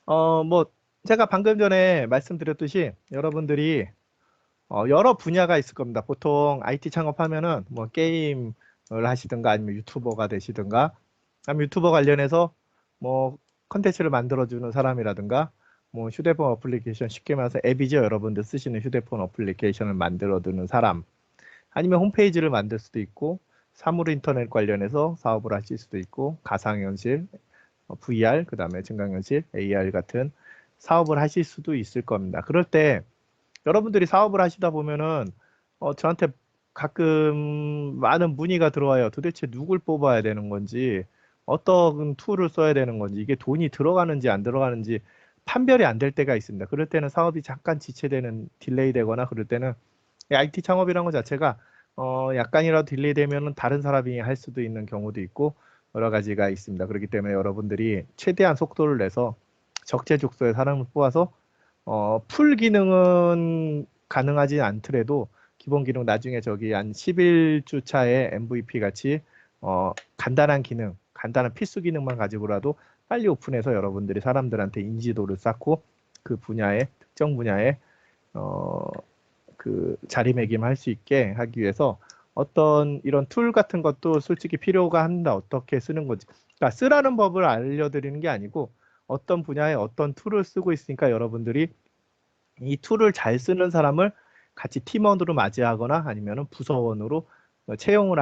뭐 제가 방금 전에 말씀드렸듯이 여러분들이 여러 분야가 있을 겁니다. 보통 IT 창업하면은 뭐 게임을 하시든가 아니면 유튜버가 되시든가 아니면 유튜버 관련해서 뭐 컨텐츠를 만들어주는 사람이라든가 뭐 휴대폰 어플리케이션 쉽게 말해서 앱이죠. 여러분들 쓰시는 휴대폰 어플리케이션을 만들어두는 사람 아니면 홈페이지를 만들 수도 있고 사물 인터넷 관련해서 사업을 하실 수도 있고 가상현실, VR, 그다음에 증강현실, AR 같은 사업을 하실 수도 있을 겁니다. 그럴 때 여러분들이 사업을 하시다 보면은 저한테 가끔 많은 문의가 들어와요. 도대체 누굴 뽑아야 되는 건지, 어떤 툴을 써야 되는 건지, 이게 돈이 들어가는지 안 들어가는지 판별이 안 될 때가 있습니다. 그럴 때는 사업이 잠깐 지체되는, 딜레이 되거나 그럴 때는 IT 창업이라는 것 자체가 약간이라도 딜레이 되면은 다른 사람이 할 수도 있는 경우도 있고 여러 가지가 있습니다. 그렇기 때문에 여러분들이 최대한 속도를 내서 적재적소에 사람을 뽑아서 풀 기능은 가능하지 않더라도 기본 기능 나중에 저기 한 11주 차에 MVP 같이 간단한 기능, 간단한 필수 기능만 가지고라도 빨리 오픈해서 여러분들이 사람들한테 인지도를 쌓고 그 분야에 특정 분야에 어, 그 자리매김할 수 있게 하기 위해서 어떤 이런 툴 같은 것도 솔직히 필요가 한다. 어떻게 쓰는 건지. 그러니까 쓰라는 법을 알려드리는 게 아니고 어떤 분야에 어떤 툴을 쓰고 있으니까 여러분들이 이 툴을 잘 쓰는 사람을 같이 팀원으로 맞이하거나 아니면은 부서원으로 채용을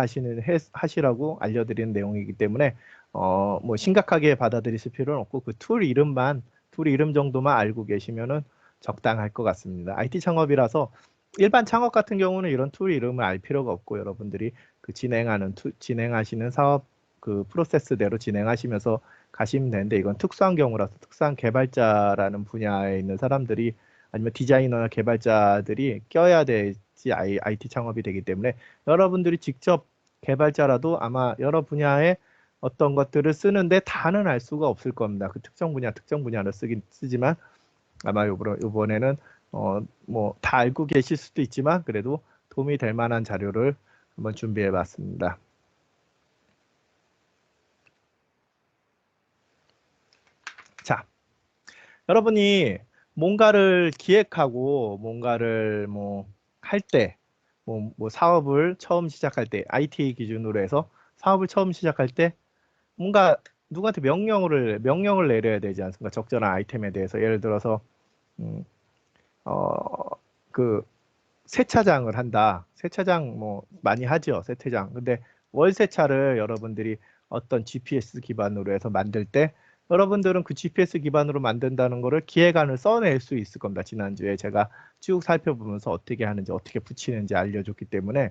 하시라고 알려드리는 내용이기 때문에 뭐 심각하게 받아들이실 필요는 없고 그 툴 이름 정도만 알고 계시면은 적당할 것 같습니다. IT 창업이라서 일반 창업 같은 경우는 이런 툴 이름을 알 필요가 없고 여러분들이 그 진행하시는 사업 그 프로세스대로 진행하시면서 가시면 되는데 이건 특수한 경우라서 특수한 개발자라는 분야에 있는 사람들이 아니면 디자이너나 개발자들이 껴야 되지 IT 창업이 되기 때문에 여러분들이 직접 개발자라도 아마 여러 분야의 어떤 것들을 쓰는데 다는 알 수가 없을 겁니다. 그 특정 분야를 쓰지만 아마 요번에는 뭐 다 알고 계실 수도 있지만 그래도 도움이 될 만한 자료를 한번 준비해 봤습니다. 자, 여러분이 뭔가를 기획하고 뭔가를 뭐 할 때, 뭐 사업을 처음 시작할 때, IT 기준으로 해서 사업을 처음 시작할 때 뭔가 누구한테 명령을 내려야 되지 않습니까? 적절한 아이템에 대해서 예를 들어서 음, 어, 그 세차장을 한다. 세차장 뭐 많이 하죠. 세차장. 근데 월 세차를 여러분들이 어떤 GPS 기반으로 해서 만들 때 여러분들은 그 GPS 기반으로 만든다는 거를 기획안을 써낼 수 있을 겁니다. 지난주에 제가 쭉 살펴보면서 어떻게 하는지 어떻게 붙이는지 알려줬기 때문에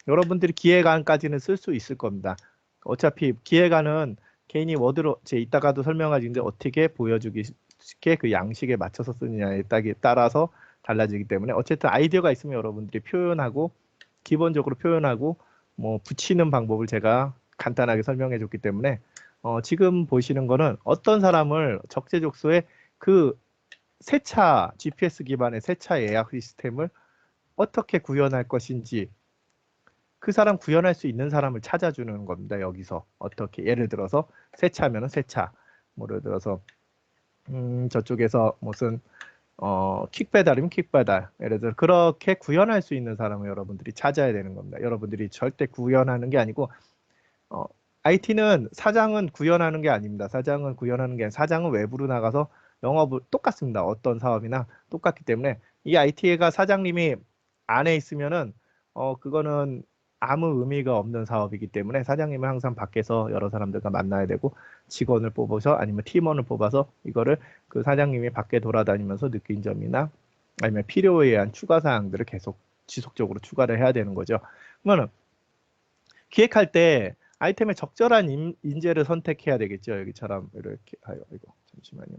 여러분들이 기획안까지는 쓸 수 있을 겁니다. 어차피 기획안은 개인이 워드로 제 이따가도 설명하는데 어떻게 보여주기 쉽게 그 양식에 맞춰서 쓰느냐에 따라서 달라지기 때문에 어쨌든 아이디어가 있으면 여러분들이 표현하고 기본적으로 표현하고 뭐 붙이는 방법을 제가 간단하게 설명해 줬기 때문에 지금 보시는 거는 어떤 사람을 적재적소에 그 세차 GPS 기반의 세차 예약 시스템을 어떻게 구현할 것인지 그 사람 구현할 수 있는 사람을 찾아주는 겁니다. 여기서 어떻게 예를 들어서 세차면은 세차, 뭐 예를 들어서 저쪽에서 무슨 킥배달이면 킥배달, 예를 들어 그렇게 구현할 수 있는 사람을 여러분들이 찾아야 되는 겁니다. 여러분들이 절대 구현하는 게 아니고 어, IT는 사장은 구현하는 게 아닙니다. 사장은 구현하는 게 아니라 사장은 외부로 나가서 영업을 똑같습니다. 어떤 사업이나 똑같기 때문에 이 IT가 사장님이 안에 있으면은 그거는 아무 의미가 없는 사업이기 때문에 사장님은 항상 밖에서 여러 사람들과 만나야 되고 직원을 뽑아서 아니면 팀원을 뽑아서 이거를 그 사장님이 밖에 돌아다니면서 느낀 점이나 아니면 필요에 의한 추가 사항들을 계속 지속적으로 추가를 해야 되는 거죠. 그러면 기획할 때 아이템의 적절한 인재를 선택해야 되겠죠. 여기처럼 이렇게 아유 이거 잠시만요.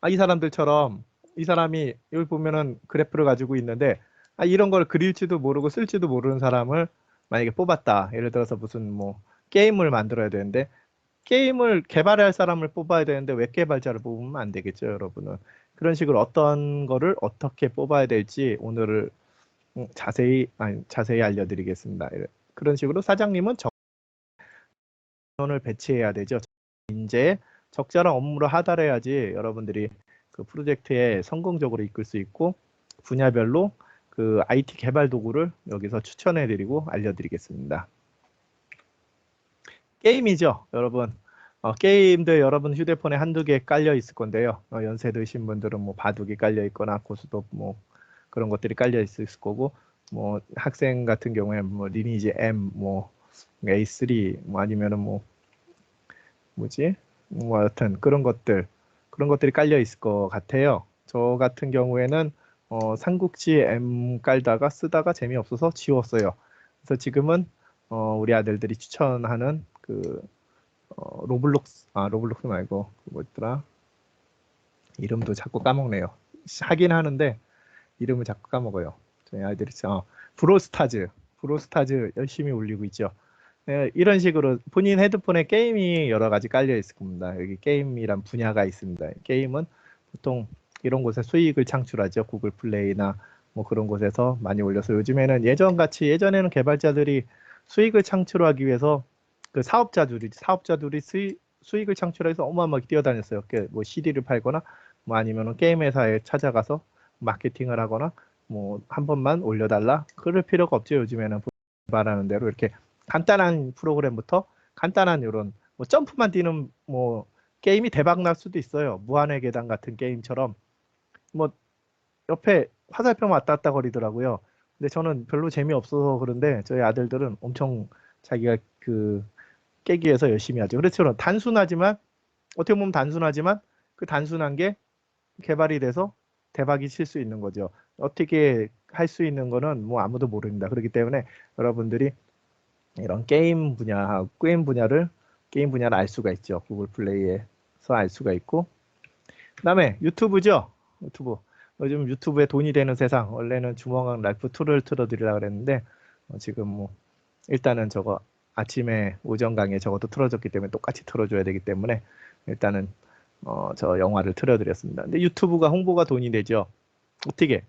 이 사람들처럼 이 사람이 여기 보면은 그래프를 가지고 있는데 이런 걸 그릴지도 모르고 쓸지도 모르는 사람을 만약에 뽑았다. 예를 들어서 무슨 뭐 게임을 만들어야 되는데 게임을 개발할 사람을 뽑아야 되는데 웹 개발자를 뽑으면 안 되겠죠, 여러분은. 그런 식으로 어떤 거를 어떻게 뽑아야 될지 오늘 자세히 알려드리겠습니다. 그런 식으로 사장님은 인원을 배치해야 되죠. 이제 적절한 업무를 하달해야지 여러분들이 그 프로젝트에 성공적으로 이끌 수 있고 분야별로 그 IT 개발 도구를 여기서 추천해드리고 알려드리겠습니다. 게임이죠, 여러분. 게임들 여러분 휴대폰에 한두 개 깔려 있을 건데요. 연세 드신 분들은 뭐 바둑이 깔려 있거나 고스톱 뭐 그런 것들이 깔려 있을 거고, 뭐 학생 같은 경우에 뭐 리니지 M, 뭐 A3, 뭐 아니면은 뭐 뭐지? 뭐 하여튼 그런 것들이 깔려 있을 것 같아요. 저 같은 경우에는 삼국지 M 깔다가 쓰다가 재미없어서 지웠어요. 그래서 지금은 우리 아들들이 추천하는 그 로블록스 말고 그 뭐였더라? 이름도 자꾸 까먹네요. 하긴 하는데 이름을 자꾸 까먹어요. 저희 아이들이 브로스타즈 열심히 올리고 있죠. 네, 이런 식으로 본인 헤드폰에 게임이 여러 가지 깔려 있을 겁니다. 여기 게임이란 분야가 있습니다. 게임은 보통 이런 곳에 수익을 창출하죠. 구글 플레이나 뭐 그런 곳에서 많이 올려서 요즘에는 예전에는 개발자들이 수익을 창출하기 위해서 그 사업자들이 수익을 창출해서 어마어마하게 뛰어다녔어요. 뭐 CD를 팔거나 뭐 아니면은 게임 회사에 찾아가서 마케팅을 하거나 뭐 한 번만 올려달라. 그럴 필요가 없죠. 요즘에는 말하는 대로 이렇게 간단한 프로그램부터 간단한 이런 뭐 점프만 뛰는 뭐 게임이 대박 날 수도 있어요. 무한의 계단 같은 게임처럼 뭐 옆에 화살표 왔다 갔다 거리더라고요. 근데 저는 별로 재미없어서 그런데 저희 아들들은 엄청 자기가 그 깨기 위해서 열심히 하죠. 그렇죠. 단순하지만 어떻게 보면 단순하지만 그 단순한 게 개발이 돼서 대박이 칠 수 있는 거죠. 어떻게 할 수 있는 거는 뭐 아무도 모릅니다. 그렇기 때문에 여러분들이 이런 게임 분야를 알 수가 있죠. 구글 플레이에서 알 수가 있고, 그다음에 유튜브죠. 유튜브. 요즘 유튜브에 돈이 되는 세상. 원래는 주먹왕 랄프 2를 틀어드리려고 그랬는데 지금 뭐 일단은 저거 아침에 오전 강의에 저것도 틀어줬기 때문에 똑같이 틀어줘야 되기 때문에 일단은 저 영화를 틀어드렸습니다. 근데 유튜브가 홍보가 돈이 되죠. 어떻게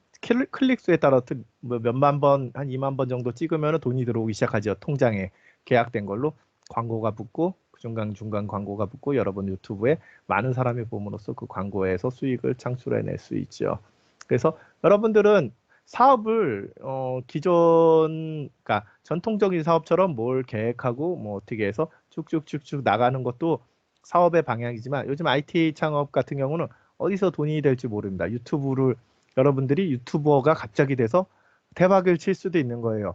클릭 수에 따라 뭐 몇만 번, 한 2만 번 정도 찍으면 돈이 들어오기 시작하죠. 통장에 계약된 걸로 광고가 붙고 중간 광고가 붙고 여러분 유튜브에 많은 사람이 봄으로써 그 광고에서 수익을 창출해낼 수 있죠. 그래서 여러분들은 사업을 그러니까 전통적인 사업처럼 뭘 계획하고 뭐 어떻게 해서 쭉쭉쭉쭉 나가는 것도 사업의 방향이지만 요즘 IT 창업 같은 경우는 어디서 돈이 될지 모릅니다. 여러분들이 유튜버가 갑자기 돼서 대박을 칠 수도 있는 거예요.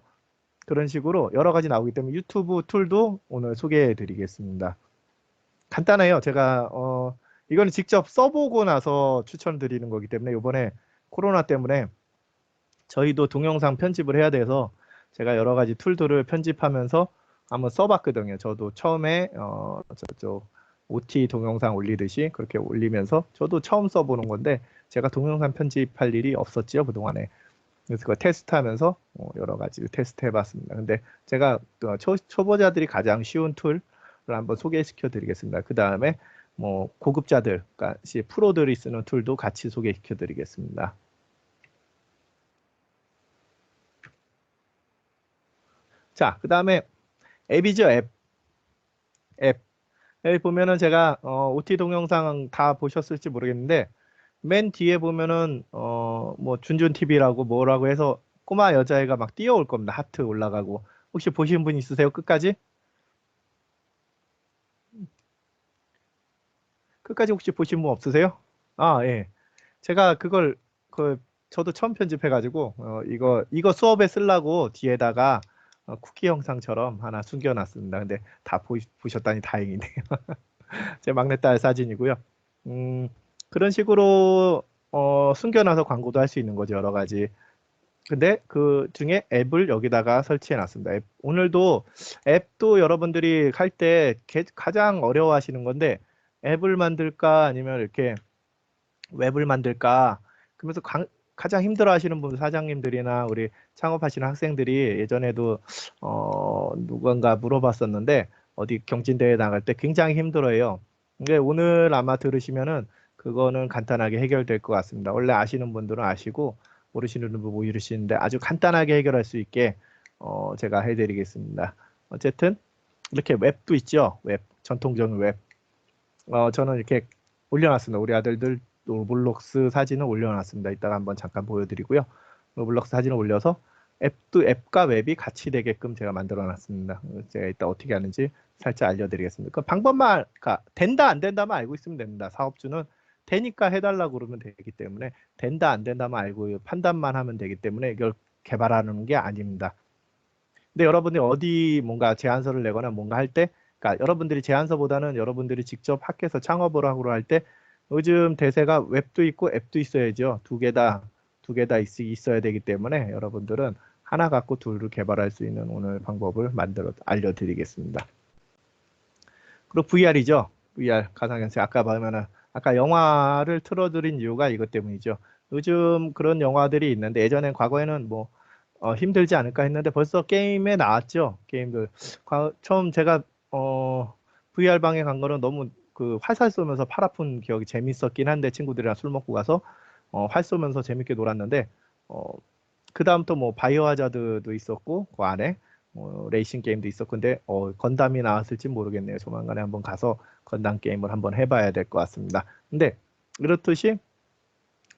그런 식으로 여러 가지 나오기 때문에 유튜브 툴도 오늘 소개해 드리겠습니다. 간단해요. 제가 이거는 직접 써보고 나서 추천드리는 거기 때문에 이번에 코로나 때문에 저희도 동영상 편집을 해야 돼서 제가 여러 가지 툴들을 편집하면서 한번 써봤거든요. 저도 처음에 저쪽 OT 동영상 올리듯이 그렇게 올리면서 저도 처음 써보는 건데 제가 동영상 편집할 일이 없었지요, 그동안에. 그래서 그거 테스트하면서 여러 가지 테스트 해봤습니다. 근데 제가 초보자들이 가장 쉬운 툴을 한번 소개시켜 드리겠습니다. 그 다음에 뭐 고급자들, 그러니까 프로들이 쓰는 툴도 같이 소개시켜 드리겠습니다. 자, 그 다음에 앱이죠, 앱. 앱. 여기 보면은 제가 OT 동영상 다 보셨을지 모르겠는데 맨 뒤에 보면은 뭐 준준 TV라고 뭐라고 해서 꼬마 여자애가 막 뛰어올 겁니다. 하트 올라가고. 혹시 보신 분 있으세요? 끝까지? 끝까지 혹시 보신 분 없으세요? 아, 예. 제가 저도 처음 편집해가지고 이거 수업에 쓰려고 뒤에다가 쿠키 영상처럼 하나 숨겨놨습니다. 근데 다 보셨다니 다행이네요. 제 막내딸 사진이고요. 음, 그런 식으로 숨겨놔서 광고도 할 수 있는 거죠. 여러 가지. 근데 그 중에 앱을 여기다가 설치해 놨습니다. 오늘도 앱도 여러분들이 할 때 가장 어려워하시는 건데 앱을 만들까 아니면 이렇게 웹을 만들까 그러면서 가장 힘들어 하시는 분 사장님들이나 우리 창업하시는 학생들이 예전에도 누군가 물어봤었는데 어디 경진대회 나갈 때 굉장히 힘들어해요. 근데 오늘 아마 들으시면은 그거는 간단하게 해결될 것 같습니다. 원래 아시는 분들은 아시고 모르시는 분은 모르시는데 아주 간단하게 해결할 수 있게 제가 해드리겠습니다. 어쨌든 이렇게 웹도 있죠. 웹, 전통적인 웹. 저는 이렇게 올려놨습니다. 우리 아들들 로블록스 사진을 올려놨습니다. 이따가 한번 잠깐 보여드리고요. 로블록스 사진을 올려서 앱과 웹이 같이 되게끔 제가 만들어놨습니다. 제가 이따 어떻게 하는지 살짝 알려드리겠습니다. 그 방법만, 그러니까 된다 안 된다만 알고 있으면 됩니다. 사업주는 되니까 해달라고 그러면 되기 때문에 된다 안 된다만 알고 판단만 하면 되기 때문에 이걸 개발하는 게 아닙니다. 근데 여러분이 어디 뭔가 제안서를 내거나 뭔가 할 때, 그러니까 여러분들이 제안서보다는 여러분들이 직접 학교에서 창업을 하고 할 때 요즘 대세가 웹도 있고 앱도 있어야죠. 두 개 다 있어야 되기 때문에 여러분들은 하나 갖고 둘을 개발할 수 있는 오늘 방법을 알려드리겠습니다. 그리고 VR이죠. VR 가상현실. 아까 보면은 아까 영화를 틀어드린 이유가 이것 때문이죠. 요즘 그런 영화들이 있는데 예전엔 과거에는 뭐 힘들지 않을까 했는데 벌써 게임에 나왔죠. 게임들. 처음 제가 VR 방에 간 거는 너무 그 활살 쏘면서 팔 아픈 기억이 재밌었긴 한데 친구들이랑 술 먹고 가서 활 쏘면서 재밌게 놀았는데 그 다음 또 뭐 바이오 하자드도 있었고 그 안에 레이싱 게임도 있었고 근데 건담이 나왔을지 모르겠네요. 조만간에 한번 가서 건담 게임을 한번 해봐야 될 것 같습니다. 근데 이렇듯이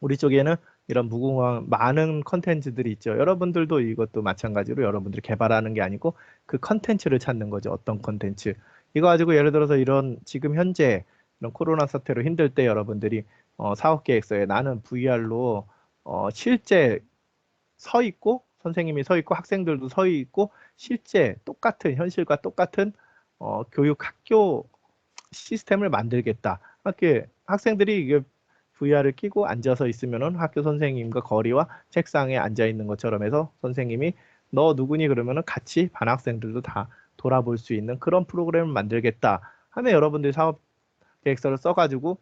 우리 쪽에는 이런 무궁한 많은 컨텐츠들이 있죠. 여러분들도 이것도 마찬가지로 여러분들이 개발하는 게 아니고 그 컨텐츠를 찾는 거죠. 어떤 컨텐츠. 이거 가지고 예를 들어서 이런 지금 현재 이런 코로나 사태로 힘들 때 여러분들이 사업 계획서에 나는 VR로 실제 서 있고 선생님이 서 있고 학생들도 서 있고 실제 똑같은 현실과 똑같은 교육 학교 시스템을 만들겠다. 학생들이 이게 VR을 끼고 앉아서 있으면은 학교 선생님과 거리와 책상에 앉아 있는 것처럼 해서 선생님이 너 누구니 그러면은 같이 반 학생들도 다 돌아볼 수 있는 그런 프로그램을 만들겠다 하면 여러분들이 사업 계획서를 써가지고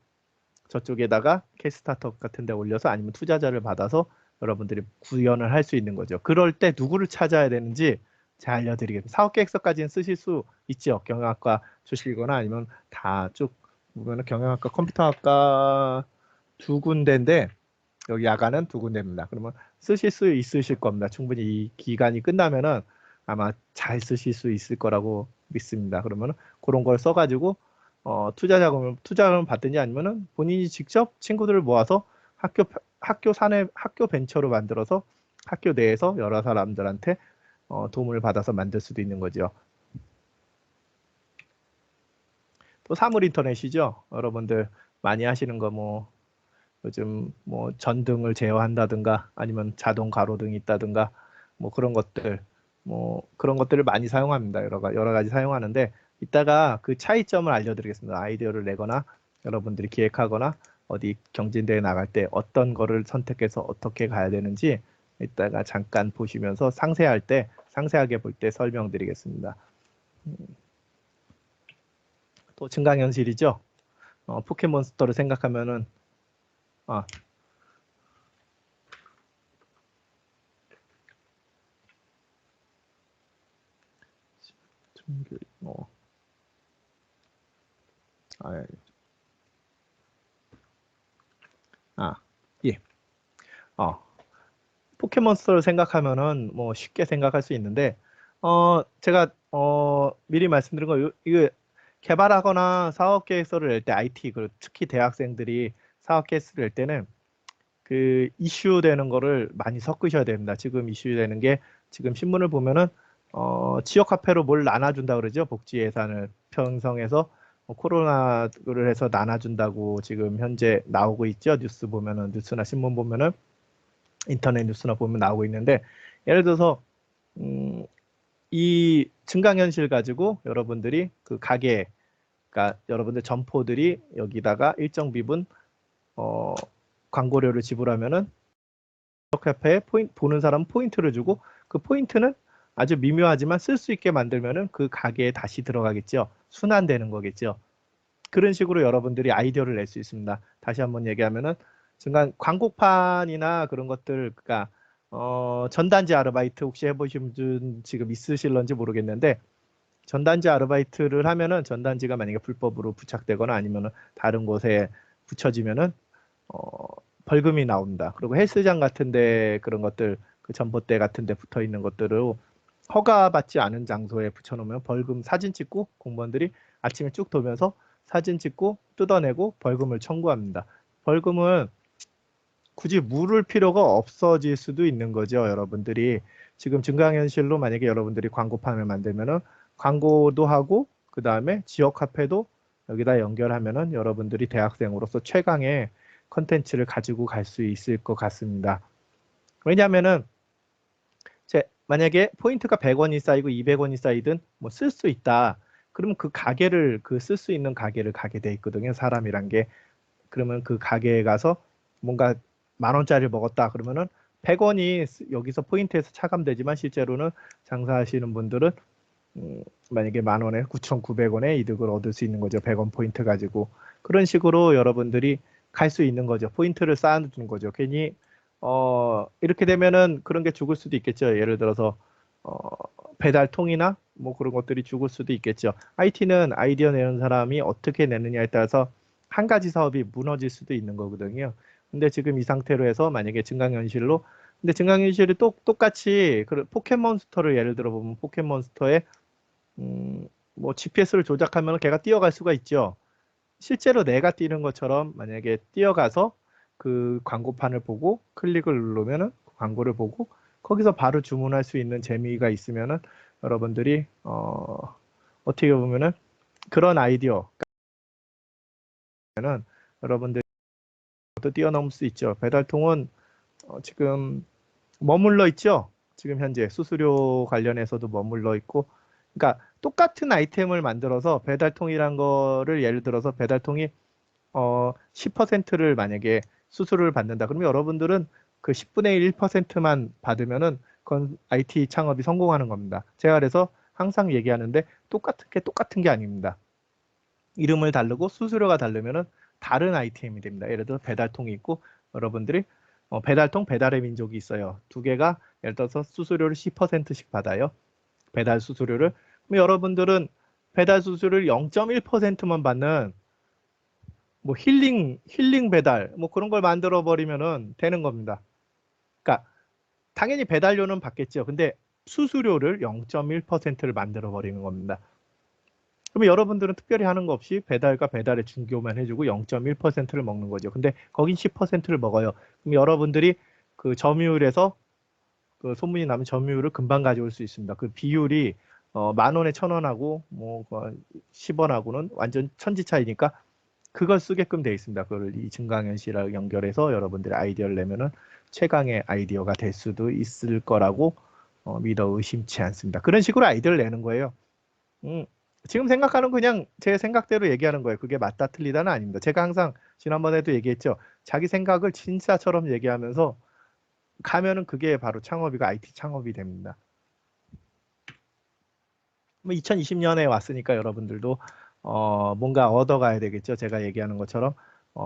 저쪽에다가 캐스타터 같은 데 올려서 아니면 투자자를 받아서 여러분들이 구현을 할 수 있는 거죠. 그럴 때 누구를 찾아야 되는지 잘 알려드리겠습니다. 사업 계획서까지는 쓰실 수 있죠. 경영학과 주시거나 아니면 다 쭉 보면은 경영학과 컴퓨터학과 두 군데인데 여기 야간은 두 군데입니다. 그러면 쓰실 수 있으실 겁니다. 충분히 이 기간이 끝나면은 아마 잘 쓰실 수 있을 거라고 믿습니다. 그러면 그런 걸 써가지고 투자자금을 받든지 아니면은 본인이 직접 친구들을 모아서 학교 사내 학교 벤처로 만들어서 학교 내에서 여러 사람들한테 도움을 받아서 만들 수도 있는 거죠. 또 사물 인터넷이죠. 여러분들 많이 하시는 거 뭐 요즘 뭐 전등을 제어한다든가 아니면 자동 가로등이 있다든가 뭐 그런 것들 뭐 그런 것들을 많이 사용합니다. 여러 가지 사용하는데 이따가 그 차이점을 알려드리겠습니다. 아이디어를 내거나 여러분들이 기획하거나 어디 경진대회 나갈 때 어떤 거를 선택해서 어떻게 가야 되는지 이따가 잠깐 보시면서 상세하게 볼 때 설명드리겠습니다. 또 증강현실이죠. 포켓몬스터를 생각하면은 아, 어, 아, 예. 어, 포켓몬스터를 생각하면은 뭐 쉽게 생각할 수 있는데 제가 미리 말씀드린 거 이거 개발하거나 사업 계획서를 낼 때 IT 특히 대학생들이 사업 계획서를 낼 때는 그 이슈 되는 거를 많이 섞으셔야 됩니다. 지금 이슈 되는 게 지금 신문을 보면은 지역 화폐로 뭘 나눠준다 그러죠. 복지 예산을 편성해서 코로나를 해서 나눠준다고 지금 현재 나오고 있죠. 뉴스 보면은 뉴스나 신문 보면은 인터넷 뉴스나 보면 나오고 있는데 예를 들어서 이 증강현실 가지고 여러분들이 그 가게 그러니까 여러분들 점포들이 여기다가 일정 비분 어, 광고료를 지불하면은 카페에 보는 사람 포인트를 주고 그 포인트는 아주 미묘하지만 쓸 수 있게 만들면은 그 가게에 다시 들어가겠죠. 순환되는 거겠죠. 그런 식으로 여러분들이 아이디어를 낼 수 있습니다. 다시 한번 얘기하면은 순간 광고판이나 그런 것들 그러니까 전단지 아르바이트 혹시 해보신 분 지금 있으실런지 모르겠는데 전단지 아르바이트를 하면은 전단지가 만약에 불법으로 부착되거나 아니면은 다른 곳에 붙여지면은 어, 벌금이 나옵니다. 그리고 헬스장 같은데 그런 것들 그 전봇대 같은데 붙어 있는 것들을 허가받지 않은 장소에 붙여놓으면 벌금 사진 찍고 공무원들이 아침에 쭉 돌면서 사진 찍고 뜯어내고 벌금을 청구합니다. 벌금은 굳이 물을 필요가 없어질 수도 있는 거죠. 여러분들이 지금 증강현실로 만약에 여러분들이 광고판을 만들면은 광고도 하고 그 다음에 지역 카페도 여기다 연결하면은 여러분들이 대학생으로서 최강의 컨텐츠를 가지고 갈 수 있을 것 같습니다. 왜냐하면은 만약에 포인트가 100원이 쌓이고 200원이 쌓이든 뭐 쓸 수 있다. 그러면 그 가게를 그 쓸 수 있는 가게를 가게 돼 있거든요. 사람이란 게. 그러면 그 가게에 가서 뭔가 10,000원짜리를 먹었다. 그러면은 100원이 여기서 포인트에서 차감되지만 실제로는 장사하시는 분들은 만약에 10,000원에 9,900원의 이득을 얻을 수 있는 거죠. 100원 포인트 가지고. 그런 식으로 여러분들이 갈 수 있는 거죠. 포인트를 쌓아두는 거죠. 괜히 이렇게 되면은 그런 게 죽을 수도 있겠죠. 예를 들어서 배달통이나 뭐 그런 것들이 죽을 수도 있겠죠. IT는 아이디어 내는 사람이 어떻게 내느냐에 따라서 한 가지 사업이 무너질 수도 있는 거거든요. 근데 지금 이 상태로 해서 만약에 증강현실로 근데 증강현실이 똑같이 그 포켓몬스터를 예를 들어 보면 포켓몬스터에 뭐 GPS를 조작하면 걔가 뛰어갈 수가 있죠. 실제로 내가 뛰는 것처럼 만약에 뛰어가서 그 광고판을 보고 클릭을 누르면은 광고를 보고 거기서 바로 주문할 수 있는 재미가 있으면은 여러분들이 어떻게 보면은 그런 아이디어는 여러분들이 뛰어넘을 수 있죠. 배달통은 지금 머물러 있죠. 지금 현재 수수료 관련해서도 머물러 있고, 그러니까 똑같은 아이템을 만들어서 배달통이란 거를 예를 들어서 배달통이 10%를 만약에 수수료를 받는다. 그러면 여러분들은 그 10분의 1%만 받으면은 그건 IT 창업이 성공하는 겁니다. 제가 그래서 항상 얘기하는데 똑같은 게 아닙니다. 이름을 다르고 수수료가 다르면은 다른 아이템이 됩니다. 예를 들어 배달통이 있고 여러분들이 배달통 배달의 민족이 있어요. 두 개가 예를 들어서 수수료를 10%씩 받아요. 배달 수수료를. 그럼 여러분들은 배달 수수료를 0.1%만 받는 뭐 힐링 배달 뭐 그런 걸 만들어 버리면은 되는 겁니다. 그러니까 당연히 배달료는 받겠죠. 근데 수수료를 0.1%를 만들어 버리는 겁니다. 그러면 여러분들은 특별히 하는 거 없이 배달과 배달의 중개만 해주고 0.1%를 먹는 거죠. 근데 거긴 10%를 먹어요. 그럼 여러분들이 그 점유율에서 그 소문이 나면 점유율을 금방 가져올 수 있습니다. 그 비율이 10,000원에 1,000원하고 뭐 10원하고는 완전 천지 차이니까 그걸 쓰게끔 돼 있습니다. 그걸 이 증강현실하고 연결해서 여러분들이 아이디어를 내면은 최강의 아이디어가 될 수도 있을 거라고 믿어 의심치 않습니다. 그런 식으로 아이디어를 내는 거예요. 음, 지금 생각하는 그냥 제 생각대로 얘기하는 거예요. 그게 맞다 틀리다는 아닙니다. 제가 항상 지난번에도 얘기했죠. 자기 생각을 진짜처럼 얘기하면서 가면은 그게 바로 창업이가 IT 창업이 됩니다. 뭐 2020년에 왔으니까 여러분들도 뭔가 얻어가야 되겠죠. 제가 얘기하는 것처럼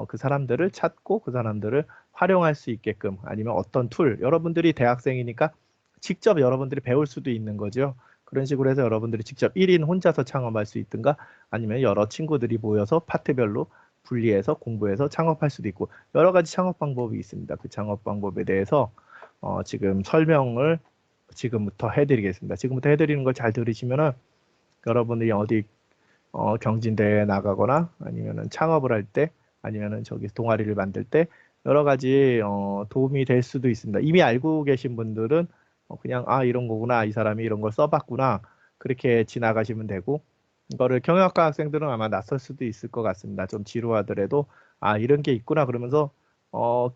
그 사람들을 찾고 그 사람들을 활용할 수 있게끔 아니면 어떤 툴 여러분들이 대학생이니까 직접 여러분들이 배울 수도 있는 거죠. 그런 식으로 해서 여러분들이 직접 1인 혼자서 창업할 수 있든가 아니면 여러 친구들이 모여서 파트별로 분리해서 공부해서 창업할 수도 있고 여러 가지 창업 방법이 있습니다. 그 창업 방법에 대해서 지금 설명을 지금부터 해드리겠습니다. 지금부터 해드리는 걸 잘 들으시면은 여러분들이 어디 경진대회에 나가거나 아니면은 창업을 할 때 아니면은 저기 동아리를 만들 때 여러 가지 도움이 될 수도 있습니다. 이미 알고 계신 분들은 그냥 아 이런 거구나 이 사람이 이런 걸 써봤구나 그렇게 지나가시면 되고 이거를 경영학과 학생들은 아마 낯설 수도 있을 것 같습니다. 좀 지루하더라도 아 이런 게 있구나 그러면서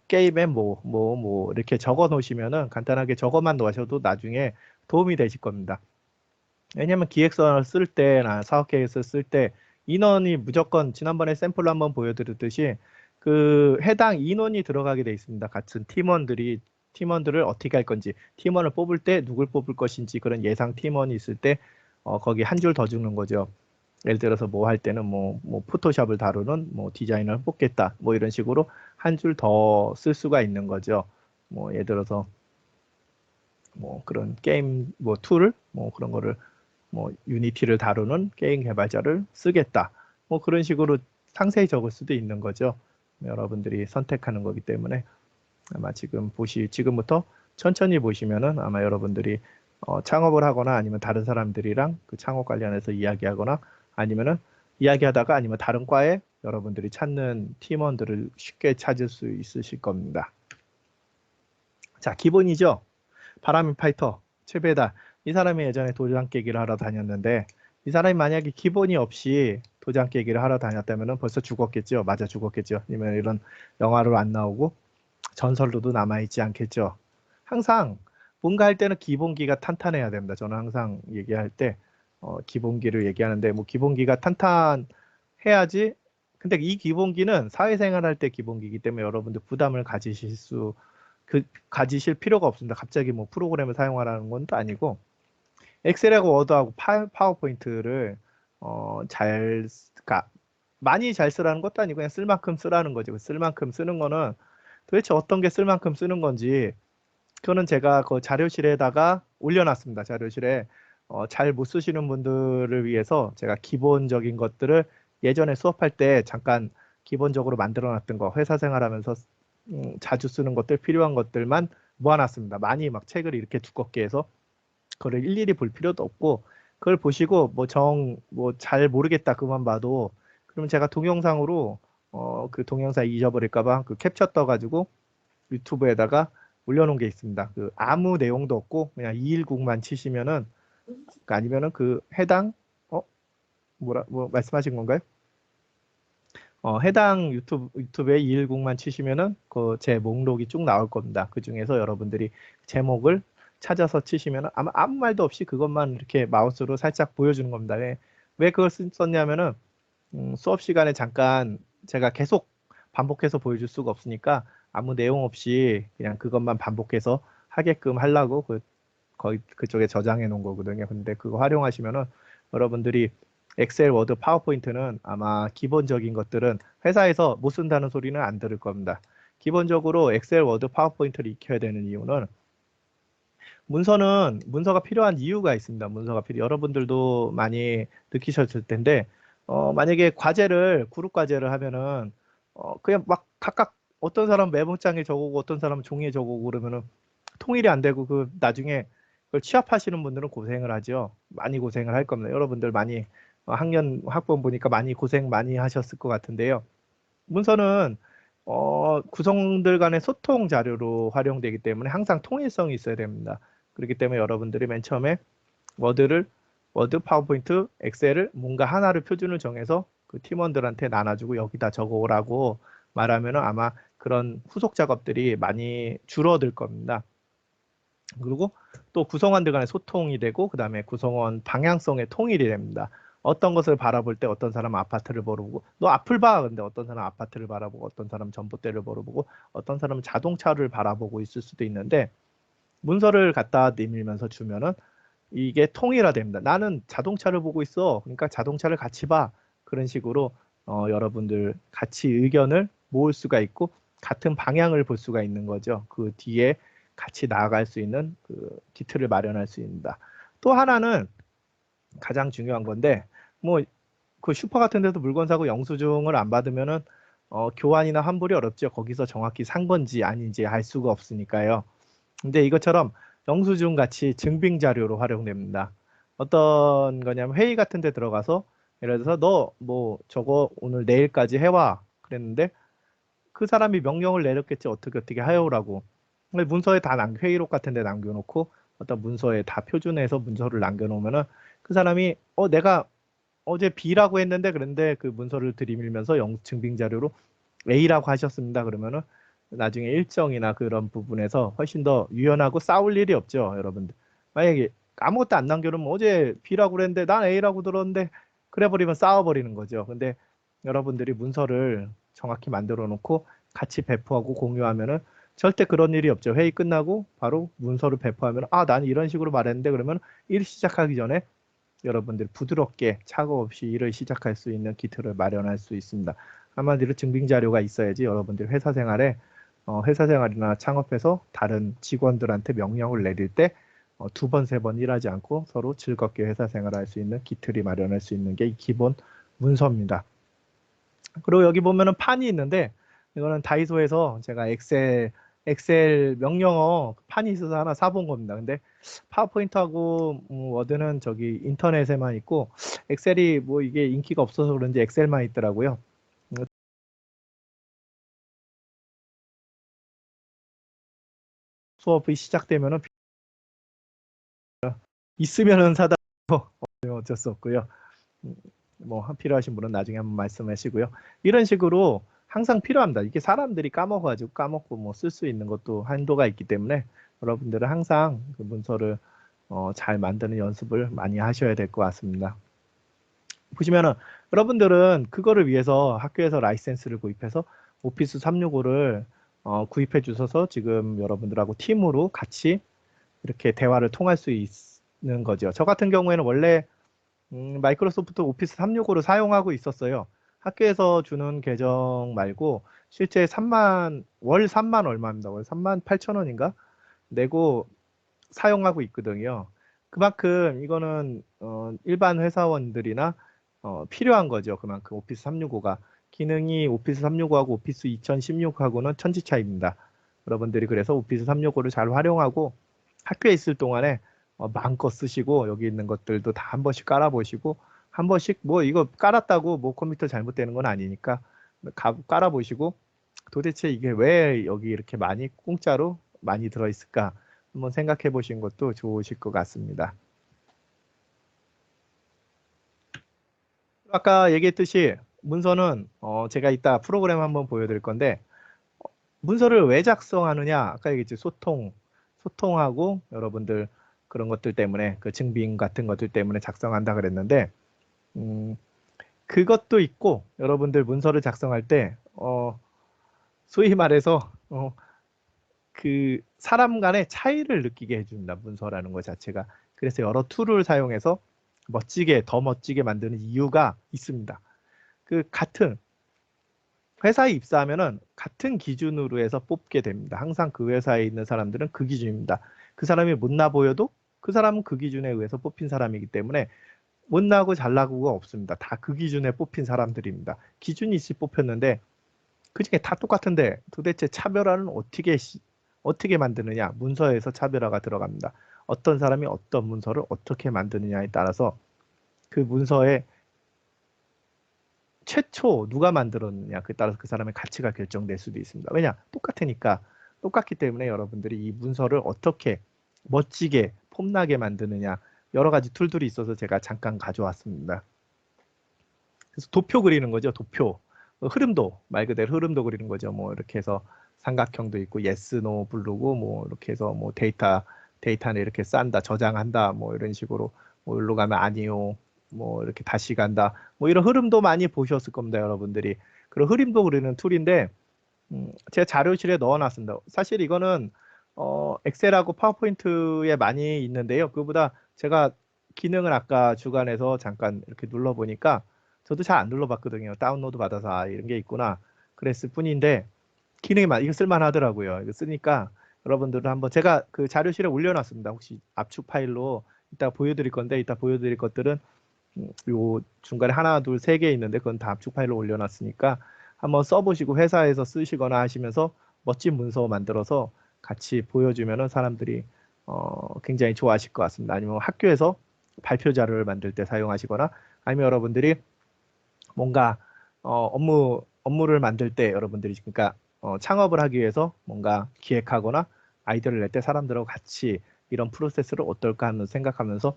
게임에 뭐 이렇게 적어 놓으시면은 간단하게 적어만 놓으셔도 나중에 도움이 되실 겁니다. 왜냐면 기획서를 쓸 때나 사업 계획서 쓸 때 인원이 무조건 지난번에 샘플로 한번 보여드렸듯이 그 해당 인원이 들어가게 돼 있습니다. 같은 팀원들을 어떻게 할 건지 팀원을 뽑을 때 누굴 뽑을 것인지 그런 예상 팀원이 있을 때 거기 한 줄 더 주는 거죠. 예를 들어서 뭐 할 때는 뭐 포토샵을 다루는 뭐 디자이너를 뽑겠다 뭐 이런 식으로 한 줄 더 쓸 수가 있는 거죠. 뭐 예를 들어서 뭐 그런 게임 뭐 툴을 뭐 그런 거를 뭐 유니티를 다루는 게임 개발자를 쓰겠다. 뭐 그런 식으로 상세히 적을 수도 있는 거죠. 여러분들이 선택하는 거기 때문에 아마 지금부터 천천히 보시면은 아마 여러분들이 창업을 하거나 아니면 다른 사람들이랑 그 창업 관련해서 이야기하거나 아니면은 이야기하다가 아니면 다른 과에 여러분들이 찾는 팀원들을 쉽게 찾을 수 있으실 겁니다. 자, 기본이죠. 바람이 파이터, 최배다. 이 사람이 예전에 도장 깨기를 하러 다녔는데 이 사람이 만약에 기본이 없이 도장 깨기를 하러 다녔다면 벌써 죽었겠죠. 맞아 죽었겠죠. 아니면 이런 영화로 안 나오고 전설로도 남아있지 않겠죠. 항상 뭔가 할 때는 기본기가 탄탄해야 됩니다. 저는 항상 얘기할 때 기본기를 얘기하는데 뭐 기본기가 탄탄해야지. 근데 이 기본기는 사회생활 할 때 기본기이기 때문에 여러분들 부담을 가지실 필요가 없습니다. 갑자기 뭐 프로그램을 사용하라는 건 또 아니고 엑셀하고 워드하고 파워포인트를 그러니까 많이 잘 쓰라는 것도 아니고 그냥 쓸 만큼 쓰라는 거죠. 쓸 만큼 쓰는 거는 도대체 어떤 게 쓸 만큼 쓰는 건지 그거는 제가 그 자료실에다가 올려놨습니다. 자료실에 잘 못 쓰시는 분들을 위해서 제가 기본적인 것들을 예전에 수업할 때 잠깐 기본적으로 만들어놨던 거 회사 생활하면서 자주 쓰는 것들 필요한 것들만 모아놨습니다. 많이 막 책을 이렇게 두껍게 해서 그걸 일일이 볼 필요도 없고 그걸 보시고 뭐 잘 모르겠다 그만 봐도 그러면 제가 동영상으로 그 동영상 잊어버릴까 봐 그 캡처 떠가지고 유튜브에다가 올려놓은 게 있습니다. 그 아무 내용도 없고 그냥 219만 치시면은 아니면은 그 해당 뭐 말씀하신 건가요? 해당 유튜브에 210만 치시면은 그 제 목록이 쭉 나올 겁니다. 그 중에서 여러분들이 제목을 찾아서 치시면은 아마 아무 말도 없이 그것만 이렇게 마우스로 살짝 보여주는 겁니다. 왜 그걸 썼냐면은 수업 시간에 잠깐 제가 계속 반복해서 보여줄 수가 없으니까 아무 내용 없이 그냥 그것만 반복해서 하게끔 하려고 거의 그쪽에 저장해 놓은 거거든요. 근데 그거 활용하시면은 여러분들이 엑셀, 워드, 파워포인트는 아마 기본적인 것들은 회사에서 못 쓴다는 소리는 안 들을 겁니다. 기본적으로 엑셀, 워드, 파워포인트를 익혀야 되는 이유는 문서가 필요한 이유가 있습니다. 여러분들도 많이 느끼셨을 텐데 만약에 그룹 과제를 하면은 그냥 막 각각 어떤 사람 메모장에 적어오고 어떤 사람은 종이에 적어오고 그러면은 통일이 안 되고 그 나중에 그걸 취합하시는 분들은 고생을 하죠. 많이 고생을 할 겁니다. 여러분들 많이 학년 학번 보니까 많이 고생 많이 하셨을 것 같은데요. 문서는 구성들 간의 소통 자료로 활용되기 때문에 항상 통일성이 있어야 됩니다. 그렇기 때문에 여러분들이 맨 처음에 워드, 파워포인트, 엑셀을 뭔가 하나를 표준을 정해서 그 팀원들한테 나눠주고 여기다 적어오라고 말하면 아마 그런 후속 작업들이 많이 줄어들 겁니다. 그리고 또 구성원들 간의 소통이 되고 그 다음에 구성원 방향성의 통일이 됩니다. 어떤 것을 바라볼 때 어떤 사람은 아파트를 바라보고 너 앞을 봐. 근데 어떤 사람은 아파트를 바라보고 어떤 사람은 전봇대를 바라보고 어떤 사람은 자동차를 바라보고 있을 수도 있는데 문서를 갖다 내밀면서 주면은 이게 통일화됩니다. 나는 자동차를 보고 있어. 그러니까 자동차를 같이 봐. 그런 식으로 여러분들 같이 의견을 모을 수가 있고 같은 방향을 볼 수가 있는 거죠. 그 뒤에 같이 나아갈 수 있는 그 기틀을 마련할 수 있습니다. 또 하나는 가장 중요한 건데 뭐 그 슈퍼 같은 데서 물건 사고 영수증을 안 받으면은 교환이나 환불이 어렵죠. 거기서 정확히 산 건지 아닌지 알 수가 없으니까요. 근데 이것처럼 영수증 같이 증빙 자료로 활용됩니다. 어떤 거냐면 회의 같은 데 들어가서 예를 들어서 너 뭐 저거 오늘 내일까지 해와 그랬는데 그 사람이 명령을 내렸겠지 어떻게 하여라고. 근데 문서에 회의록 같은 데 남겨놓고 어떤 문서에 다 표준해서 문서를 남겨놓으면은 그 사람이 내가 어제 B라고 했는데 그런데 그 문서를 들이밀면서 증빙 자료로 A라고 하셨습니다. 그러면은 나중에 일정이나 그런 부분에서 훨씬 더 유연하고 싸울 일이 없죠, 여러분들. 만약에 아무것도 안 남겨놓으면 어제 B라고 그랬는데 난 A라고 들었는데 그래 버리면 싸워버리는 거죠. 근데 여러분들이 문서를 정확히 만들어 놓고 같이 배포하고 공유하면은 절대 그런 일이 없죠. 회의 끝나고 바로 문서를 배포하면 난 이런 식으로 말했는데 그러면 일 시작하기 전에 여러분들 부드럽게 착오 없이 일을 시작할 수 있는 기틀을 마련할 수 있습니다. 한마디로 증빙 자료가 있어야지 여러분들 회사 생활이나 창업해서 다른 직원들한테 명령을 내릴 때 두 번, 세 번 일하지 않고 서로 즐겁게 회사 생활할 수 있는 기틀이 마련할 수 있는 게 기본 문서입니다. 그리고 여기 보면은 판이 있는데 이거는 다이소에서 제가 엑셀 엑셀 명령어 판이 있어서 하나 사본 겁니다. 근데 파워포인트하고 워드는 저기 인터넷에만 있고 엑셀이 뭐 이게 인기가 없어서 그런지 엑셀만 있더라고요. 수업이 시작되면은 있으면은 사다 어쩔 수 없고요. 뭐 필요하신 분은 나중에 한번 말씀하시고요. 이런 식으로 항상 필요합니다. 이게 사람들이 까먹어가지고 까먹고 뭐 쓸 수 있는 것도 한도가 있기 때문에 여러분들은 항상 그 문서를 잘 만드는 연습을 많이 하셔야 될 것 같습니다. 보시면은 여러분들은 그거를 위해서 학교에서 라이센스를 구입해서 오피스 365를 구입해 주셔서 지금 여러분들하고 팀으로 같이 이렇게 대화를 통할 수 있는 거죠. 저 같은 경우에는 원래 마이크로소프트 오피스 365를 사용하고 있었어요. 학교에서 주는 계정 말고 실제 월 3만 얼마입니다. 월 3만 8천 원인가 내고 사용하고 있거든요. 그만큼 이거는 일반 회사원들이나 필요한 거죠. 그만큼 오피스 365가 기능이 오피스 365하고 오피스 2016하고는 천지 차이입니다. 여러분들이 그래서 오피스 365를 잘 활용하고 학교에 있을 동안에 마음껏 쓰시고 여기 있는 것들도 다 한 번씩 깔아보시고 한 번씩 뭐 이거 깔았다고 뭐 컴퓨터 잘못되는 건 아니니까 깔아보시고 도대체 이게 왜 여기 이렇게 많이 공짜로 많이 들어있을까 한번 생각해 보신 것도 좋으실 것 같습니다. 아까 얘기했듯이 문서는 제가 이따 프로그램 한번 보여드릴 건데 문서를 왜 작성하느냐 아까 얘기했지 소통하고 여러분들 그런 것들 때문에 그 증빙 같은 것들 때문에 작성한다 그랬는데 그것도 있고 여러분들 문서를 작성할 때 소위 말해서 그 사람 간의 차이를 느끼게 해줍니다. 문서라는 것 자체가. 그래서 여러 툴을 사용해서 더 멋지게 만드는 이유가 있습니다. 그 같은 회사에 입사하면은 같은 기준으로 해서 뽑게 됩니다. 항상 그 회사에 있는 사람들은 그 기준입니다. 그 사람이 못나 보여도 그 사람은 그 기준에 의해서 뽑힌 사람이기 때문에 못나고 잘나고가 없습니다. 다 그 기준에 뽑힌 사람들입니다. 기준이 있이 뽑혔는데 그중에 다 똑같은데 도대체 차별화는 어떻게 만드느냐 문서에서 차별화가 들어갑니다. 어떤 사람이 어떤 문서를 어떻게 만드느냐에 따라서 그 문서의 최초 누가 만들었느냐 그에 따라서 그 사람의 가치가 결정될 수도 있습니다. 왜냐 똑같으니까 똑같기 때문에 여러분들이 이 문서를 어떻게 멋지게 폼나게 만드느냐 여러 가지 툴들이 있어서 제가 잠깐 가져왔습니다. 그래서 도표 그리는 거죠. 도표. 흐름도 말 그대로 흐름도 그리는 거죠. 뭐 이렇게 해서 삼각형도 있고 yes, no 부르고 뭐 이렇게 해서 뭐 데이터는 이렇게 싼다, 저장한다, 뭐 이런 식으로 뭐 일로 가면 아니요, 뭐 이렇게 다시 간다, 뭐 이런 흐름도 많이 보셨을 겁니다, 여러분들이. 그런 흐름도 그리는 툴인데 제 자료실에 넣어놨습니다. 사실 이거는 엑셀하고 파워포인트에 많이 있는데요. 그거보다 제가 기능을 아까 주간에서 잠깐 이렇게 눌러보니까 저도 잘 안 눌러봤거든요. 다운로드 받아서 이런 게 있구나 그랬을 뿐인데 기능이 이거 쓸만하더라고요. 이거 쓰니까 여러분들도 한번 제가 그 자료실에 올려놨습니다. 혹시 압축 파일로 이따 보여드릴 건데 이따 보여드릴 것들은 요 중간에 하나, 둘, 세 개 있는데 그건 다 압축 파일로 올려놨으니까 한번 써보시고 회사에서 쓰시거나 하시면서 멋진 문서 만들어서 같이 보여주면은 사람들이 굉장히 좋아하실 것 같습니다. 아니면 학교에서 발표 자료를 만들 때 사용하시거나 아니면 여러분들이 뭔가 업무를 만들 때 여러분들이 그러니까 창업을 하기 위해서 뭔가 기획하거나 아이디어를 낼 때 사람들하고 같이 이런 프로세스를 어떨까 하는 생각하면서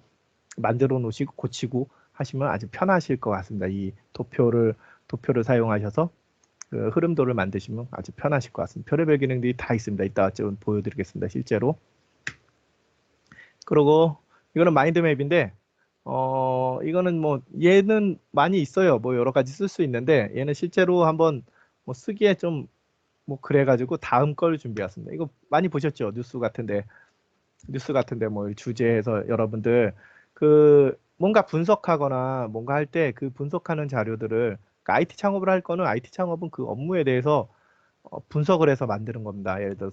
만들어 놓으시고 고치고 하시면 아주 편하실 것 같습니다. 이 도표를 사용하셔서 그 흐름도를 만드시면 아주 편하실 것 같습니다. 별의별 기능들이 다 있습니다. 이따 좀 보여드리겠습니다. 실제로. 그리고 이거는 마인드맵인데 이거는 뭐 얘는 많이 있어요. 뭐 여러 가지 쓸 수 있는데 얘는 실제로 한번 뭐 쓰기에 좀 뭐 그래가지고 다음 걸 준비했습니다. 이거 많이 보셨죠? 뉴스 같은데 뭐 주제에서 여러분들 그 뭔가 분석하거나 뭔가 할 때 그 분석하는 자료들을 그러니까 IT 창업을 할 거는 IT 창업은 그 업무에 대해서 분석을 해서 만드는 겁니다. 예를 들어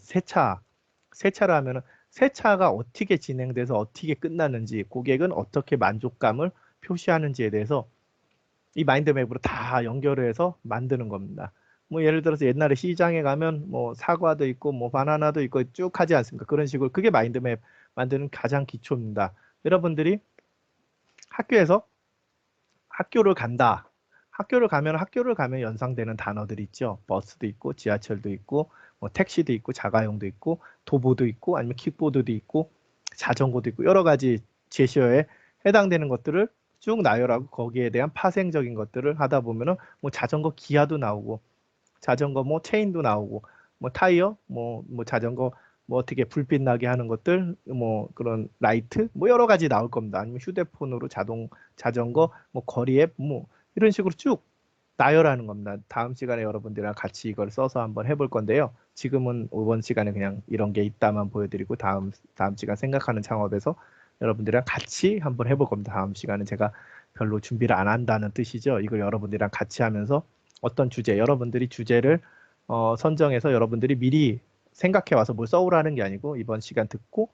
세차를 하면은 세차가 어떻게 진행돼서 어떻게 끝났는지 고객은 어떻게 만족감을 표시하는지에 대해서 이 마인드맵으로 다 연결을 해서 만드는 겁니다. 뭐 예를 들어서 옛날에 시장에 가면 뭐 사과도 있고 뭐 바나나도 있고 쭉 하지 않습니까? 그런 식으로 그게 마인드맵 만드는 가장 기초입니다. 여러분들이 학교에서 학교를 간다. 학교를 가면 연상되는 단어들 있죠. 버스도 있고 지하철도 있고 뭐 택시도 있고 자가용도 있고 도보도 있고 아니면 킥보드도 있고 자전거도 있고 여러 가지 제시어에 해당되는 것들을 쭉 나열하고 거기에 대한 파생적인 것들을 하다 보면은 뭐 자전거 기아도 나오고 자전거 뭐 체인도 나오고 뭐 타이어 뭐 자전거 뭐 어떻게 불빛 나게 하는 것들 뭐 그런 라이트 뭐 여러 가지 나올 겁니다. 아니면 휴대폰으로 자전거 뭐 거리 앱 뭐 이런 식으로 쭉 나열하는 겁니다. 다음 시간에 여러분들이랑 같이 이걸 써서 한번 해볼 건데요. 지금은 이번 시간에 그냥 이런 게 있다만 보여드리고 다음 시간 생각하는 창업에서 여러분들이랑 같이 한번 해볼 겁니다. 다음 시간은 제가 별로 준비를 안 한다는 뜻이죠. 이걸 여러분들이랑 같이 하면서 어떤 주제, 여러분들이 주제를 선정해서 여러분들이 미리 생각해 와서 뭘 써오라는 게 아니고 이번 시간 듣고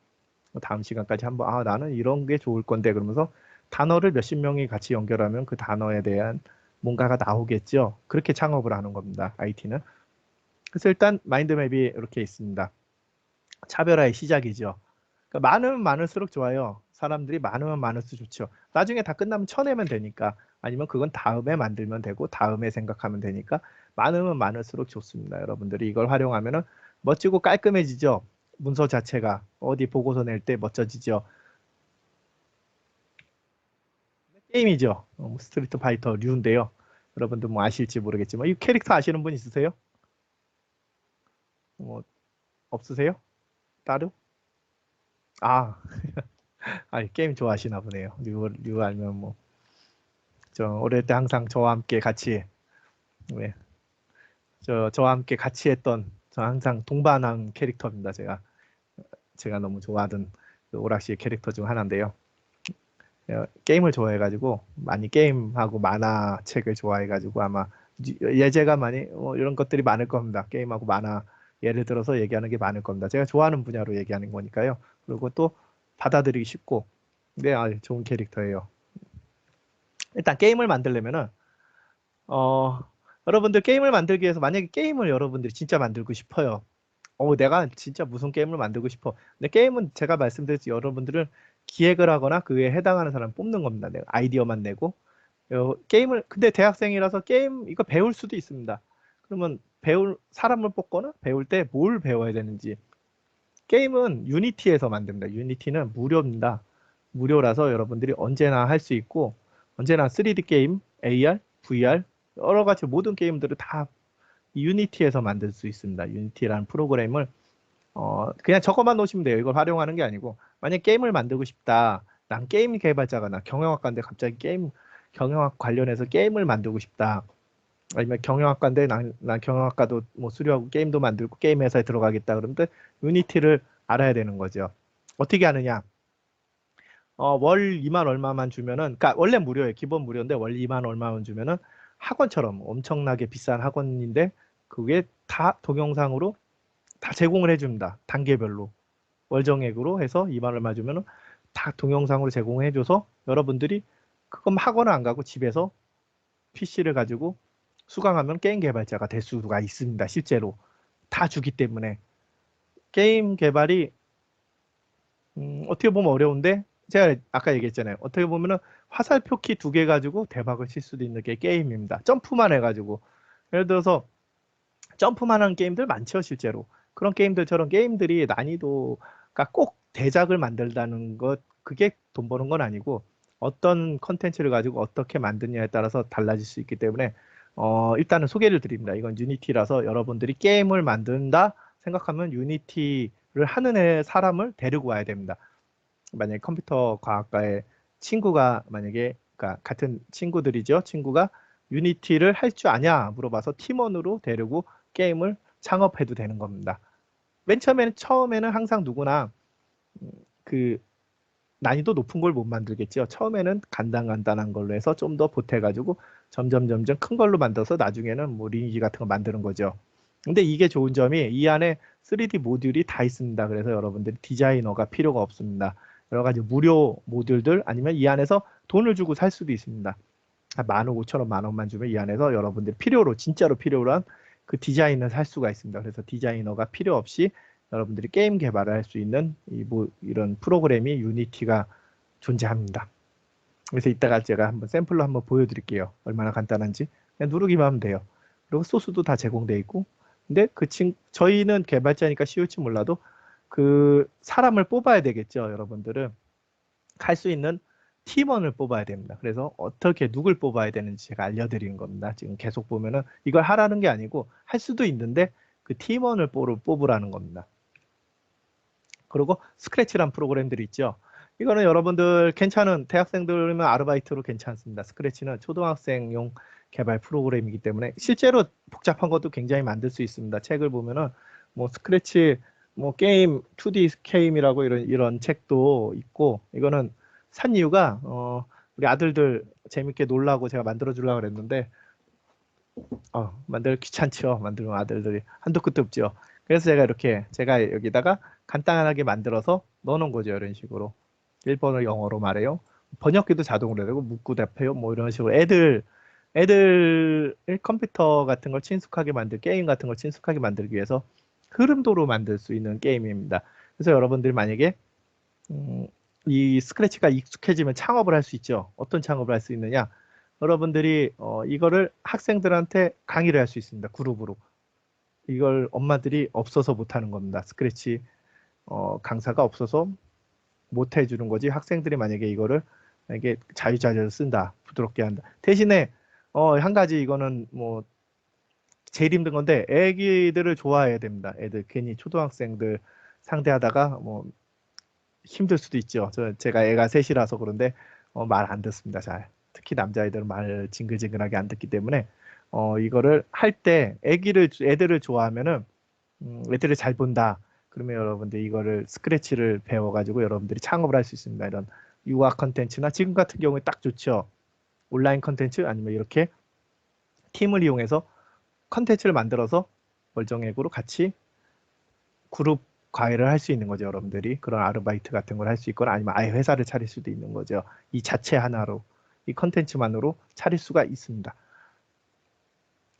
다음 시간까지 한번 나는 이런 게 좋을 건데 그러면서 단어를 몇십 명이 같이 연결하면 그 단어에 대한 뭔가가 나오겠죠. 그렇게 창업을 하는 겁니다. IT는. 그래서 일단 마인드맵이 이렇게 있습니다. 차별화의 시작이죠. 그러니까 많으면 많을수록 좋아요. 사람들이 많으면 많을수록 좋죠. 나중에 다 끝나면 쳐내면 되니까 아니면 그건 다음에 만들면 되고 다음에 생각하면 되니까 많으면 많을수록 좋습니다. 여러분들이 이걸 활용하면은 멋지고 깔끔해지죠. 문서 자체가 어디 보고서 낼 때 멋져지죠. 게임이죠. 스트리트 파이터 류인데요. 여러분들 뭐 아실지 모르겠지만 이 캐릭터 아시는 분 있으세요? 뭐 없으세요? 따로? 아, 게임 좋아하시나 보네요. 류 알면 뭐 저 어릴 때 항상 저와 함께 같이 네, 저와 함께 같이 했던 저 항상 동반한 캐릭터입니다. 제가 너무 좋아하던 그 오락실 캐릭터 중 하나인데요. 게임을 좋아해가지고 많이 게임하고 만화책을 좋아해가지고 아마 예제가 많이 이런 것들이 많을 겁니다. 게임하고 만화 예를 들어서 얘기하는 게 많을 겁니다. 제가 좋아하는 분야로 얘기하는 거니까요. 그리고 또 받아들이기 쉽고 네, 좋은 캐릭터예요. 일단 게임을 만들려면은 어, 여러분들 게임을 만들기 위해서 만약에 게임을 여러분들이 진짜 만들고 싶어요. 내가 진짜 무슨 게임을 만들고 싶어. 근데 게임은 제가 말씀드렸지 여러분들은 기획을 하거나 그에 해당하는 사람 뽑는 겁니다. 내가 아이디어만 내고 게임을 근데 대학생이라서 게임 이거 배울 수도 있습니다. 그러면 배울 사람을 뽑거나 배울 때 뭘 배워야 되는지 게임은 유니티에서 만듭니다. 유니티는 무료입니다. 무료라서 여러분들이 언제나 할 수 있고 언제나 3D 게임, AR, VR 여러 가지 모든 게임들을 다 유니티에서 만들 수 있습니다. 유니티라는 프로그램을 그냥 적어만 놓으시면 돼요. 이걸 활용하는 게 아니고 만약 게임을 만들고 싶다. 난 게임 개발자가 나 경영학과인데 갑자기 게임 경영학 관련해서 게임을 만들고 싶다. 아니면 경영학과인데 난 경영학과도 뭐 수료하고 게임도 만들고 게임 회사에 들어가겠다. 그러면 유니티를 알아야 되는 거죠. 어떻게 하느냐? 월 2만 얼마만 주면은, 그러니까 원래 무료예요. 기본 무료인데 월 2만 얼마만 주면은 학원처럼 엄청나게 비싼 학원인데 그게 다 동영상으로 다 제공을 해줍니다. 단계별로. 월정액으로 해서 2만 얼마 주면은 다 동영상으로 제공해줘서 여러분들이 그건 학원을 안 가고 집에서 PC를 가지고 수강하면 게임 개발자가 될 수가 있습니다. 실제로. 다 주기 때문에. 게임 개발이 어떻게 보면 어려운데 제가 아까 얘기했잖아요. 어떻게 보면은 화살표 키 두 개 가지고 대박을 칠 수도 있는 게 게임입니다. 점프만 해가지고. 예를 들어서 점프만 하는 게임들 많죠, 실제로. 그런 게임들처럼 게임들이 난이도가 꼭 대작을 만들다는 것, 그게 돈 버는 건 아니고 어떤 컨텐츠를 가지고 어떻게 만드냐에 따라서 달라질 수 있기 때문에 일단은 소개를 드립니다. 이건 유니티라서 여러분들이 게임을 만든다 생각하면 유니티를 하는 사람을 데리고 와야 됩니다. 만약에 컴퓨터 과학과의 친구가 만약에 그러니까 같은 친구들이죠. 친구가 유니티를 할 줄 아냐 물어봐서 팀원으로 데리고 게임을 창업해도 되는 겁니다. 맨 처음에는 항상 누구나 그 난이도 높은 걸 못 만들겠죠. 처음에는 간단한 걸로 해서 좀 더 보태가지고 점점 큰 걸로 만들어서 나중에는 뭐 리니지 같은 거 만드는 거죠. 근데 이게 좋은 점이 이 안에 3D 모듈이 다 있습니다. 그래서 여러분들이 디자이너가 필요가 없습니다. 여러 가지 무료 모듈들 아니면 이 안에서 돈을 주고 살 수도 있습니다. 한 15,000원, 10,000원만 주면 이 안에서 여러분들 진짜로 필요로 한 그 디자인을 살 수가 있습니다. 그래서 디자이너가 필요 없이 여러분들이 게임 개발을 할 수 있는 이런 프로그램이 유니티가 존재합니다. 그래서 이따가 제가 한번 샘플로 한번 보여드릴게요. 얼마나 간단한지. 그냥 누르기만 하면 돼요. 그리고 소스도 다 제공되어 있고. 근데 저희는 개발자니까 쉬울지 몰라도 그 사람을 뽑아야 되겠죠. 여러분들은 할 수 있는 팀원을 뽑아야 됩니다. 그래서 어떻게 누굴 뽑아야 되는지 제가 알려드리는 겁니다. 지금 계속 보면은 이걸 하라는 게 아니고 할 수도 있는데 그 팀원을 뽑으라는 겁니다. 그리고 스크래치란 프로그램들이 있죠. 이거는 여러분들 괜찮은 대학생들이면 아르바이트로 괜찮습니다. 스크래치는 초등학생용 개발 프로그램이기 때문에 실제로 복잡한 것도 굉장히 만들 수 있습니다. 책을 보면은 뭐 스크래치 뭐 게임 2D 게임이라고 이런 책도 있고 이거는 산 이유가 우리 아들들 재밌게 놀라고 제가 만들어 주려고 그랬는데 만들 귀찮죠. 만들면 아들들이 한도 끝도 없죠. 그래서 제가 여기다가 간단하게 만들어서 넣어놓은 거죠. 이런 식으로. 일본어 영어로 말해요. 번역기도 자동으로 되고 묻고 답해요. 뭐 이런 식으로 애들 컴퓨터 같은 걸 친숙하게 게임 같은 걸 친숙하게 만들기 위해서 흐름도로 만들 수 있는 게임입니다. 그래서 여러분들 만약에 이 스크래치가 익숙해지면 창업을 할 수 있죠. 어떤 창업을 할 수 있느냐? 여러분들이 이거를 학생들한테 강의를 할 수 있습니다. 그룹으로. 이걸 엄마들이 없어서 못하는 겁니다. 스크래치 강사가 없어서 못 해주는 거지. 학생들이 만약에 이거를 자유자재로 쓴다. 부드럽게 한다. 대신에 한 가지 이거는 뭐 제일 힘든 건데 애기들을 좋아해야 됩니다. 애들 괜히 초등학생들 상대하다가 뭐 힘들 수도 있죠. 제가 애가 셋이라서 그런데 말 안 듣습니다. 잘. 특히 남자애들은 말 징글징글하게 안 듣기 때문에 이거를 할 때 애들을 좋아하면은 애들을 잘 본다. 그러면 여러분들 이거를 스크래치를 배워가지고 여러분들이 창업을 할 수 있습니다. 이런 유아 컨텐츠나 지금 같은 경우에 딱 좋죠. 온라인 컨텐츠 아니면 이렇게 팀을 이용해서 컨텐츠를 만들어서 월정액으로 같이 그룹 과외를 할 수 있는 거죠. 여러분들이 그런 아르바이트 같은 걸 할 수 있거나 아니면 아예 회사를 차릴 수도 있는 거죠. 이 자체 하나로 이 컨텐츠만으로 차릴 수가 있습니다.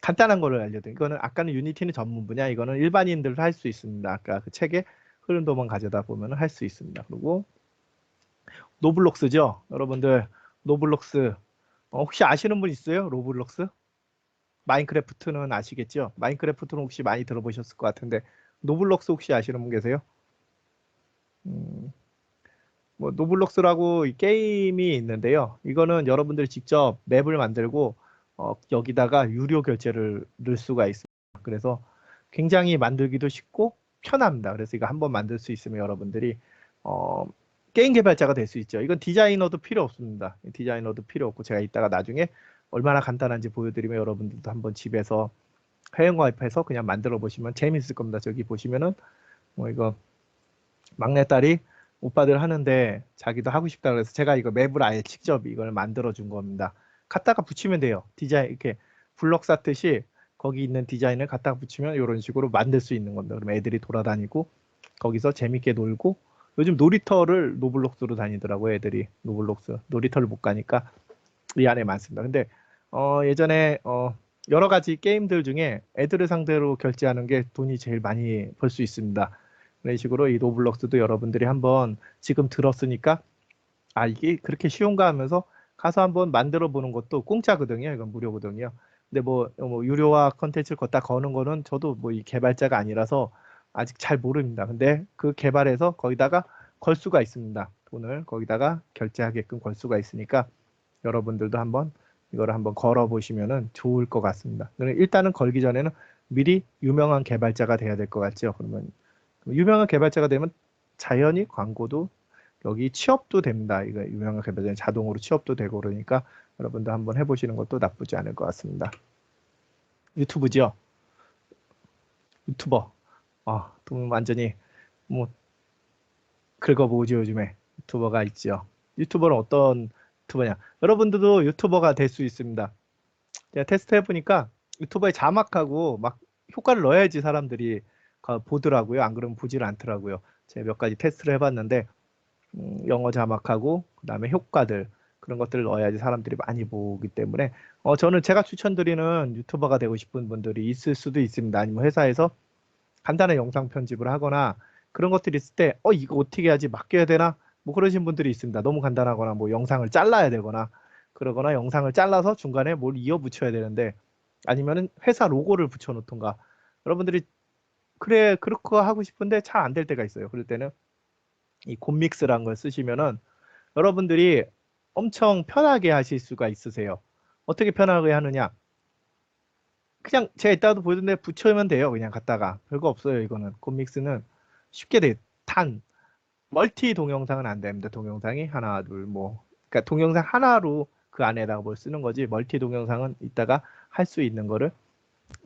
간단한 거를 알려드릴게요. 이거는 아까는 유니티는 전문 분야, 이거는 일반인들도 할 수 있습니다. 아까 그 책의 흐름도만 가져다 보면 할 수 있습니다. 그리고 노블록스죠. 여러분들 노블록스 혹시 아시는 분 있어요? 로블록스? 마인크래프트는 아시겠죠? 마인크래프트는 혹시 많이 들어보셨을 것 같은데 노블록스 혹시 아시는 분 계세요? 뭐 노블록스라고 이 게임이 있는데요. 이거는 여러분들이 직접 맵을 만들고 여기다가 유료 결제를 넣을 수가 있습니다. 그래서 굉장히 만들기도 쉽고 편합니다. 그래서 이거 한번 만들 수 있으면 여러분들이 게임 개발자가 될 수 있죠. 이건 디자이너도 필요 없습니다. 디자이너도 필요 없고 제가 이따가 나중에 얼마나 간단한지 보여드리면 여러분들도 한번 집에서 회원가입해서 그냥 만들어 보시면 재밌을 겁니다. 저기 보시면은 뭐 이거 막내딸이 오빠들 하는데 자기도 하고 싶다 그래서 제가 이거 맵을 아예 직접 이걸 만들어 준 겁니다. 갖다가 붙이면 돼요. 디자인 이렇게 블럭 쌓듯이 거기 있는 디자인을 갖다가 붙이면 이런 식으로 만들 수 있는 겁니다. 그럼 애들이 돌아다니고 거기서 재밌게 놀고 요즘 놀이터를 노블록스로 다니더라고요. 애들이 노블록스 놀이터를 못 가니까 이 안에 많습니다. 근데 예전에 여러 가지 게임들 중에 애들을 상대로 결제하는 게 돈이 제일 많이 벌 수 있습니다. 그런 식으로 이 로블록스도 여러분들이 한번 지금 들었으니까 이게 그렇게 쉬운가 하면서 가서 한번 만들어 보는 것도 공짜거든요. 이건 무료거든요. 근데 뭐 유료화 컨텐츠를 걷다 거는 거는 저도 뭐 이 개발자가 아니라서 아직 잘 모릅니다. 근데 그 개발해서 거기다가 걸 수가 있습니다. 돈을 거기다가 결제하게끔 걸 수가 있으니까 여러분들도 한번 이거를 한번 걸어 보시면은 좋을 것 같습니다. 일단은 걸기 전에는 미리 유명한 개발자가 돼야 될 것 같죠. 그러면 유명한 개발자가 되면 자연히 광고도 여기 취업도 됩니다. 이거 유명한 개발자는 자동으로 취업도 되고 그러니까 여러분도 한번 해보시는 것도 나쁘지 않을 것 같습니다. 유튜브죠. 유튜버. 또 완전히 뭐 긁어보죠 요즘에 유튜버가 있죠. 유튜버는 어떤 유튜버냐? 여러분들도 유튜버가 될 수 있습니다. 제가 테스트 해보니까 유튜버에 자막하고 막 효과를 넣어야지 사람들이 보더라고요. 안 그러면 보질 않더라고요. 제가 몇 가지 테스트를 해봤는데 영어 자막하고 그다음에 효과들 그런 것들을 넣어야지 사람들이 많이 보기 때문에 저는 제가 추천드리는 유튜버가 되고 싶은 분들이 있을 수도 있습니다. 아니면 회사에서 간단한 영상 편집을 하거나 그런 것들이 있을 때 이거 어떻게 해야지 맡겨야 되나 뭐 그러신 분들이 있습니다. 너무 간단하거나 뭐 영상을 잘라야 되거나 그러거나 영상을 잘라서 중간에 뭘 이어 붙여야 되는데 아니면은 회사 로고를 붙여 놓던가 여러분들이 그래 그렇게 하고 싶은데 잘 안 될 때가 있어요. 그럴 때는 이 곰믹스라는 걸 쓰시면은 여러분들이 엄청 편하게 하실 수가 있으세요. 어떻게 편하게 하느냐? 그냥 제가 이따가도 보여드렸는데 붙여면 돼요. 그냥 갖다가 별거 없어요. 이거는 곰믹스는 쉽게 돼. 단 멀티 동영상은 안 됩니다. 동영상이 하나 둘 뭐 그러니까 동영상 하나로 그 안에다가 뭘 쓰는 거지 멀티 동영상은 이따가 할 수 있는 거를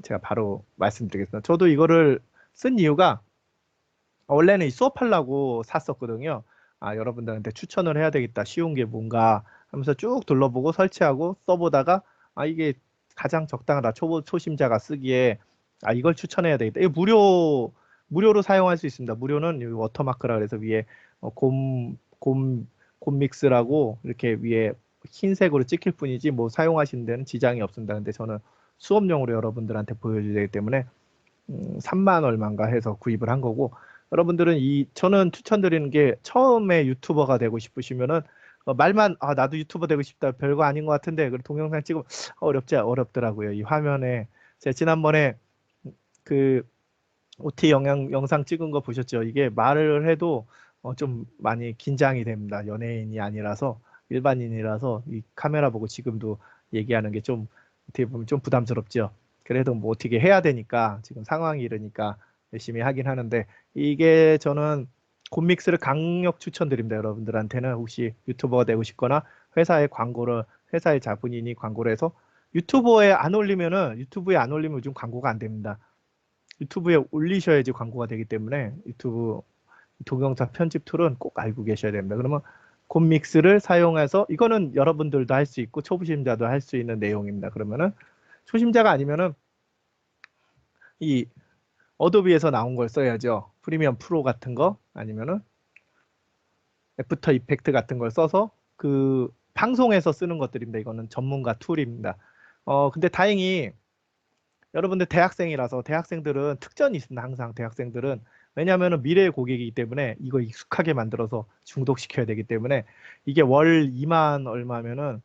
제가 바로 말씀드리겠습니다. 저도 이거를 쓴 이유가 원래는 이 수업하려고 샀었거든요. 여러분들한테 추천을 해야 되겠다. 쉬운 게 뭔가 하면서 쭉 둘러보고 설치하고 써보다가 이게 가장 적당하다. 초심자가 쓰기에 이걸 추천해야 되겠다. 이거 무료로 사용할 수 있습니다. 무료는 이 워터마크라 그래서 위에 곰믹스라고 이렇게 위에 흰색으로 찍힐 뿐이지 뭐 사용하시는 데는 지장이 없습니다. 근데 저는 수업용으로 여러분들한테 보여주기 때문에 3만 얼마인가 해서 구입을 한 거고 여러분들은 저는 추천드리는 게 처음에 유튜버가 되고 싶으시면은 말만 나도 유튜버 되고 싶다 별거 아닌 것 같은데 그 동영상 찍으면 어렵더라고요. 이 화면에 제가 지난번에 그 OT 영상 찍은 거 보셨죠? 이게 말을 해도 좀 많이 긴장이 됩니다. 연예인이 아니라서 일반인이라서 이 카메라 보고 지금도 얘기하는 게 좀 어떻게 보면 좀 부담스럽죠. 그래도 뭐 어떻게 해야 되니까 지금 상황이 이러니까 열심히 하긴 하는데 이게 저는 곰믹스를 강력 추천드립니다. 여러분들한테는 혹시 유튜버가 되고 싶거나 회사의 자본인이 광고를 해서 유튜브에 안 올리면 요즘 광고가 안 됩니다. 유튜브에 올리셔야지 광고가 되기 때문에 유튜브 동영상 편집 툴은 꼭 알고 계셔야 됩니다. 그러면 곰믹스를 사용해서 이거는 여러분들도 할 수 있고 초보심자도 할 수 있는 내용입니다. 그러면은 초심자가 아니면은 이 어도비에서 나온 걸 써야죠. 프리미엄 프로 같은 거 아니면은 애프터 이펙트 같은 걸 써서 그 방송에서 쓰는 것들입니다. 이거는 전문가 툴입니다. 근데 다행히 여러분들 대학생이라서 대학생들은 특전이 있습니다. 항상 대학생들은 왜냐하면 미래의 고객이기 때문에 이거 익숙하게 만들어서 중독시켜야 되기 때문에 이게 월 2만 얼마면은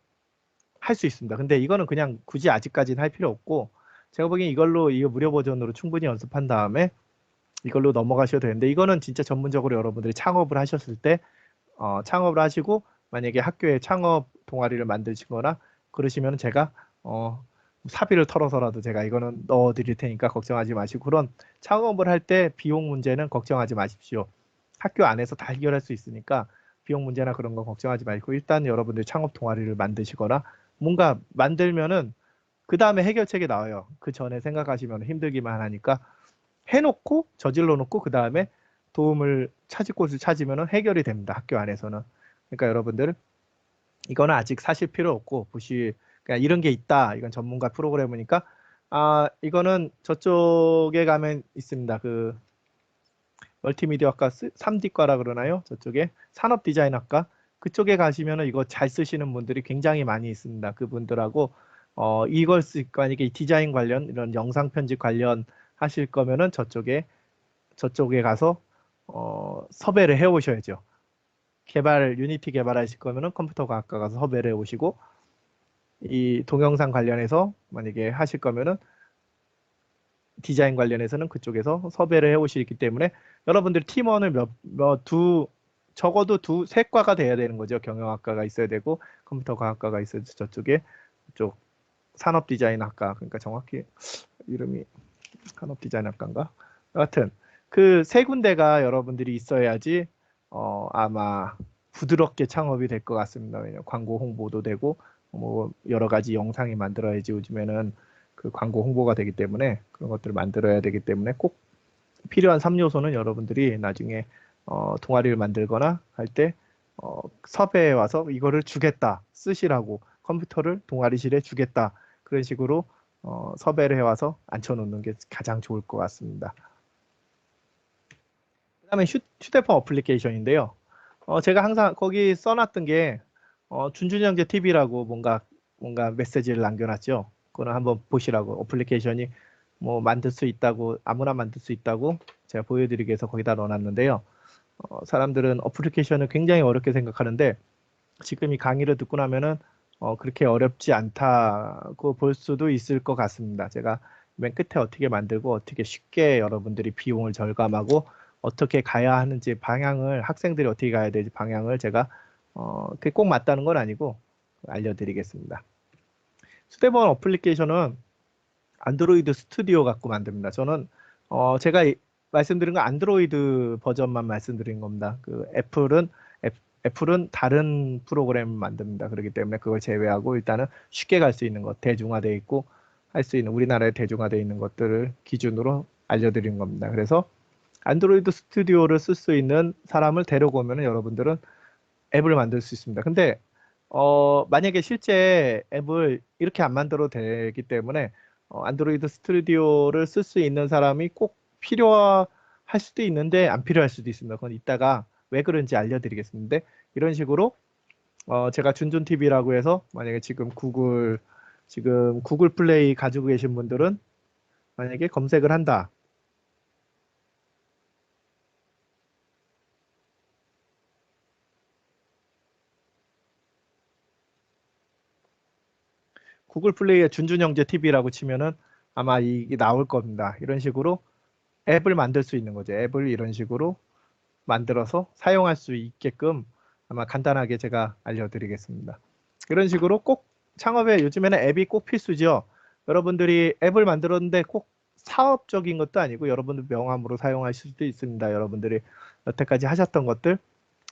할 수 있습니다. 근데 이거는 그냥 굳이 아직까지는 할 필요 없고 제가 보기엔 이거 무료 버전으로 충분히 연습한 다음에 이걸로 넘어가셔도 되는데 이거는 진짜 전문적으로 여러분들이 창업을 하셨을 때 창업을 하시고 만약에 학교에 창업 동아리를 만드시거나 그러시면 제가 사비를 털어서라도 제가 이거는 넣어 드릴 테니까 걱정하지 마시고 그런 창업을 할 때 비용 문제는 걱정하지 마십시오. 학교 안에서 다 해결할 수 있으니까 비용 문제나 그런 거 걱정하지 말고 일단 여러분들 창업 동아리를 만드시거나 뭔가 만들면은 그 다음에 해결책이 나와요. 그 전에 생각하시면 힘들기만 하니까 해놓고 저질러 놓고 그 다음에 도움을 찾을 곳을 찾으면 해결이 됩니다. 학교 안에서는. 그러니까 여러분들 이거는 아직 사실 필요 없고 그냥 이런 게 있다. 이건 전문가 프로그램이니까 이거는 저쪽에 가면 있습니다. 그 멀티미디어학과 3D과라 그러나요? 저쪽에 산업 디자인학과 그쪽에 가시면은 이거 잘 쓰시는 분들이 굉장히 많이 있습니다. 그분들하고 이걸 만약에 디자인 관련 이런 영상 편집 관련 하실 거면은 저쪽에 가서 섭외를 해 오셔야죠. 유니티 개발하실 거면은 컴퓨터 과학과 가서 섭외를 해 오시고 이 동영상 관련해서 만약에 하실 거면은 디자인 관련해서는 그쪽에서 섭외를 해 오시기 때문에 여러분들 팀원을 적어도 세 과가 돼야 되는 거죠. 경영학과가 있어야 되고 컴퓨터 과학과가 있어야 저쪽에 산업 디자인학과 그러니까 정확히 이름이 산업 디자인학과인가? 여하튼 그 세 군데가 여러분들이 있어야지 아마 부드럽게 창업이 될 것 같습니다. 왜냐면 광고 홍보도 되고 뭐 여러 가지 영상이 만들어야지 요즘에는 그 광고 홍보가 되기 때문에 그런 것들을 만들어야 되기 때문에 꼭 필요한 3요소는 여러분들이 나중에 동아리를 만들거나 할 때 섭외해 와서 이거를 주겠다 쓰시라고 컴퓨터를 동아리실에 주겠다 그런 식으로 섭외를 해와서 앉혀놓는 게 가장 좋을 것 같습니다. 그 다음에 휴대폰 어플리케이션인데요. 제가 항상 거기 써놨던 게 준준형제 TV라고 뭔가 메시지를 남겨놨죠. 그거는 한번 보시라고. 어플리케이션이 뭐 만들 수 있다고, 아무나 만들 수 있다고 제가 보여드리기 위해서 거기다 넣어놨는데요. 사람들은 어플리케이션을 굉장히 어렵게 생각하는데 지금 이 강의를 듣고 나면은 그렇게 어렵지 않다고 볼 수도 있을 것 같습니다. 제가 맨 끝에 어떻게 만들고 어떻게 쉽게 여러분들이 비용을 절감하고 어떻게 가야 하는지 방향을, 학생들이 어떻게 가야 되지 방향을 제가 그게 꼭 맞다는 건 아니고 알려드리겠습니다. 휴대폰 어플리케이션은 안드로이드 스튜디오 갖고 만듭니다. 저는 제가 말씀드린 건 안드로이드 버전만 말씀드린 겁니다. 그 애플은 다른 프로그램을 만듭니다. 그렇기 때문에 그걸 제외하고 일단은 쉽게 갈 수 있는 것, 대중화되어 있고 할 수 있는 우리나라에 대중화되어 있는 것들을 기준으로 알려드린 겁니다. 그래서 안드로이드 스튜디오를 쓸 수 있는 사람을 데려오면 여러분들은 앱을 만들 수 있습니다. 근데 만약에 실제 앱을 이렇게 안 만들어도 되기 때문에 안드로이드 스튜디오를 쓸 수 있는 사람이 꼭 필요할 수도 있는데 안 필요할 수도 있습니다. 그건 이따가 왜 그런지 알려드리겠습니다. 이런 식으로 제가 준준 TV라고 해서 만약에 지금 구글 플레이 가지고 계신 분들은 만약에 검색을 한다. 구글 플레이에 준준형제 TV라고 치면은 아마 이게 나올 겁니다. 이런 식으로 앱을 만들 수 있는 거죠. 앱을 이런 식으로 만들어서 사용할 수 있게끔 아마 간단하게 제가 알려드리겠습니다. 이런 식으로 꼭 창업에 요즘에는 앱이 꼭 필수죠. 여러분들이 앱을 만들었는데 꼭 사업적인 것도 아니고 여러분들 명함으로 사용하실 수도 있습니다. 여러분들이 여태까지 하셨던 것들,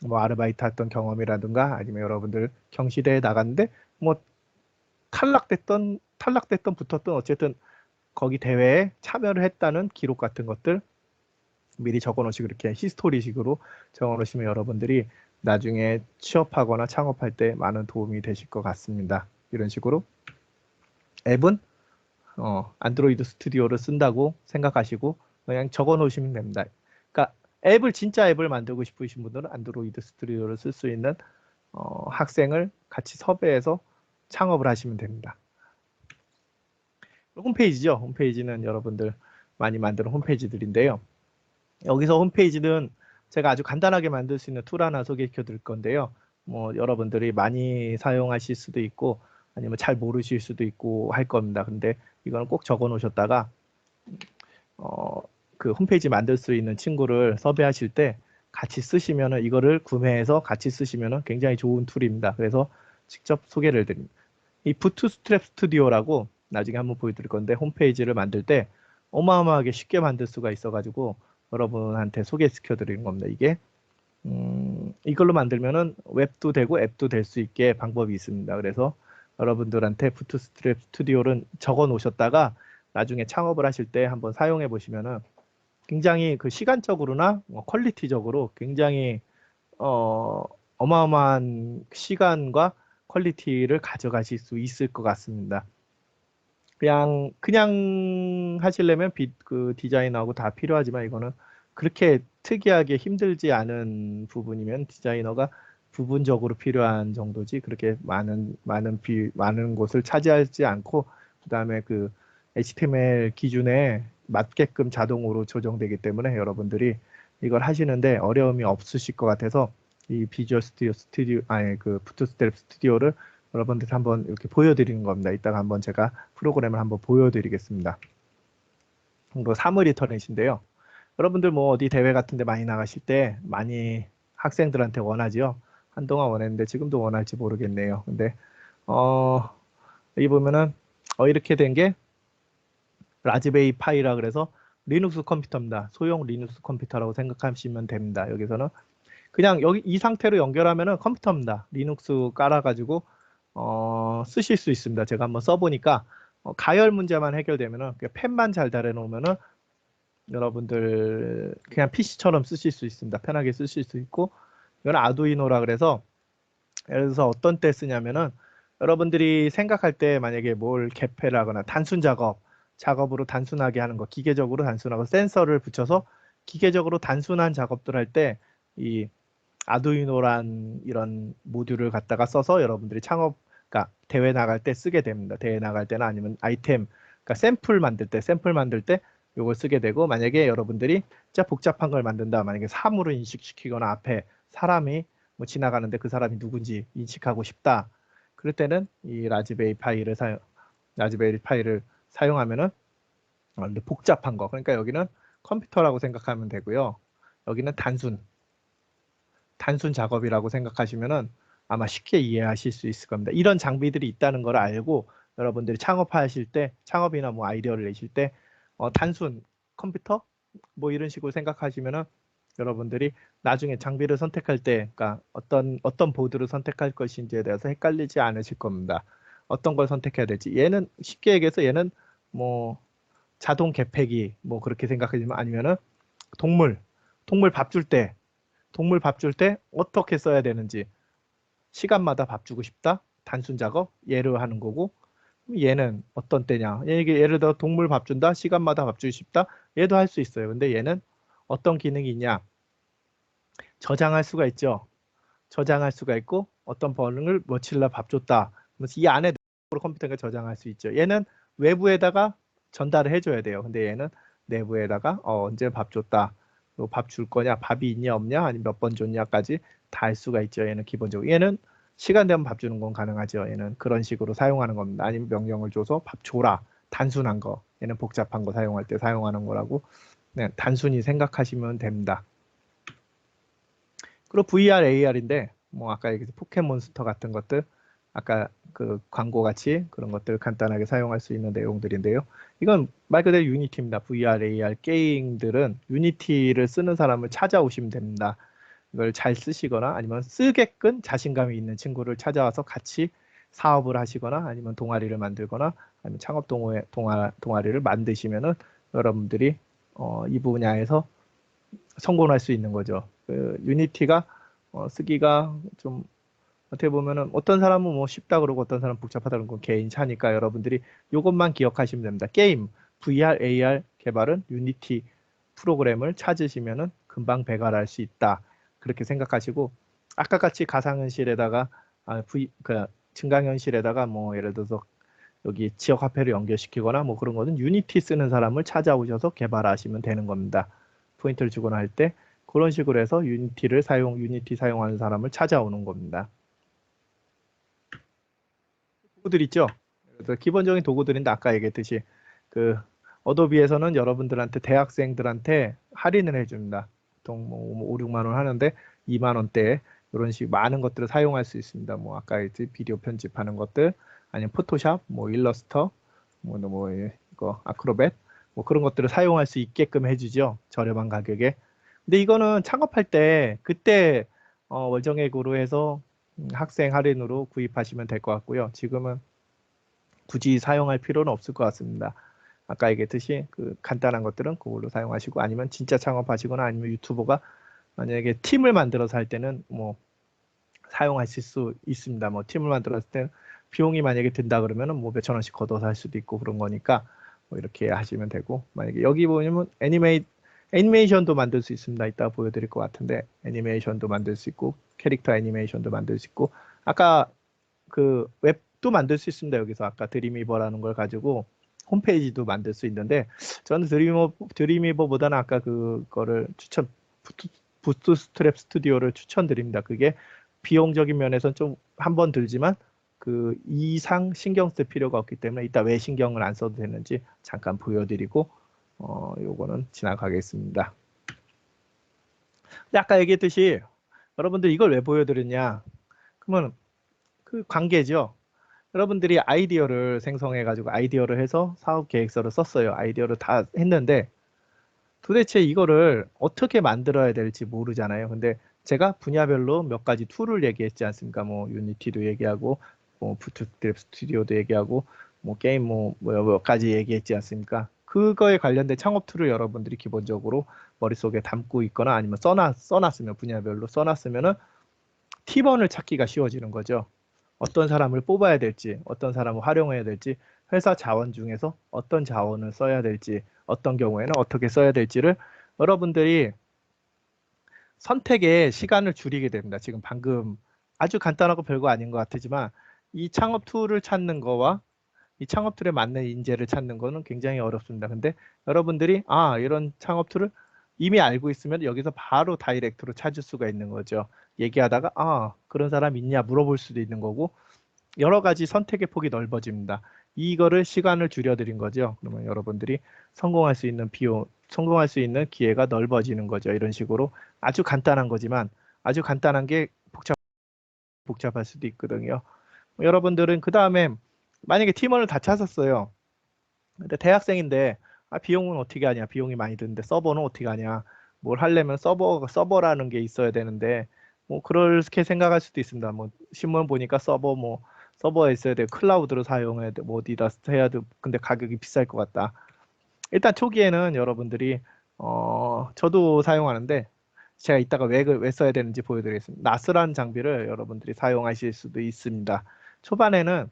뭐 아르바이트 했던 경험이라든가 아니면 여러분들 경시대에 나갔는데 뭐 탈락됐던 붙었던 어쨌든 거기 대회에 참여를 했다는 기록 같은 것들 미리 적어 놓으시고 이렇게 히스토리식으로 적어 놓으시면 여러분들이 나중에 취업하거나 창업할 때 많은 도움이 되실 것 같습니다. 이런 식으로 앱은 안드로이드 스튜디오를 쓴다고 생각하시고 그냥 적어 놓으시면 됩니다. 그러니까 진짜 앱을 만들고 싶으신 분들은 안드로이드 스튜디오를 쓸 수 있는 학생을 같이 섭외해서 창업을 하시면 됩니다. 홈페이지죠. 홈페이지는 여러분들 많이 만드는 홈페이지들인데요. 여기서 홈페이지는 제가 아주 간단하게 만들 수 있는 툴 하나 소개시켜 드릴 건데요. 뭐 여러분들이 많이 사용하실 수도 있고 아니면 잘 모르실 수도 있고 할 겁니다. 근데 이거는 꼭 적어 놓으셨다가 그 홈페이지 만들 수 있는 친구를 섭외하실 때 같이 쓰시면은 이거를 구매해서 같이 쓰시면은 굉장히 좋은 툴입니다. 그래서 직접 소개를 드립니다. 이 부트스트랩 스튜디오라고 나중에 한번 보여드릴 건데 홈페이지를 만들 때 어마어마하게 쉽게 만들 수가 있어가지고 여러분한테 소개시켜 드리는 겁니다. 이게 이걸로 만들면은 웹도 되고 앱도 될 수 있게 방법이 있습니다. 그래서 여러분들한테 부트스트랩 스튜디오를 적어 놓으셨다가 나중에 창업을 하실 때 한번 사용해 보시면은 굉장히 그 시간적으로나 퀄리티적으로 굉장히 어, 어마어마한 시간과 퀄리티를 가져가실 수 있을 것 같습니다. 그냥 하시려면 그 디자이너하고 다 필요하지만 이거는 그렇게 특이하게 힘들지 않은 부분이면 디자이너가 부분적으로 필요한 정도지 그렇게 많은 곳을 차지하지 않고 그다음에 그 HTML 기준에 맞게끔 자동으로 조정되기 때문에 여러분들이 이걸 하시는데 어려움이 없으실 것 같아서 이 비주얼 스튜디오 아니 그 부트스트랩 스튜디오를 여러분들 한번 이렇게 보여드리는 겁니다. 이따가 한번 제가 프로그램을 한번 보여드리겠습니다. 이거 사물 인터넷인데요. 여러분들 뭐 어디 대회 같은 데 많이 나가실 때 많이 학생들한테 원하지요. 한동안 원했는데 지금도 원할지 모르겠네요. 근데 여기 보면은 이렇게 된 게 라즈베리 파이라 그래서 리눅스 컴퓨터입니다. 소형 리눅스 컴퓨터라고 생각하시면 됩니다. 여기서는 그냥 여기 이 상태로 연결하면은 컴퓨터입니다. 리눅스 깔아가지고 쓰실 수 있습니다. 제가 한번 써보니까 가열 문제만 해결되면은 펜만 잘 달아놓으면은 여러분들 그냥 PC처럼 쓰실 수 있습니다. 편하게 쓰실 수 있고 이건 아두이노라 그래서 예를 들어서 어떤 때 쓰냐면은 여러분들이 생각할 때 만약에 뭘 개폐를 하거나 작업으로 단순하게 하는 거, 기계적으로 단순하고 센서를 붙여서 기계적으로 단순한 작업들 할 때 이 아두이노란 이런 모듈을 갖다가 써서 여러분들이 그러니까 대회 나갈 때 쓰게 됩니다. 대회 나갈 때나 아니면 아이템, 그러니까 샘플 만들 때 이걸 쓰게 되고, 만약에 여러분들이 진짜 복잡한 걸 만든다. 만약에 사물을 인식시키거나 앞에 사람이 뭐 지나가는데 그 사람이 누군지 인식하고 싶다. 그럴 때는 이 라즈베리 파이를 사용하면은 복잡한 거. 그러니까 여기는 컴퓨터라고 생각하면 되고요. 여기는 단순 작업이라고 생각하시면은 아마 쉽게 이해하실 수 있을 겁니다. 이런 장비들이 있다는 걸 알고 여러분들이 창업하실 때, 창업이나 뭐 아이디어를 내실 때 단순 컴퓨터 뭐 이런 식으로 생각하시면은 여러분들이 나중에 장비를 선택할 때, 그러니까 어떤 보드를 선택할 것인지에 대해서 헷갈리지 않으실 겁니다. 어떤 걸 선택해야 될지. 얘는 쉽게 얘기해서 얘는 뭐 자동 개폐기 뭐 그렇게 생각하시면, 아니면은 동물 동물 밥 줄 때 어떻게 써야 되는지, 시간마다 밥 주고 싶다, 단순 작업 얘를 하는 거고, 얘는 어떤 때냐, 이게 예를 들어 동물 밥 준다, 시간마다 밥 주고 싶다, 얘도 할 수 있어요. 근데 얘는 어떤 기능이 있냐, 저장할 수가 있죠. 저장할 수가 있고, 어떤 번호를 며칠 밥 줬다, 그래서 이 안에 컴퓨터가 저장할 수 있죠. 얘는 외부에다가 전달을 해줘야 돼요. 근데 얘는 내부에다가 언제 밥 줬다, 밥 줄 거냐, 밥이 있냐 없냐, 아니면 몇 번 줬냐까지 다 할 수가 있죠. 얘는 기본적으로. 얘는 시간 되면 밥 주는 건 가능하죠. 얘는 그런 식으로 사용하는 겁니다. 아니면 명령을 줘서 밥 줘라. 단순한 거. 얘는 복잡한 거 사용할 때 사용하는 거라고 그냥 단순히 생각하시면 됩니다. 그리고 VR, AR인데 뭐 아까 얘기했던 포켓몬스터 같은 것들, 아까 그 광고 같이 그런 것들 간단하게 사용할 수 있는 내용들인데요. 이건 말 그대로 유니티입니다. VR, AR 게임들은 유니티를 쓰는 사람을 찾아오시면 됩니다. 이걸 잘 쓰시거나 아니면 쓰게끔 자신감이 있는 친구를 찾아와서 같이 사업을 하시거나 아니면 동아리를 만들거나 아니면 창업 동아리를 만드시면은 여러분들이 이 분야에서 성공할 수 있는 거죠. 그 유니티가 쓰기가 좀 어떻게 보면은 어떤 사람은 뭐 쉽다 그러고 어떤 사람은 복잡하다 그러는 건 개인 차니까 여러분들이 이것만 기억하시면 됩니다. 게임, VR, AR 개발은 유니티 프로그램을 찾으시면은 금방 배달할 수 있다. 그렇게 생각하시고, 아까 같이 가상현실에다가 그 증강현실에다가 뭐 예를 들어서 여기 지역 화폐를 연결시키거나 뭐 그런 거는 유니티 쓰는 사람을 찾아오셔서 개발하시면 되는 겁니다. 포인트를 주거나 할 때 그런 식으로 해서 유니티 사용하는 사람을 찾아오는 겁니다. 도구들 있죠. 그래서 기본적인 도구들인데 아까 얘기했듯이 그 어도비에서는 여러분들한테 대학생들한테 할인을 해줍니다. 보통 뭐 5, 6만 원 하는데 2만 원대에 이런 식 많은 것들을 사용할 수 있습니다. 뭐 아까 비디오 편집하는 것들, 아니면 포토샵, 뭐 일러스터, 이거 아크로벳, 뭐 그런 것들을 사용할 수 있게끔 해주죠. 저렴한 가격에. 근데 이거는 창업할 때 그때 월정액으로 해서 학생 할인으로 구입하시면 될 것 같고요. 지금은 굳이 사용할 필요는 없을 것 같습니다. 아까 얘기했듯이 그 간단한 것들은 그걸로 사용하시고, 아니면 진짜 창업하시거나 아니면 유튜버가 만약에 팀을 만들어서 할 때는 뭐 사용하실 수 있습니다. 뭐 팀을 만들었을 때 비용이 만약에 든다 그러면은 뭐 몇천 원씩 걷어서 할 수도 있고 그런 거니까 뭐 이렇게 하시면 되고, 만약에 여기 보면 애니메이션도 만들 수 있습니다. 이따 보여드릴 것 같은데 애니메이션도 만들 수 있고 캐릭터 애니메이션도 만들 수 있고, 아까 그 웹도 만들 수 있습니다. 여기서 아까 드림위버라는 걸 가지고 홈페이지도 만들 수 있는데, 저는 드림위버보다는 아까 그거를 부트스트랩 스튜디오를 추천드립니다. 그게 비용적인 면에서는 좀 한 번 들지만 그 이상 신경 쓸 필요가 없기 때문에 이따 왜 신경을 안 써도 되는지 잠깐 보여드리고 요거는 지나가겠습니다. 근데 아까 얘기했듯이 여러분들 이걸 왜 보여드렸냐? 그러면 그 관계죠. 여러분들이 아이디어를 생성해 가지고 아이디어를 해서 사업 계획서를 썼어요. 아이디어를 다 했는데 도대체 이거를 어떻게 만들어야 될지 모르잖아요. 근데 제가 분야별로 몇 가지 툴을 얘기했지 않습니까? 뭐 유니티도 얘기하고 뭐 부트스트랩 스튜디오도 얘기하고 뭐 게임 몇 가지 얘기했지 않습니까? 그거에 관련된 창업 툴을 여러분들이 기본적으로 머릿속에 담고 있거나 아니면 써놨으면, 분야별로 써놨으면은 팀원을 찾기가 쉬워지는 거죠. 어떤 사람을 뽑아야 될지, 어떤 사람을 활용해야 될지, 회사 자원 중에서 어떤 자원을 써야 될지, 어떤 경우에는 어떻게 써야 될지를 여러분들이 선택에 시간을 줄이게 됩니다. 지금 방금 아주 간단하고 별거 아닌 것 같지만 이 창업 툴을 찾는 거와 이 창업 툴에 맞는 인재를 찾는 거는 굉장히 어렵습니다. 근데 여러분들이 이런 창업 툴을 이미 알고 있으면 여기서 바로 다이렉트로 찾을 수가 있는 거죠. 얘기하다가 그런 사람 있냐 물어볼 수도 있는 거고 여러 가지 선택의 폭이 넓어집니다. 이거를 시간을 줄여드린 거죠. 그러면 여러분들이 성공할 수 있는 성공할 수 있는 기회가 넓어지는 거죠. 이런 식으로 아주 간단한 거지만 아주 간단한 게 복잡할 수도 있거든요. 여러분들은 그 다음에 만약에 팀원을 다 찾았어요. 근데 대학생인데 비용은 어떻게 하냐? 비용이 많이 드는데 서버는 어떻게 하냐? 뭘 하려면 서버라는 게 있어야 되는데 뭐 그렇게 생각할 수도 있습니다. 뭐 신문 보니까 서버에 있어야 돼. 클라우드로 사용해야 돼. 뭐 어디다 해야 돼. 근데 가격이 비쌀 것 같다. 일단 초기에는 여러분들이 저도 사용하는데 제가 이따가 왜 써야 되는지 보여드리겠습니다. 나스라는 장비를 여러분들이 사용하실 수도 있습니다. 초반에는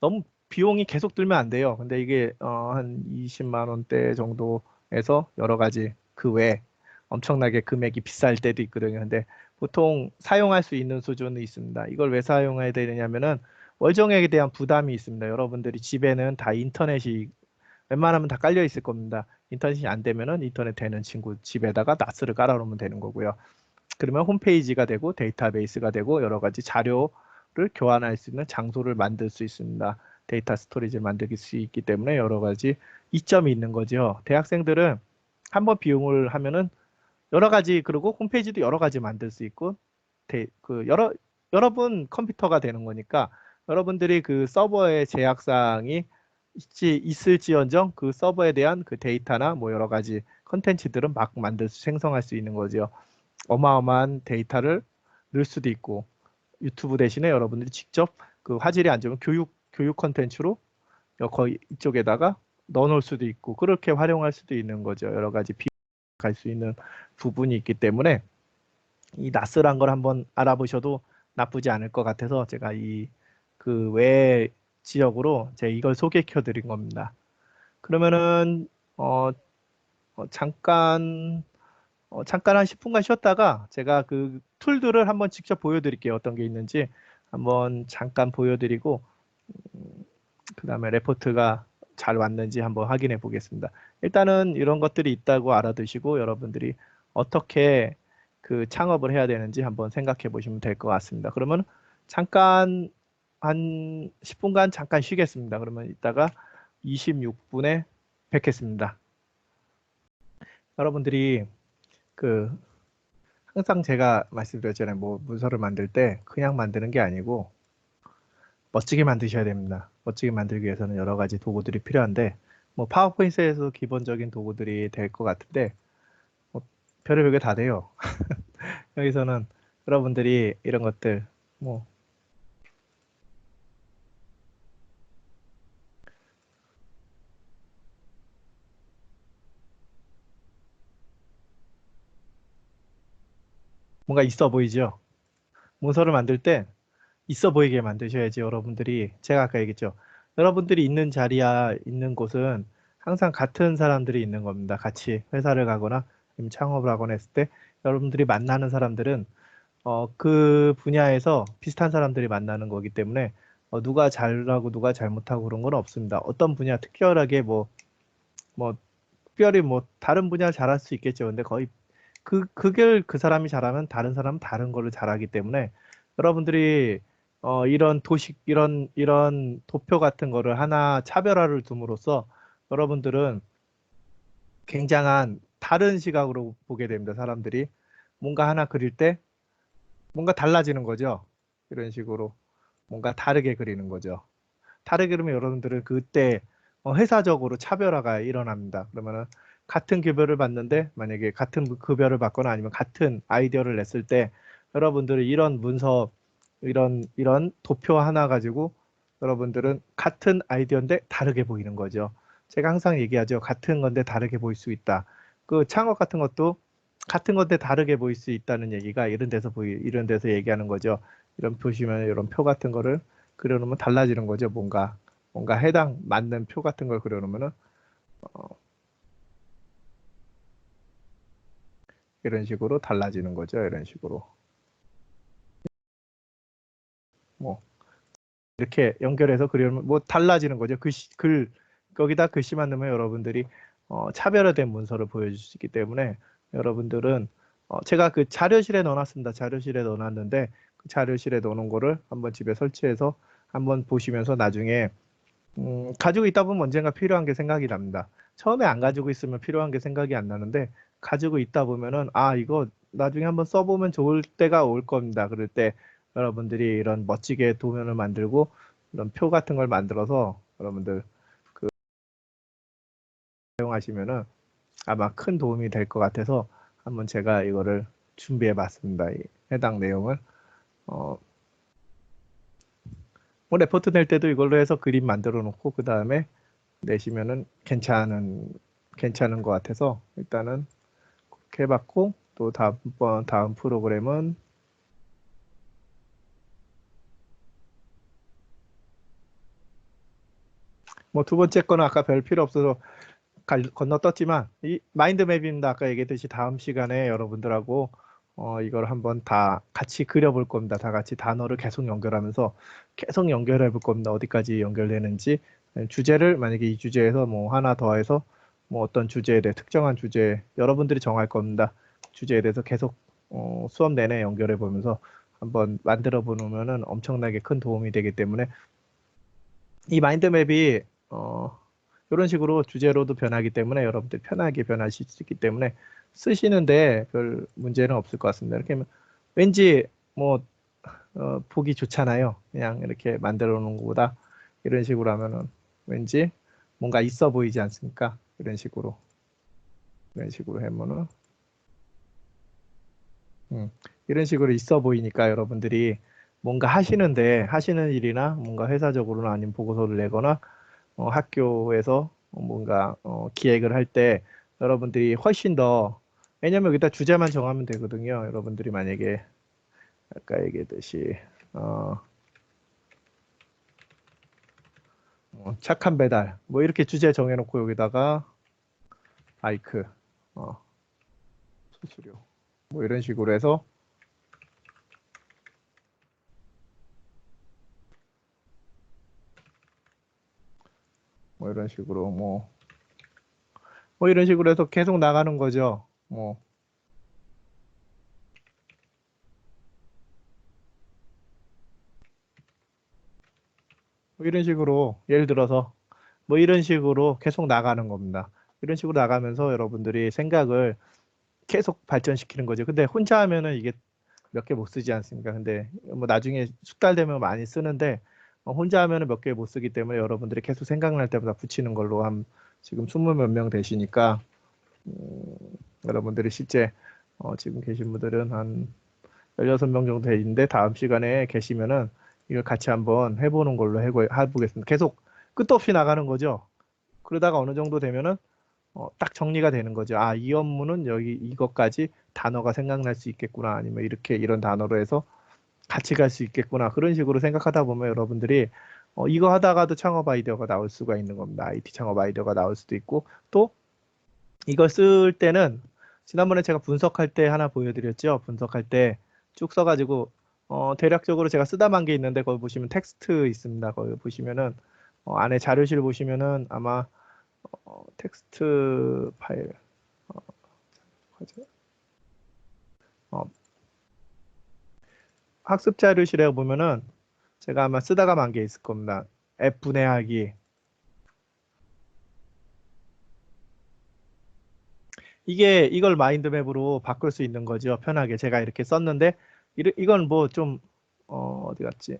너무 비용이 계속 들면 안 돼요. 근데 이게 한 20만 원대 정도에서 여러 가지 그 외에 엄청나게 금액이 비쌀 때도 있거든요. 근데 보통 사용할 수 있는 수준은 있습니다. 이걸 왜 사용해야 되느냐면은 월정액에 대한 부담이 있습니다. 여러분들이 집에는 다 인터넷이 웬만하면 다 깔려 있을 겁니다. 인터넷이 안 되면은 인터넷 되는 친구 집에다가 나스를 깔아 놓으면 되는 거고요. 그러면 홈페이지가 되고 데이터베이스가 되고 여러 가지 자료를 교환할 수 있는 장소를 만들 수 있습니다. 데이터 스토리지를 만들 수 있기 때문에 여러 가지 이점이 있는 거죠. 대학생들은 한번 비용을 하면은 여러 가지 그리고 홈페이지도 여러 가지 만들 수 있고 여러분 컴퓨터가 되는 거니까 여러분들이 그 서버의 제약사항이 있을지언정 그 서버에 대한 그 데이터나 뭐 여러 가지 컨텐츠들은 막 생성할 수 있는 거죠. 어마어마한 데이터를 넣을 수도 있고 유튜브 대신에 여러분들이 직접 그 화질이 안 좋으면 교육 컨텐츠로 거의 이쪽에다가 넣어 놓을 수도 있고 그렇게 활용할 수도 있는 거죠. 여러 가지 갈 수 있는 부분이 있기 때문에 이 나스란 걸 한번 알아보셔도 나쁘지 않을 것 같아서 제가 이 그 외 지역으로 제가 이걸 소개시켜 드린 겁니다. 그러면은 어, 잠깐 한 10분간 쉬었다가 제가 그 툴들을 한번 직접 보여드릴게요. 어떤 게 있는지 한번 잠깐 보여드리고 그 다음에 레포트가 잘 왔는지 한번 확인해 보겠습니다. 일단은 이런 것들이 있다고 알아두시고 여러분들이 어떻게 그 창업을 해야 되는지 한번 생각해 보시면 될 것 같습니다. 그러면 잠깐 한 10분간 잠깐 쉬겠습니다. 그러면 이따가 26분에 뵙겠습니다. 여러분들이 그 항상 제가 말씀드렸잖아요. 뭐 문서를 만들 때 그냥 만드는 게 아니고 멋지게 만드셔야 됩니다. 멋지게 만들기 위해서는 여러 가지 도구들이 필요한데 뭐 파워포인트에서 기본적인 도구들이 될 것 같은데 뭐 별의별 게 다 돼요. 여기서는 여러분들이 이런 것들 뭐 뭔가 있어 보이죠? 문서를 만들 때 있어 보이게 만드셔야지 여러분들이 제가 아까 얘기했죠. 여러분들이 있는 자리야 있는 곳은 항상 같은 사람들이 있는 겁니다. 같이 회사를 가거나 아니면 창업을 하거나 했을 때 여러분들이 만나는 사람들은 그 분야에서 비슷한 사람들이 만나는 거기 때문에 누가 잘하고 누가 잘못하고 그런 건 없습니다. 어떤 분야 특별하게 뭐 특별히 뭐 다른 분야 잘할 수 있겠죠. 근데 거의 그걸 그 사람이 잘하면 다른 사람은 다른 거를 잘하기 때문에 여러분들이 이런 이런 도표 같은 거를 하나 차별화를 둠으로써 여러분들은 굉장한 다른 시각으로 보게 됩니다. 사람들이 뭔가 하나 그릴 때 뭔가 달라지는 거죠. 이런 식으로 뭔가 다르게 그리는 거죠. 다르게 그리면 여러분들은 그때 회사적으로 차별화가 일어납니다. 그러면은 같은 급여를 받는데 만약에 같은 급여를 받거나 아니면 같은 아이디어를 냈을 때 여러분들은 이런 문서 이런 도표 하나 가지고 여러분들은 같은 아이디어인데 다르게 보이는 거죠. 제가 항상 얘기하죠. 같은 건데 다르게 보일 수 있다. 그 창업 같은 것도 같은 건데 다르게 보일 수 있다는 얘기가 이런 데서 얘기하는 거죠. 이런 보시면 이런 표 같은 거를 그려놓으면 달라지는 거죠. 뭔가 해당 맞는 표 같은 걸 그려놓으면은 이런 식으로 달라지는 거죠. 이런 식으로. 뭐 이렇게 연결해서 그리면 뭐 달라지는 거죠. 글 거기다 글씨만 넣으면 여러분들이 차별화된 문서를 보여줄 수 있기 때문에 여러분들은 제가 그 자료실에 넣어놨습니다. 자료실에 넣어놨는데 그 자료실에 넣어놓은 거를 한번 집에 설치해서 한번 보시면서 나중에 가지고 있다 보면 언젠가 필요한 게 생각이 납니다. 처음에 안 가지고 있으면 필요한 게 생각이 안 나는데 가지고 있다 보면은 아 이거 나중에 한번 써보면 좋을 때가 올 겁니다. 그럴 때 여러분들이 이런 멋지게 도면을 만들고 이런 표 같은 걸 만들어서 여러분들 사용하시면은 아마 큰 도움이 될 것 같아서 한번 제가 이거를 준비해 봤습니다. 이 해당 내용을 뭐 레포트 낼 때도 이걸로 해서 그림 만들어 놓고 그 다음에 내시면은 괜찮은 것 같아서 일단은 그렇게 해봤고 또 다음 프로그램은 뭐 두 번째 거는 아까 별 필요 없어서 건너떴지만 이 마인드맵입니다. 아까 얘기했듯이 다음 시간에 여러분들하고 이걸 한번 다 같이 그려볼 겁니다. 다 같이 단어를 계속 연결하면서 계속 연결해 볼 겁니다. 어디까지 연결되는지 주제를 만약에 이 주제에서 뭐 하나 더해서 뭐 어떤 주제에 대해 특정한 주제 여러분들이 정할 겁니다. 주제에 대해서 계속 수업 내내 연결해 보면서 한번 만들어 보면은 엄청나게 큰 도움이 되기 때문에 이 마인드맵이 이런 식으로 주제로도 변하기 때문에 여러분들 편하게 변하실 수 있기 때문에 쓰시는데 별 문제는 없을 것 같습니다. 이렇게 하면 왠지 뭐 보기 좋잖아요. 그냥 이렇게 만들어 놓은 것보다 이런 식으로 하면은 왠지 뭔가 있어 보이지 않습니까? 이런 식으로 하면은 이런 식으로 있어 보이니까 여러분들이 뭔가 하시는 일이나 뭔가 회사적으로나 아니면 보고서를 내거나 학교에서 뭔가 기획을 할 때 여러분들이 훨씬 더 왜냐면 여기다 주제만 정하면 되거든요. 여러분들이 만약에 아까 얘기했듯이 어, 착한 배달 뭐 이렇게 주제 정해놓고 여기다가 바이크 어, 수수료 뭐 이런 식으로 해서 뭐 이런 식으로 뭐 이런 식으로 해서 계속 나가는 거죠. 뭐 이런 식으로 예를 들어서 뭐 이런 식으로 계속 나가는 겁니다. 이런 식으로 나가면서 여러분들이 생각을 계속 발전시키는 거죠. 근데 혼자 하면은 이게 몇 개 못 쓰지 않습니까? 근데 뭐 나중에 숙달 되면 많이 쓰는데 혼자 하면은 몇 개 못 쓰기 때문에 여러분들이 계속 생각날 때마다 붙이는 걸로 한 지금 20 몇 명 되시니까 음, 여러분들이 실제 지금 계신 분들은 한 16명 정도 되는데 다음 시간에 계시면은 이걸 같이 한번 해보는 걸로 해보겠습니다. 계속 끝도 없이 나가는 거죠. 그러다가 어느 정도 되면은 딱 정리가 되는 거죠. 아, 이 업무는 여기 이것까지 단어가 생각날 수 있겠구나. 아니면 이렇게 이런 단어로 해서 같이 갈 수 있겠구나. 그런 식으로 생각하다 보면 여러분들이 이거 하다가도 창업 아이디어가 나올 수가 있는 겁니다. IT 창업 아이디어가 나올 수도 있고 또 이걸 쓸 때는 지난번에 제가 분석할 때 하나 보여드렸죠. 분석할 때 쭉 써가지고 대략적으로 제가 쓰다만 게 있는데 거기 보시면 텍스트 있습니다. 거기 보시면은 안에 자료실 보시면은 아마 텍스트 파일 어, 학습 자료실에 보면은 제가 아마 쓰다가 만 게 있을 겁니다. 앱 분해하기 이걸 마인드맵으로 바꿀 수 있는 거죠. 편하게 제가 이렇게 썼는데 이건 뭐 좀 어디 갔지?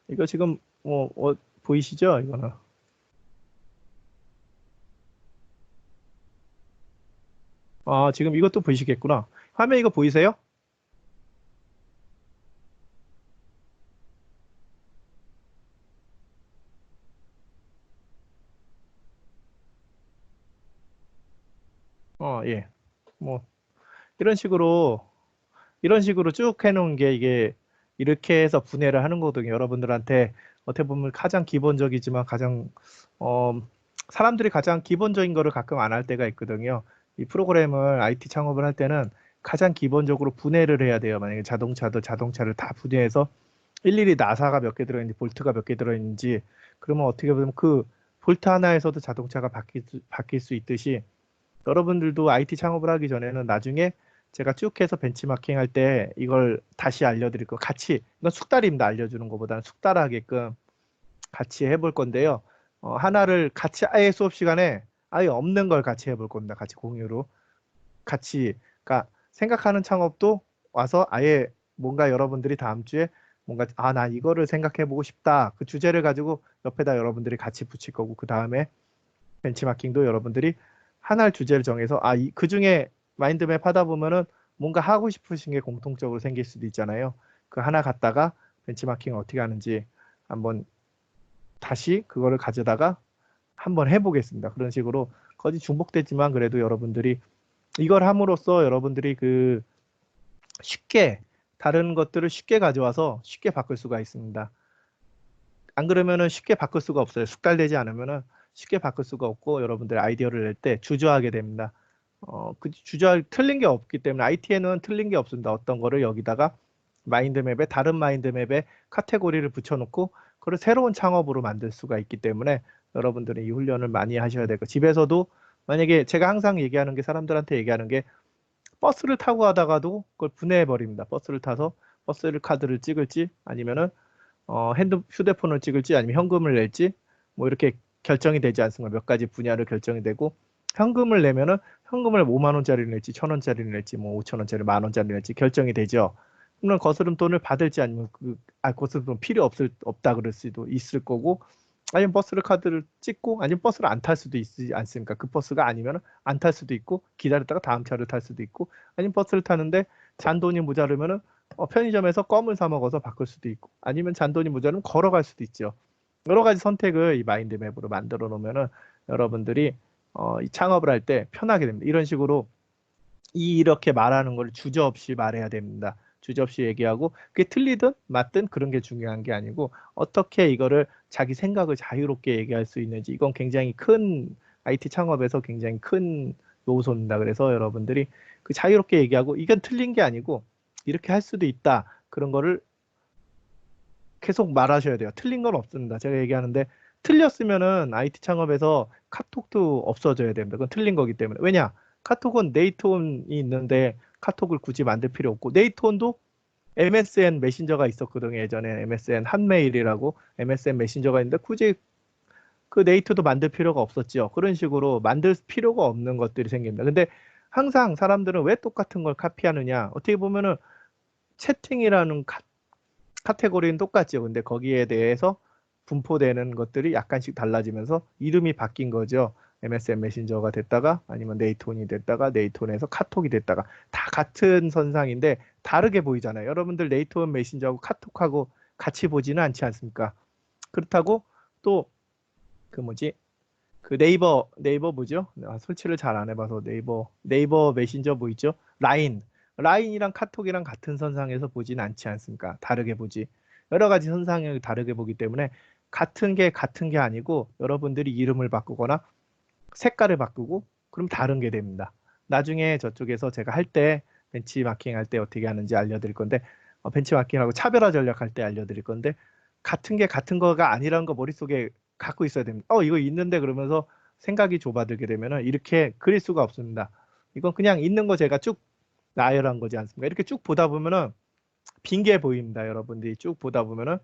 이거 지금 보이시죠? 이거는 지금 이것도 보이시겠구나. 화면 이거 보이세요? 예. 뭐 이런 식으로 쭉 해놓은 게 이게 이렇게 해서 분해를 하는 거거든요. 여러분들한테 어떻게 보면 가장 기본적이지만 가장 사람들이 가장 기본적인 거를 가끔 안 할 때가 있거든요. 이 프로그램을 IT 창업을 할 때는 가장 기본적으로 분해를 해야 돼요. 만약에 자동차도 자동차를 다 분해해서 일일이 나사가 몇 개 들어있는지 볼트가 몇 개 들어있는지 그러면 어떻게 보면 그 볼트 하나에서도 자동차가 바뀔 수 있듯이 여러분들도 IT 창업을 하기 전에는 나중에 제가 쭉 해서 벤치마킹 할 때 이걸 다시 알려드릴 거 같이 이건 숙달입니다. 알려주는 것보다는 숙달하게끔 같이 해볼 건데요. 하나를 같이 아예 수업 시간에 아예 없는 걸 같이 해볼 겁니다. 같이 공유로 같이 그러니까 생각하는 창업도 와서 아예 뭔가 여러분들이 다음 주에 뭔가 나 이거를 생각해 보고 싶다. 그 주제를 가지고 옆에다 여러분들이 같이 붙일 거고 그 다음에 벤치마킹도 여러분들이 하나의 주제를 정해서 그 중에 마인드맵 하다 보면은 뭔가 하고 싶으신 게 공통적으로 생길 수도 있잖아요. 그 하나 갖다가 벤치마킹을 어떻게 하는지 한번 다시 그거를 가져다가 한번 해보겠습니다. 그런 식으로 거의 중복되지만 그래도 여러분들이 이걸 함으로써 여러분들이 그 쉽게 다른 것들을 쉽게 가져와서 쉽게 바꿀 수가 있습니다. 안 그러면은 쉽게 바꿀 수가 없어요. 숙달되지 않으면은 쉽게 바꿀 수가 없고 여러분들 아이디어를 낼 때 주저하게 됩니다. 그 주저할 틀린 게 없기 때문에 IT에는 틀린 게 없습니다. 어떤 거를 여기다가 마인드맵에 다른 마인드맵에 카테고리를 붙여놓고 그걸 새로운 창업으로 만들 수가 있기 때문에 여러분들은 이 훈련을 많이 하셔야 되고 집에서도 만약에 제가 항상 얘기하는 게 사람들한테 얘기하는 게 버스를 타고 하다가도 그걸 분해해 버립니다. 버스를 타서 버스를 카드를 찍을지 아니면은 휴대폰을 찍을지 아니면 현금을 낼지 뭐 이렇게 결정이 되지 않습니까? 몇 가지 분야를 결정이 되고 현금을 내면은 현금을 5만 원짜리를 낼지 1,000원짜리를 낼지 뭐 5,000원짜리 만 원짜리를 낼지 결정이 되죠. 그러면 거스름돈을 받을지 아니면 거스름돈 필요 없다 그럴 수도 있을 거고 아니면 버스를 카드를 찍고 아니면 버스를 안 탈 수도 있지 않습니까? 그 버스가 아니면 안 탈 수도 있고 기다렸다가 다음 차를 탈 수도 있고 아니면 버스를 타는데 잔돈이 모자르면은 편의점에서 껌을 사 먹어서 바꿀 수도 있고 아니면 잔돈이 모자르면 걸어갈 수도 있죠. 여러 가지 선택을 이 마인드맵으로 만들어 놓으면은 여러분들이 이 창업을 할 때 편하게 됩니다. 이런 식으로 이렇게 말하는 걸 주저없이 말해야 됩니다. 주저없이 얘기하고 그게 틀리든 맞든 그런 게 중요한 게 아니고 어떻게 이거를 자기 생각을 자유롭게 얘기할 수 있는지 이건 굉장히 큰 IT 창업에서 굉장히 큰 요소입니다. 그래서 여러분들이 그 자유롭게 얘기하고 이건 틀린 게 아니고 이렇게 할 수도 있다. 그런 거를 계속 말하셔야 돼요. 틀린 건 없습니다. 제가 얘기하는데 틀렸으면은 IT 창업에서 카톡도 없어져야 됩니다. 그건 틀린 거기 때문에. 왜냐? 카톡은 네이트온이 있는데 카톡을 굳이 만들 필요 없고 네이트온도 MSN 메신저가 있었거든요. 예전에 MSN 한메일이라고 MSN 메신저가 있는데 굳이 그 네이트도 만들 필요가 없었죠. 그런 식으로 만들 필요가 없는 것들이 생깁니다. 근데 항상 사람들은 왜 똑같은 걸 카피하느냐? 어떻게 보면은 채팅이라는 카테고리는 똑같죠. 근데 거기에 대해서 분포되는 것들이 약간씩 달라지면서 이름이 바뀐 거죠. MSN 메신저가 됐다가 아니면 네이트온이 됐다가 네이트온에서 카톡이 됐다가 다 같은 선상인데 다르게 보이잖아요. 여러분들 네이트온 메신저하고 카톡하고 같이 보지는 않지 않습니까? 그렇다고 또 그 뭐지? 그 네이버 뭐죠? 설치를 잘 안 해봐서 네이버 메신저 뭐 있죠? 라인이랑 카톡이랑 같은 선상에서 보진 않지 않습니까? 다르게 보지. 여러 가지 선상을 다르게 보기 때문에 같은 게 아니고 여러분들이 이름을 바꾸거나 색깔을 바꾸고 그럼 다른 게 됩니다. 나중에 저쪽에서 제가 할 때 벤치마킹 할 때 어떻게 하는지 알려드릴 건데 벤치마킹하고 차별화 전략할 때 알려드릴 건데 같은 게 같은 거가 아니라는 거 머릿속에 갖고 있어야 됩니다. 이거 있는데 그러면서 생각이 좁아들게 되면은 이렇게 그릴 수가 없습니다. 이건 그냥 있는 거 제가 쭉 나열한 거지 않습니까? 이렇게 쭉 보다 보면은 빈 게 보입니다. 여러분들이 쭉 보다 보면은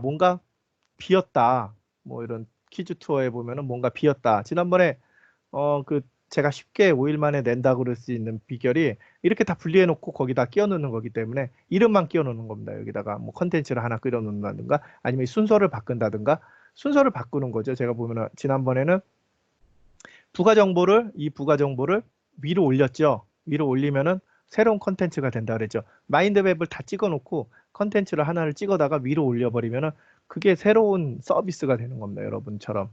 뭔가 비었다. 뭐 이런 퀴즈 투어에 보면은 뭔가 비었다. 지난번에 그 제가 쉽게 5일 만에 낸다 그럴 수 있는 비결이 이렇게 다 분리해 놓고 거기다 끼워 넣는 거기 때문에 이름만 끼워 넣는 겁니다. 여기다가 뭐 컨텐츠를 하나 끼워 넣는다든가 아니면 순서를 바꾼다든가 순서를 바꾸는 거죠. 제가 보면은 지난번에는 이 부가 정보를 위로 올렸죠. 위로 올리면은 새로운 컨텐츠가 된다 그랬죠. 마인드맵을 다 찍어 놓고 컨텐츠를 하나를 찍어다가 위로 올려버리면은 그게 새로운 서비스가 되는 겁니다. 여러분처럼.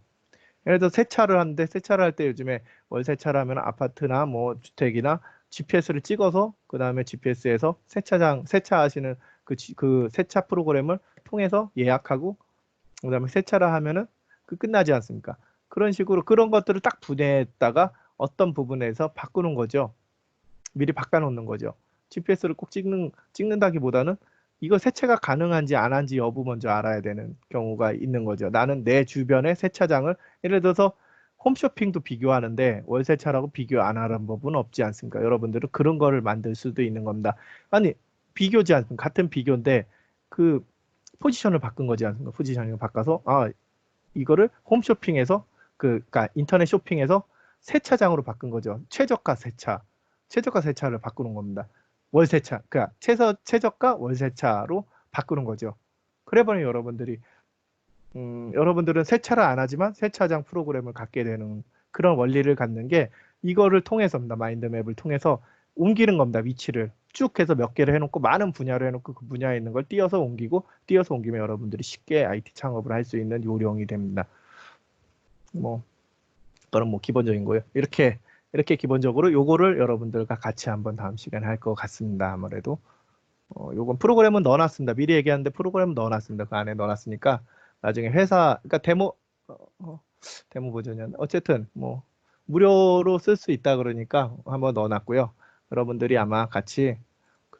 예를 들어 세차를 하는데 세차를 할 때 요즘에 월 세차를 하면 아파트나 뭐 주택이나 GPS를 찍어서 그 다음에 GPS에서 세차하시는 그 세차 프로그램을 통해서 예약하고 그다음에 세차를 하면은 끝나지 않습니까? 그런 식으로 그런 것들을 딱 분해했다가 어떤 부분에서 바꾸는 거죠. 미리 바꿔놓는 거죠. GPS를 꼭 찍는다기보다는 이거 세차가 가능한지 안 한지 여부 먼저 알아야 되는 경우가 있는 거죠. 나는 내 주변의 세차장을 예를 들어서 홈쇼핑도 비교하는데 월세차라고 비교 안 하는 법은 없지 않습니까? 여러분들은 그런 거를 만들 수도 있는 겁니다. 아니 비교지 않습니까? 같은 비교인데 그 포지션을 바꾼 거지 않습니까? 포지션을 바꿔서 이거를 홈쇼핑에서 그러니까 인터넷 쇼핑에서 세차장으로 바꾼 거죠. 최저가 세차를 바꾸는 겁니다. 월세차, 그러니까 최저가 월세차로 바꾸는 거죠. 그래버리면 여러분들은 세차를 안 하지만 세차장 프로그램을 갖게 되는 그런 원리를 갖는 게 이거를 통해서입니다. 마인드맵을 통해서 옮기는 겁니다. 위치를 쭉 해서 몇 개를 해놓고 많은 분야를 해놓고 그 분야에 있는 걸 띄어서 옮기면 여러분들이 쉽게 IT 창업을 할 수 있는 요령이 됩니다. 그런 기본적인 거예요. 이렇게 기본적으로 요거를 여러분들과 같이 한번 다음 시간에 할 것 같습니다. 아무래도 요건 프로그램은 넣어놨습니다. 미리 얘기하는데 프로그램은 넣어놨습니다. 그 안에 넣어놨으니까 나중에 그러니까 데모 버전이었나 어쨌든 무료로 쓸 수 있다 그러니까 한번 넣어놨고요. 여러분들이 아마 같이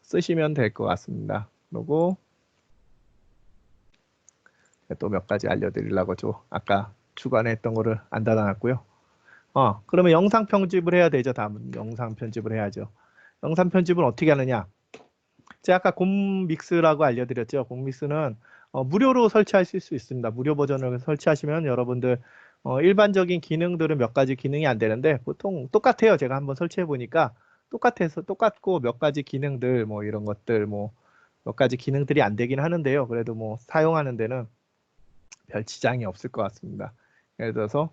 쓰시면 될 것 같습니다. 그리고 또 몇 가지 알려드리려고 아까 주간에 했던 거를 안 닫아놨고요. 그러면 영상 편집을 해야 되죠. 다음은 영상 편집을 해야죠. 영상 편집은 어떻게 하느냐? 제가 아까 곰믹스라고 알려드렸죠. 곰믹스는 무료로 설치하실 수 있습니다. 무료 버전을 설치하시면 여러분들 일반적인 기능들은 몇 가지 기능이 안 되는데 보통 똑같아요. 제가 한번 설치해 보니까 똑같고 몇 가지 기능들 이런 것들 몇 가지 기능들이 안 되긴 하는데요. 그래도 사용하는 데는 별 지장이 없을 것 같습니다. 예를 들어서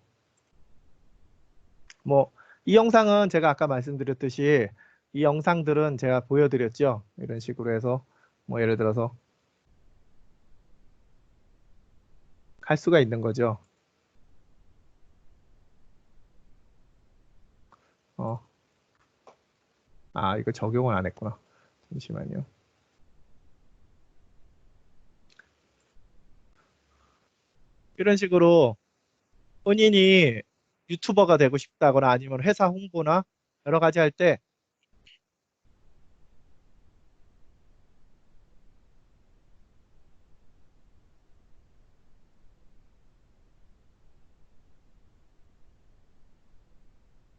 이 영상은 제가 아까 말씀드렸듯이 이 영상들은 제가 보여드렸죠. 이런 식으로 해서 예를 들어서 할 수가 있는 거죠. 이거 적용을 안 했구나. 잠시만요. 이런 식으로 본인이 유튜버가 되고 싶다거나 아니면 회사 홍보나 여러 가지 할 때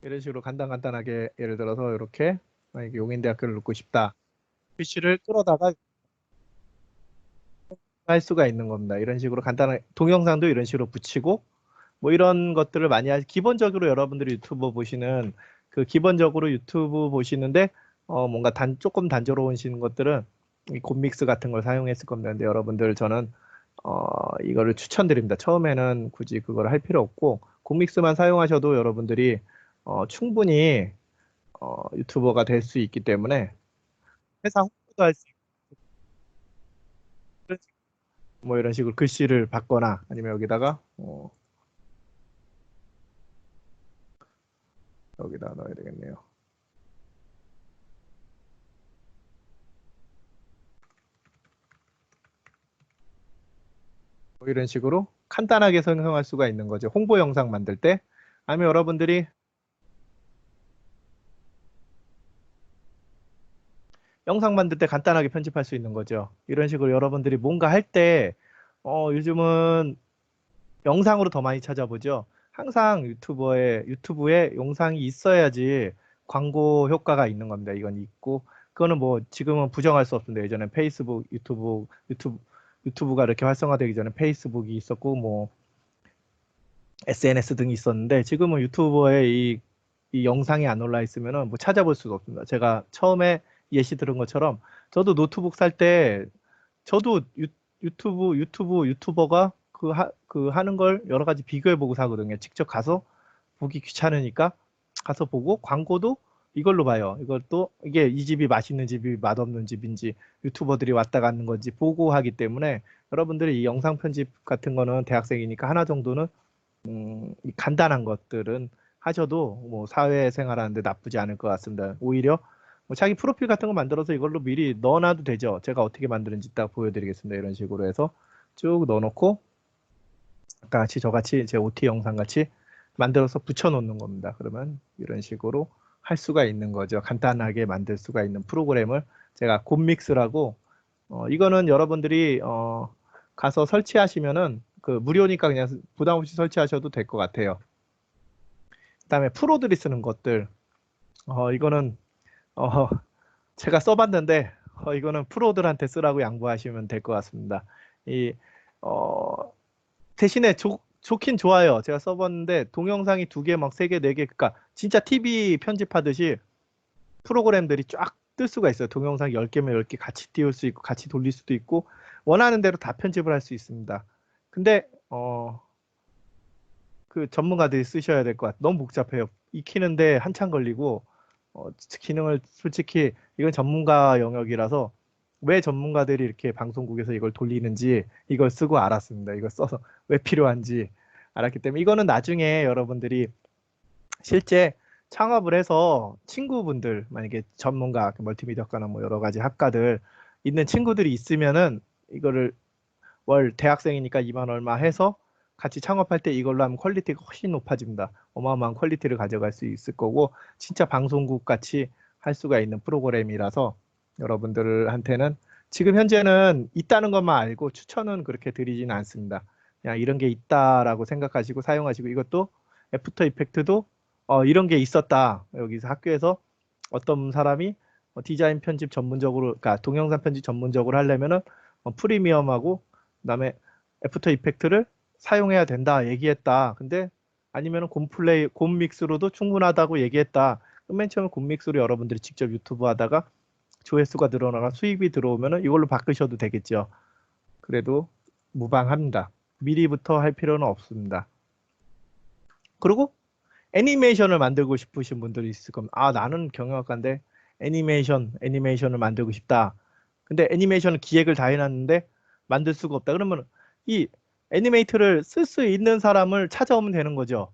이런 식으로 간단하게 예를 들어서 이렇게 만약에 용인대학교를 넣고 싶다. PC를 끌어다가 할 수가 있는 겁니다. 이런 식으로 간단한 동영상도 이런 식으로 붙이고 이런 것들을 많이 기본적으로 여러분들이 기본적으로 유튜브 보시는데 뭔가 조금 단조로우신 것들은 이 곰믹스 같은 걸 사용했을 겁니다. 근데 여러분들 저는 이거를 추천드립니다. 처음에는 굳이 그걸 할 필요 없고 곰믹스만 사용하셔도 여러분들이 충분히 유튜버가 될 수 있기 때문에 회사 홍보도 할 수 있고 이런 식으로 글씨를 받거나 아니면 여기다 넣어야 되겠네요. 이런 식으로 간단하게 생성할 수가 있는 거죠. 홍보 영상 만들 때 아니면 여러분들이 영상 만들 때 간단하게 편집할 수 있는 거죠. 이런 식으로 여러분들이 뭔가 할 때 요즘은 영상으로 더 많이 찾아보죠. 항상 유튜브에 영상이 있어야지 광고 효과가 있는 겁니다. 이건 있고 그거는 지금은 부정할 수 없습니다. 예전에 페이스북, 유튜브가 이렇게 활성화되기 전에 페이스북이 있었고 SNS 등이 있었는데 지금은 유튜버에 이 영상이 안 올라 있으면은 찾아볼 수가 없습니다. 제가 처음에 예시 들은 것처럼 저도 노트북 살 때 저도 유튜버가 그 하는 걸 여러 가지 비교해 보고 사거든요. 직접 가서 보기 귀찮으니까 가서 보고 광고도 이걸로 봐요. 이것도 이게 이 집이 맛있는 집이 맛없는 집인지 유튜버들이 왔다 가는 건지 보고 하기 때문에 여러분들이 이 영상 편집 같은 거는 대학생이니까 하나 정도는 이 간단한 것들은 하셔도 사회생활하는데 나쁘지 않을 것 같습니다. 오히려 뭐 자기 프로필 같은 거 만들어서 이걸로 미리 넣어놔도 되죠. 제가 어떻게 만드는지 딱 보여드리겠습니다. 이런 식으로 해서 쭉 넣어놓고 아까 같이 저같이 제 OT 영상 같이 만들어서 붙여놓는 겁니다. 그러면 이런 식으로 할 수가 있는 거죠. 간단하게 만들 수가 있는 프로그램을 제가 곰믹스라고 이거는 여러분들이 가서 설치하시면은 그 무료니까 그냥 부담 없이 설치하셔도 될 것 같아요. 그다음에 프로들이 쓰는 것들 이거는 제가 써봤는데 이거는 프로들한테 쓰라고 양보하시면 될 것 같습니다. 이 대신에 좋긴 좋아요. 제가 써봤는데 동영상이 2개, 막 3개, 4개, 그러니까 진짜 TV 편집하듯이 프로그램들이 쫙 뜰 수가 있어요. 동영상 10개면 10개 같이 띄울 수 있고 같이 돌릴 수도 있고 원하는 대로 다 편집을 할 수 있습니다. 근데 그 전문가들이 쓰셔야 될 것 같아요. 너무 복잡해요. 익히는데 한참 걸리고 기능을 솔직히 이건 전문가 영역이라서 왜 전문가들이 이렇게 방송국에서 이걸 돌리는지 이걸 쓰고 알았습니다. 이걸 써서 왜 필요한지 알았기 때문에 이거는 나중에 여러분들이 실제 창업을 해서 친구분들 만약에 전문가 멀티미디어과나 뭐 여러 가지 학과들 있는 친구들이 있으면은 이거를 월 대학생이니까 2만 얼마 해서 같이 창업할 때 이걸로 하면 퀄리티가 훨씬 높아집니다. 어마어마한 퀄리티를 가져갈 수 있을 거고 진짜 방송국 같이 할 수가 있는 프로그램이라서 여러분들한테는 지금 현재는 있다는 것만 알고 추천은 그렇게 드리지는 않습니다. 그냥 이런 게 있다라고 생각하시고 사용하시고 이것도 애프터 이펙트도 이런 게 있었다. 여기서 학교에서 어떤 사람이 디자인 편집 전문적으로, 그러니까 동영상 편집 전문적으로 하려면은 프리미엄하고 그다음에 애프터 이펙트를 사용해야 된다 얘기했다. 근데 아니면은 곰플레이, 곰믹스로도 충분하다고 얘기했다. 그럼 맨 처음에 곰믹스로 여러분들이 직접 유튜브 하다가 조회수가 늘어나가 수입이 들어오면은 이걸로 바꾸셔도 되겠죠. 그래도 무방합니다. 미리부터 할 필요는 없습니다. 그리고 애니메이션을 만들고 싶으신 분들이 있을 겁니다. 아, 나는 경영학과인데 애니메이션을 만들고 싶다. 근데 애니메이션을 기획을 다 해놨는데 만들 수가 없다. 그러면 이 애니메이터를 쓸 수 있는 사람을 찾아오면 되는 거죠.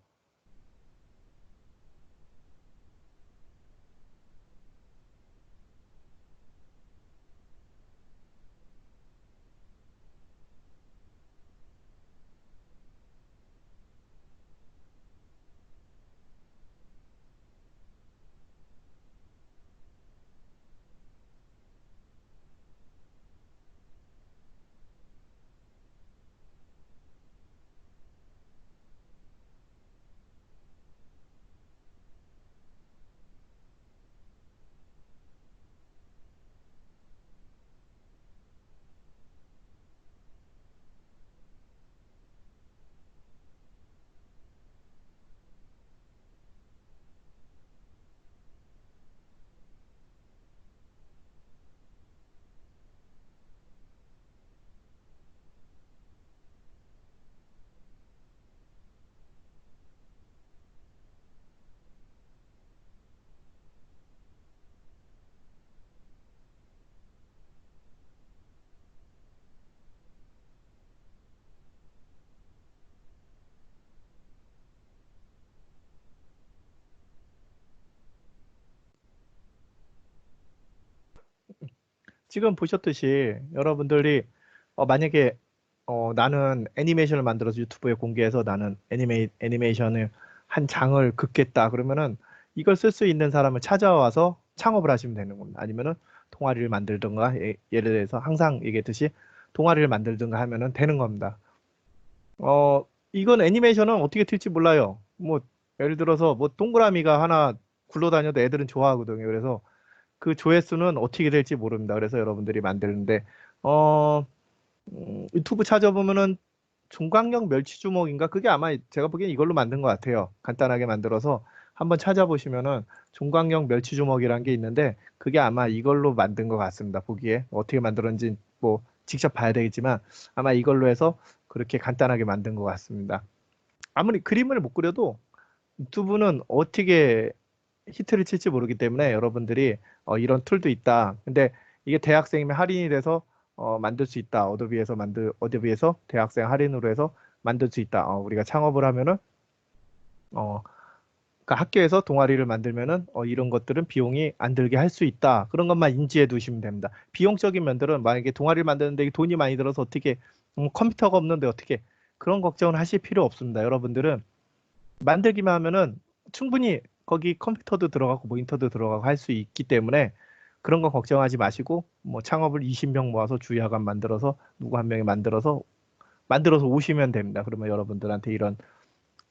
지금 보셨듯이 여러분들이 만약에 나는 애니메이션을 만들어서 유튜브에 공개해서 나는 애니메이션을 한 장을 긋겠다. 그러면은 이걸 쓸 수 있는 사람을 찾아와서 창업을 하시면 되는 겁니다. 아니면은 동아리를 만들든가 예를 들어서 항상 얘기했듯이 동아리를 만들든가 하면은 되는 겁니다. 이건 애니메이션은 어떻게 튈지 몰라요. 뭐 예를 들어서 뭐 동그라미가 하나 굴러다녀도 애들은 좋아하거든요. 그래서 그 조회수는 어떻게 될지 모릅니다. 그래서 여러분들이 만드는데 어, 유튜브 찾아보면은 종강력 멸치주먹인가? 그게 아마 제가 보기엔 이걸로 만든 것 같아요. 간단하게 만들어서 한번 찾아보시면은 종강력 멸치주먹이라는 게 있는데 그게 아마 이걸로 만든 것 같습니다. 보기에 어떻게 만들었는지 뭐 직접 봐야 되겠지만 아마 이걸로 해서 그렇게 간단하게 만든 것 같습니다. 아무리 그림을 못 그려도 유튜브는 어떻게 히트를 칠지 모르기 때문에 여러분들이 이런 툴도 있다. 근데 이게 대학생이면 할인이 돼서 만들 수 있다. 어도비에서 대학생 할인으로 해서 만들 수 있다. 우리가 창업을 하면은 어, 그러니까 학교에서 동아리를 만들면은 이런 것들은 비용이 안 들게 할 수 있다. 그런 것만 인지해 두시면 됩니다. 비용적인 면들은 만약에 동아리를 만드는데 돈이 많이 들어서 어떻게 컴퓨터가 없는데 어떻게 그런 걱정을 하실 필요 없습니다. 여러분들은 만들기만 하면은 충분히 거기 컴퓨터도 들어가고 모니터도 들어가고 할 수 있기 때문에 그런 거 걱정하지 마시고 뭐 창업을 20명 모아서 주야간 만들어서 누구 한 명이 만들어서 오시면 됩니다. 그러면 여러분들한테 이런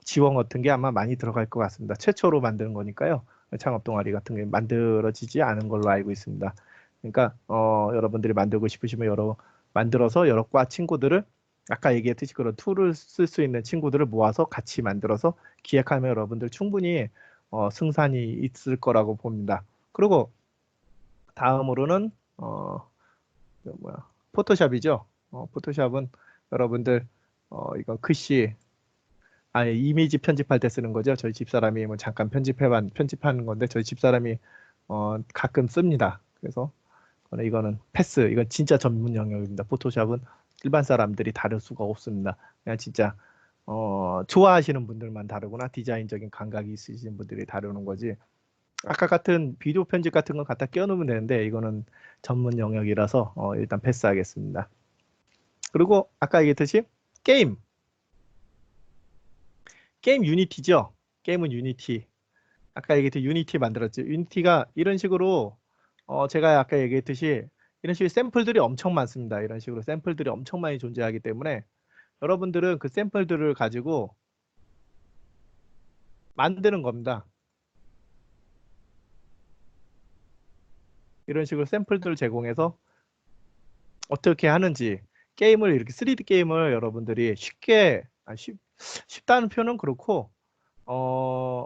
지원 같은 게 아마 많이 들어갈 것 같습니다. 최초로 만드는 거니까요. 창업 동아리 같은 게 만들어지지 않은 걸로 알고 있습니다. 그러니까 여러분들이 만들고 싶으시면 만들어서 여러 과 친구들을 아까 얘기했듯이 그런 툴을 쓸 수 있는 친구들을 모아서 같이 만들어서 기획하면 여러분들 충분히 승산이 있을 거라고 봅니다. 그리고 다음으로는 포토샵이죠. 포토샵은 여러분들 이거 글씨 이미지 편집할 때 쓰는 거죠. 저희 집사람이 뭐 잠깐 편집하는 건데 저희 집사람이 가끔 씁니다. 그래서 이거는 패스. 이건 진짜 전문 영역입니다. 포토샵은 일반 사람들이 다룰 수가 없습니다. 그냥 진짜 좋아하시는 분들만 다루거나 디자인적인 감각이 있으신 분들이 다루는 거지. 아까 같은 비디오 편집 같은 건 갖다 끼워놓으면 되는데 이거는 전문 영역이라서 일단 패스하겠습니다. 그리고 아까 얘기했듯이 게임 유니티죠. 게임은 유니티. 아까 얘기했듯이 유니티 만들었죠. 유니티가 이런 식으로 제가 아까 얘기했듯이 이런 식의 샘플들이 엄청 많습니다. 이런 식으로 샘플들이 엄청 많이 존재하기 때문에 여러분들은 그 샘플들을 가지고 만드는 겁니다. 이런 식으로 샘플들을 제공해서 어떻게 하는지 게임을 이렇게 3D 게임을 여러분들이 쉽다는 표현은 그렇고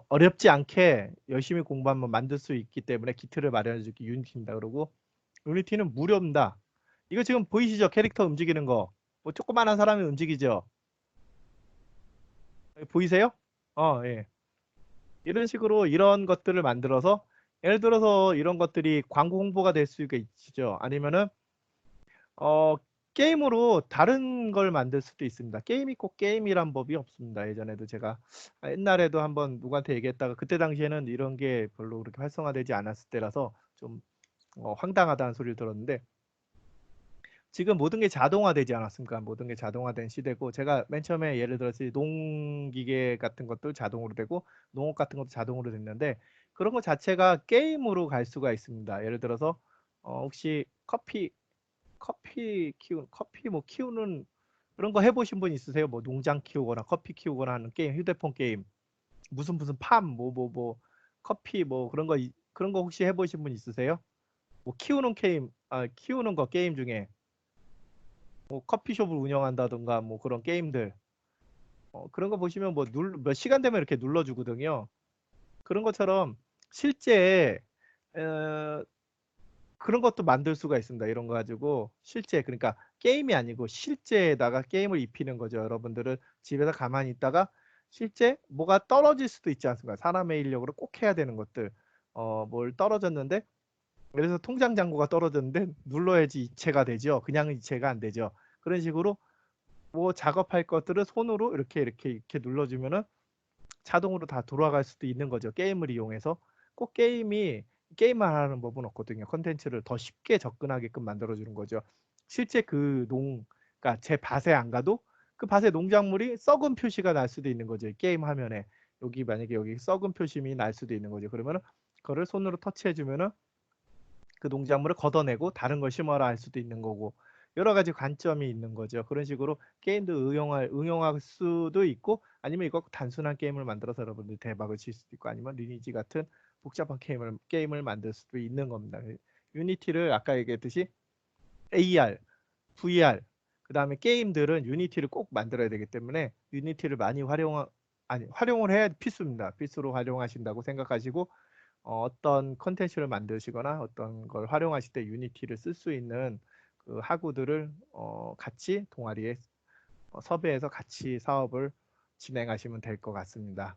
어렵지 않게 열심히 공부하면 만들 수 있기 때문에 기틀을 마련해 줄게 유니티입니다. 그리고 유니티는 무료입니다. 이거 지금 보이시죠? 캐릭터 움직이는 거. 뭐 조그만한 사람이 움직이죠? 보이세요? 예. 이런 식으로 이런 것들을 만들어서 예를 들어서 이런 것들이 광고 홍보가 될 수가 있죠. 아니면은 어, 게임으로 다른 걸 만들 수도 있습니다. 게임이 꼭 게임이란 법이 없습니다. 예전에도 제가 옛날에도 한번 누구한테 얘기했다가 그때 당시에는 이런 게 별로 그렇게 활성화되지 않았을 때라서 좀 황당하다는 소리를 들었는데 지금 모든 게 자동화되지 않았습니까? 모든 게 자동화된 시대고 제가 맨 처음에 예를 들어서 농기계 같은 것도 자동으로 되고 농업 같은 것도 자동으로 됐는데 그런 것 자체가 게임으로 갈 수가 있습니다. 예를 들어서 혹시 커피 뭐 키우는 그런 거 해보신 분 있으세요? 뭐 농장 키우거나 커피 키우거나 하는 게임, 휴대폰 게임, 무슨 커피 뭐 그런 거 혹시 해보신 분 있으세요? 뭐 키우는 게임, 키우는 거 게임 중에 뭐 커피숍을 운영한다던가 뭐 그런 게임들 그런 거 보시면 몇 시간 되면 이렇게 눌러주거든요. 그런 것처럼 실제 어, 그런 것도 만들 수가 있습니다. 이런 거 가지고 실제 그러니까 게임이 아니고 실제에다가 게임을 입히는 거죠. 여러분들은 집에서 가만히 있다가 실제 뭐가 떨어질 수도 있지 않습니까? 사람의 인력으로 꼭 해야 되는 것들 뭘 떨어졌는데 그래서 통장 잔고가 떨어졌는데 눌러야지 이체가 되죠. 그냥 이체가 안 되죠. 그런 식으로 뭐 작업할 것들을 손으로 이렇게 눌러주면은 자동으로 다 돌아갈 수도 있는 거죠. 게임을 이용해서 꼭 게임만 하는 법은 없거든요. 컨텐츠를 더 쉽게 접근하게끔 만들어주는 거죠. 실제 그러니까 제 밭에 안 가도 그 밭에 농작물이 썩은 표시가 날 수도 있는 거죠. 게임 화면에 만약에 여기 썩은 표심이 날 수도 있는 거죠. 그러면은 그거를 손으로 터치해주면은 그 농작물을 걷어내고 다른 걸 심어라 할 수도 있는 거고 여러 가지 관점이 있는 거죠. 그런 식으로 게임도 응용할 수도 있고 아니면 이거 단순한 게임을 만들어서 여러분들 대박을 칠 수도 있고 아니면 리니지 같은 복잡한 게임을 만들 수도 있는 겁니다. 유니티를 아까 얘기했듯이 AR, VR 그 다음에 게임들은 유니티를 꼭 만들어야 되기 때문에 유니티를 많이 활용을 해야 필수입니다. 필수로 활용하신다고 생각하시고 어떤 컨텐츠를 만드시거나 어떤 걸 활용하실 때 유니티를 쓸 수 있는 그 학우들을 같이 동아리에 섭외해서 같이 사업을 진행하시면 될 것 같습니다.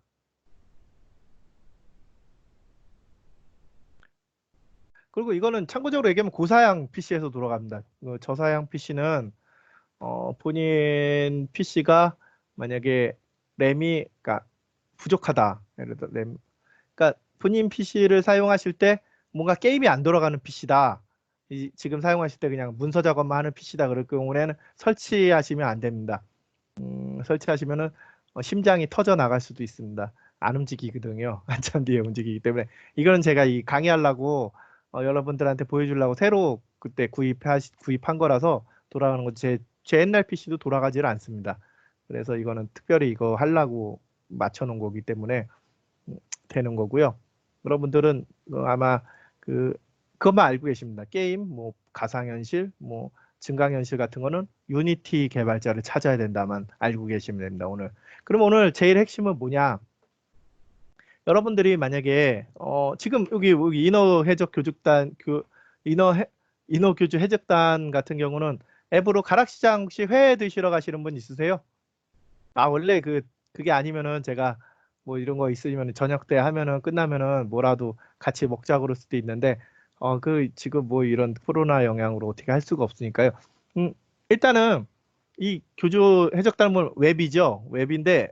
그리고 이거는 참고적으로 얘기하면 고사양 PC에서 돌아갑니다. 저사양 PC는 본인 PC가 만약에 램이 그러니까 부족하다. 예를 들어 램 그러니까 본인 PC를 사용하실 때 뭔가 게임이 안 돌아가는 PC다. 지금 사용하실 때 그냥 문서 작업만 하는 PC다. 그럴 경우에는 설치하시면 안 됩니다. 설치하시면은 심장이 터져 나갈 수도 있습니다. 안 움직이거든요. 한참 뒤에 움직이기 때문에 이거는 제가 이 강의하려고 여러분들한테 보여주려고 새로 그때 구입한 거라서 돌아가는 거 제 옛날 PC도 돌아가지를 않습니다. 그래서 이거는 특별히 이거 하려고 맞춰놓은 거기 때문에 되는 거고요. 여러분들은 아마 그것만 알고 계십니다. 게임, 뭐 가상현실, 뭐 증강현실 같은 거는 유니티 개발자를 찾아야 된다만 알고 계시면 됩니다. 오늘. 그럼 오늘 제일 핵심은 뭐냐? 여러분들이 만약에 지금 여기 인어 해적 교죽단 인어 교주 해적단 같은 경우는 앱으로 가락시장 혹시 회 드시러 가시는 분 있으세요? 아 원래 그게 아니면은 제가 뭐 이런 거 있으면 저녁 때 하면은 끝나면은 뭐라도 같이 먹자 그럴 수도 있는데 지금 뭐 이런 코로나 영향으로 어떻게 할 수가 없으니까요. 일단은 이 교주 해적단은 웹이죠. 웹인데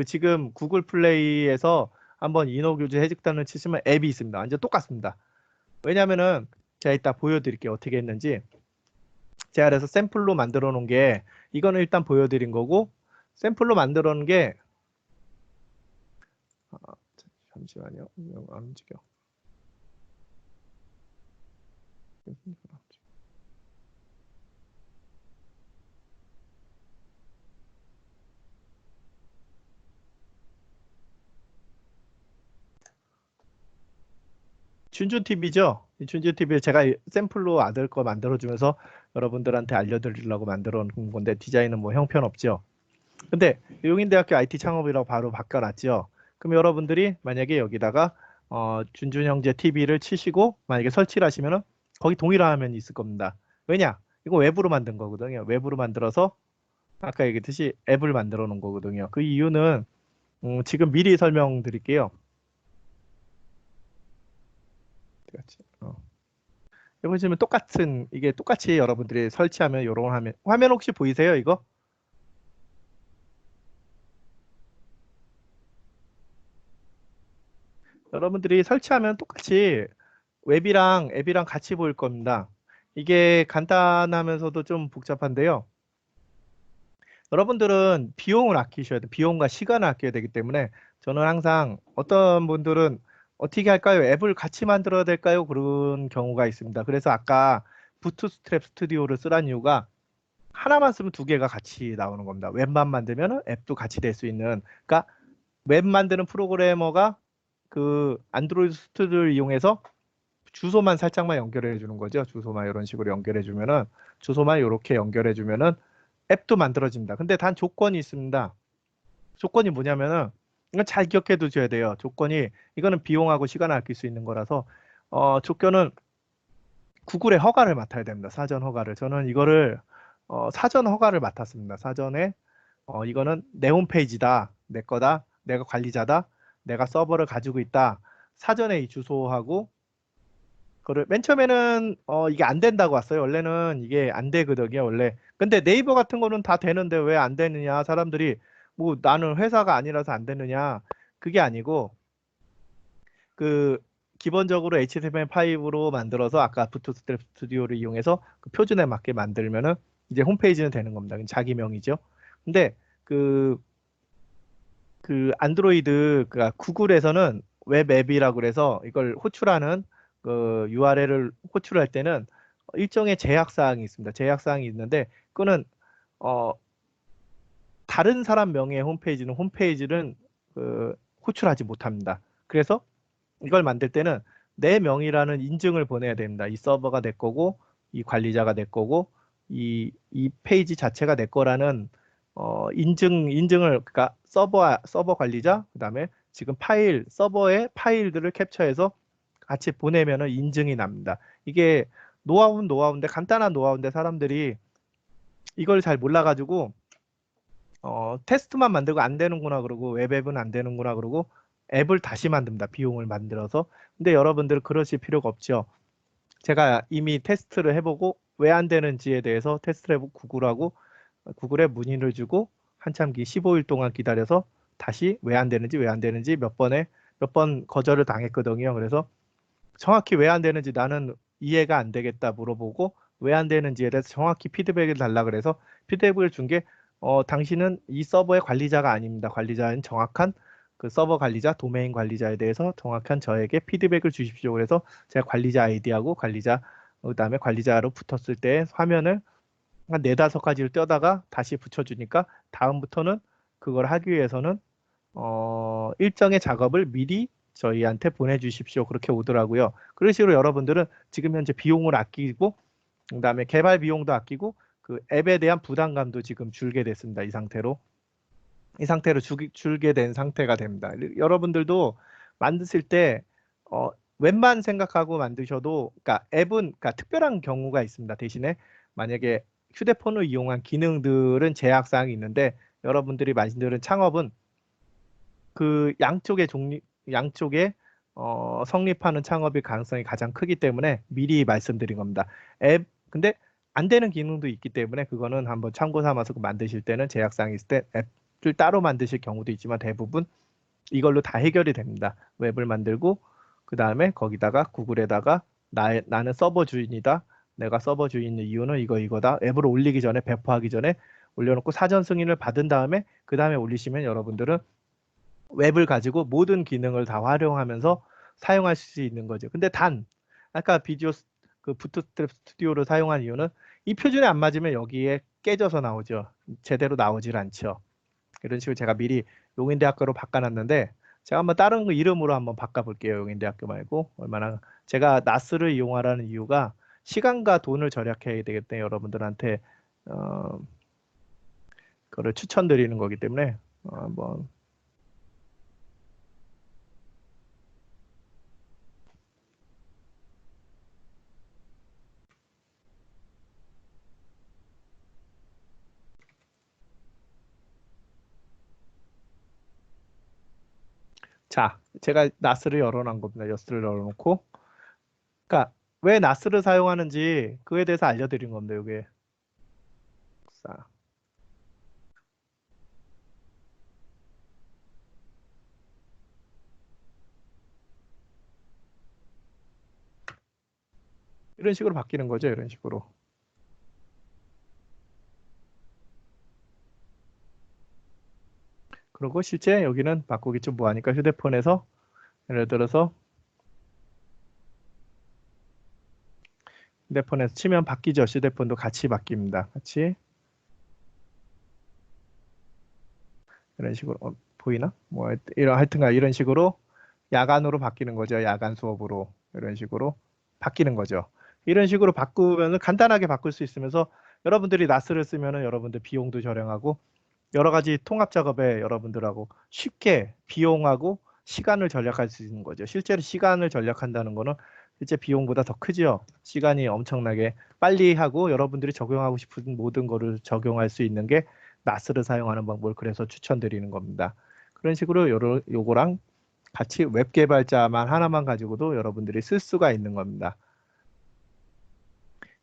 지금 구글 플레이에서 한번 인어교주 해적단을 치시면 앱이 있습니다. 완전 똑같습니다. 왜냐면은 제가 이따 보여드릴게요. 어떻게 했는지. 제가 그래서 샘플로 만들어 놓은 게 이거는 일단 보여드린 거고 샘플로 만들어 놓은 게 잠시만요. 안 움직여. 춘준TV죠? 춘준TV 제가 샘플로 아들 거 만들어주면서 여러분들한테 알려드리려고 만들어 놓은 건데 디자인은 뭐 형편없죠. 근데 용인대학교 IT 창업이라고 바로 바꿔놨죠. 그럼 여러분들이 만약에 여기다가 준준형제 TV를 치시고 만약에 설치를 하시면은 거기 동일한 화면이 있을 겁니다. 왜냐? 이거 웹으로 만든 거거든요. 웹으로 만들어서 아까 얘기했듯이 앱을 만들어 놓은 거거든요. 그 이유는 지금 미리 설명드릴게요. 해보시면 이게 똑같이 여러분들이 설치하면 이런 화면 혹시 보이세요 이거? 여러분들이 설치하면 똑같이 웹이랑 앱이랑 같이 보일 겁니다. 이게 간단하면서도 좀 복잡한데요. 여러분들은 비용을 아끼셔야 돼요. 비용과 시간을 아껴야 되기 때문에 저는 항상 어떤 분들은 어떻게 할까요? 앱을 같이 만들어야 될까요? 그런 경우가 있습니다. 그래서 아까 부트스트랩 스튜디오를 쓰란 이유가 하나만 쓰면 두 개가 같이 나오는 겁니다. 웹만 만들면 앱도 같이 될 수 있는. 그러니까 웹 만드는 프로그래머가 안드로이드 스튜디오를 이용해서 주소만 살짝만 연결해 주는 거죠. 주소만 이런 식으로 연결해 주면은 주소만 이렇게 연결해 주면은 앱도 만들어집니다. 근데 단 조건이 있습니다. 조건이 뭐냐면은 이건 잘 기억해 두셔야 돼요. 조건이 이거는 비용하고 시간을 아낄 수 있는 거라서 조건은 구글의 허가를 맡아야 됩니다. 사전 허가를. 저는 이거를 사전 허가를 맡았습니다. 사전에 이거는 내 홈페이지다. 내 거다. 내가 관리자다. 내가 서버를 가지고 있다. 사전에 이 주소하고 그걸 맨 처음에는 이게 안 된다고 왔어요. 원래는 이게 안 되거든요. 원래. 근데 네이버 같은 거는 다 되는데 왜 안 되느냐? 사람들이 뭐 나는 회사가 아니라서 안 되느냐? 그게 아니고 그 기본적으로 HTML5로 만들어서 아까 부트스트랩 스튜디오를 이용해서 그 표준에 맞게 만들면은 이제 홈페이지는 되는 겁니다. 자기 명이죠. 근데 안드로이드 구글에서는 웹 앱이라고 그래서 이걸 호출하는 URL을 호출할 때는 일정의 제약 사항이 있습니다. 제약 사항이 있는데 그거는 어, 다른 사람 명의의 홈페이지는 호출하지 못합니다. 그래서 이걸 만들 때는 내 명의라는 인증을 보내야 됩니다. 이 서버가 내 거고 이 관리자가 내 거고 이 페이지 자체가 내 거라는 인증을 그러니까 서버 관리자 그다음에 지금 서버의 파일들을 캡처해서 같이 보내면은 인증이 납니다. 이게 노하우인데 간단한 노하우인데 사람들이 이걸 잘 몰라가지고 테스트만 만들고 안 되는구나 그러고 웹앱은 안 되는구나 그러고 앱을 다시 만듭니다. 비용을 만들어서. 근데 여러분들 그러실 필요가 없죠. 제가 이미 테스트를 해보고 왜 안 되는지에 대해서 테스트를 해보고 구글에 문의를 주고 한참 15일 동안 기다려서 다시 왜 안 되는지 몇 번에 몇 번 거절을 당했거든요. 그래서 정확히 왜 안 되는지 나는 이해가 안 되겠다 물어보고 왜 안 되는지에 대해서 정확히 피드백을 달라 그래서 피드백을 준 게 당신은 이 서버의 관리자가 아닙니다. 관리자는 정확한 그 서버 관리자, 도메인 관리자에 대해서 정확한 저에게 피드백을 주십시오. 그래서 제가 관리자 아이디하고 관리자 그다음에 관리자로 붙었을 때 화면을 한 네다섯 가지를 떼다가 다시 붙여주니까 다음부터는 그걸 하기 위해서는 일정의 작업을 미리 저희한테 보내주십시오. 그렇게 오더라고요. 그런 식으로 여러분들은 지금 현재 비용을 아끼고 그다음에 개발 비용도 아끼고 그 앱에 대한 부담감도 지금 줄게 됐습니다. 이 상태로 줄게 된 상태가 됩니다. 여러분들도 만드실 때 웹만 생각하고 만드셔도 그러니까 앱은 그러니까 특별한 경우가 있습니다. 대신에 만약에 휴대폰을 이용한 기능들은 제약 사항이 있는데 여러분들이 만드는 창업은 그 양쪽에 성립하는 창업의 가능성이 가장 크기 때문에 미리 말씀드린 겁니다. 근데 안 되는 기능도 있기 때문에 그거는 한번 참고 삼아서 만드실 때는 제약사항이 있을 때 앱을 따로 만드실 경우도 있지만 대부분 이걸로 다 해결이 됩니다. 웹을 만들고 그 다음에 거기다가 구글에다가 나는 서버 주인이다. 내가 서버 주인의 이유는 이거다. 앱을 올리기 전에 배포하기 전에 올려놓고 사전 승인을 받은 다음에 그 다음에 올리시면 여러분들은 웹을 가지고 모든 기능을 다 활용하면서 사용할 수 있는 거죠. 근데 아까 그 부트스트랩 스튜디오를 사용한 이유는 이 표준에 안 맞으면 여기에 깨져서 나오죠. 제대로 나오질 않죠. 이런 식으로 제가 미리 용인대학교로 바꿔놨는데 제가 한번 다른 거 이름으로 한번 바꿔볼게요. 용인대학교 말고 제가 나스를 이용하라는 이유가 시간과 돈을 절약해야 되기 때문에 여러분들한테 그거를 추천드리는 거기 때문에 한번 자, 제가 나스를 열어놓은 겁니다. 여스를 열어놓고 그러니까 왜 나스를 사용하는지 그에 대해서 알려드린 겁니다. 이게 이런 식으로 바뀌는 거죠. 이런 식으로. 그리고 실제 여기는 바꾸기 좀 뭐하니까 휴대폰에서 예를 들어서 휴대폰에서 치면 바뀌죠. 휴대폰도 같이 바뀝니다. 같이 이런 식으로 보이나? 뭐 하여튼간 이런 식으로 야간으로 바뀌는 거죠. 야간 수업으로 이런 식으로 바뀌는 거죠. 이런 식으로 바꾸면 간단하게 바꿀 수 있으면서 여러분들이 나스를 쓰면은 여러분들 비용도 저렴하고 여러 가지 통합 작업에 여러분들하고 쉽게 비용하고 시간을 절약할 수 있는 거죠. 실제로 시간을 절약한다는 거는 실제 비용보다 더 크죠. 시간이 엄청나게 빨리 하고 여러분들이 적용하고 싶은 모든 거를 적용할 수 있는 게 나스를 사용하는 방법을 그래서 추천드리는 겁니다. 그런 식으로 요거랑 같이 웹 개발자만 하나만 가지고도 여러분들이 쓸 수가 있는 겁니다.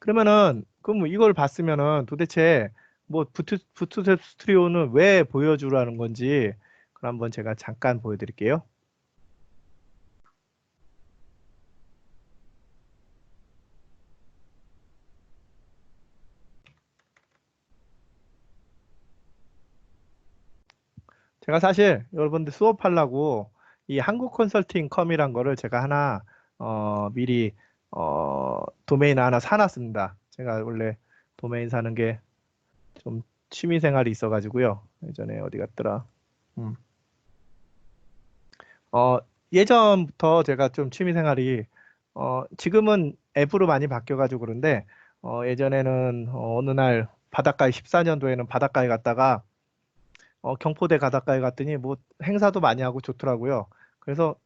그러면은 그럼 이걸 봤으면은 도대체 뭐 부트스트랩 스튜디오는 왜 보여주라는 건지 그럼 한번 제가 잠깐 보여드릴게요. 제가 사실 여러분들 수업하려고 이 한국컨설팅컴이란 거를 제가 하나 미리 도메인 하나 사놨습니다. 제가 원래 도메인 사는 게 좀 취미 생활이 있어가지고요. 예전에 어디 갔더라. 음. 어, 예전부터 제가 좀 취미 생활이 지금은 앱으로 많이 바뀌어가지고 그런데 예전에는 어느 날 바닷가에 14년도에는 바닷가에 갔다가 경포대 바닷가에 갔더니 뭐 행사도 많이 하고 좋더라고요. 그래서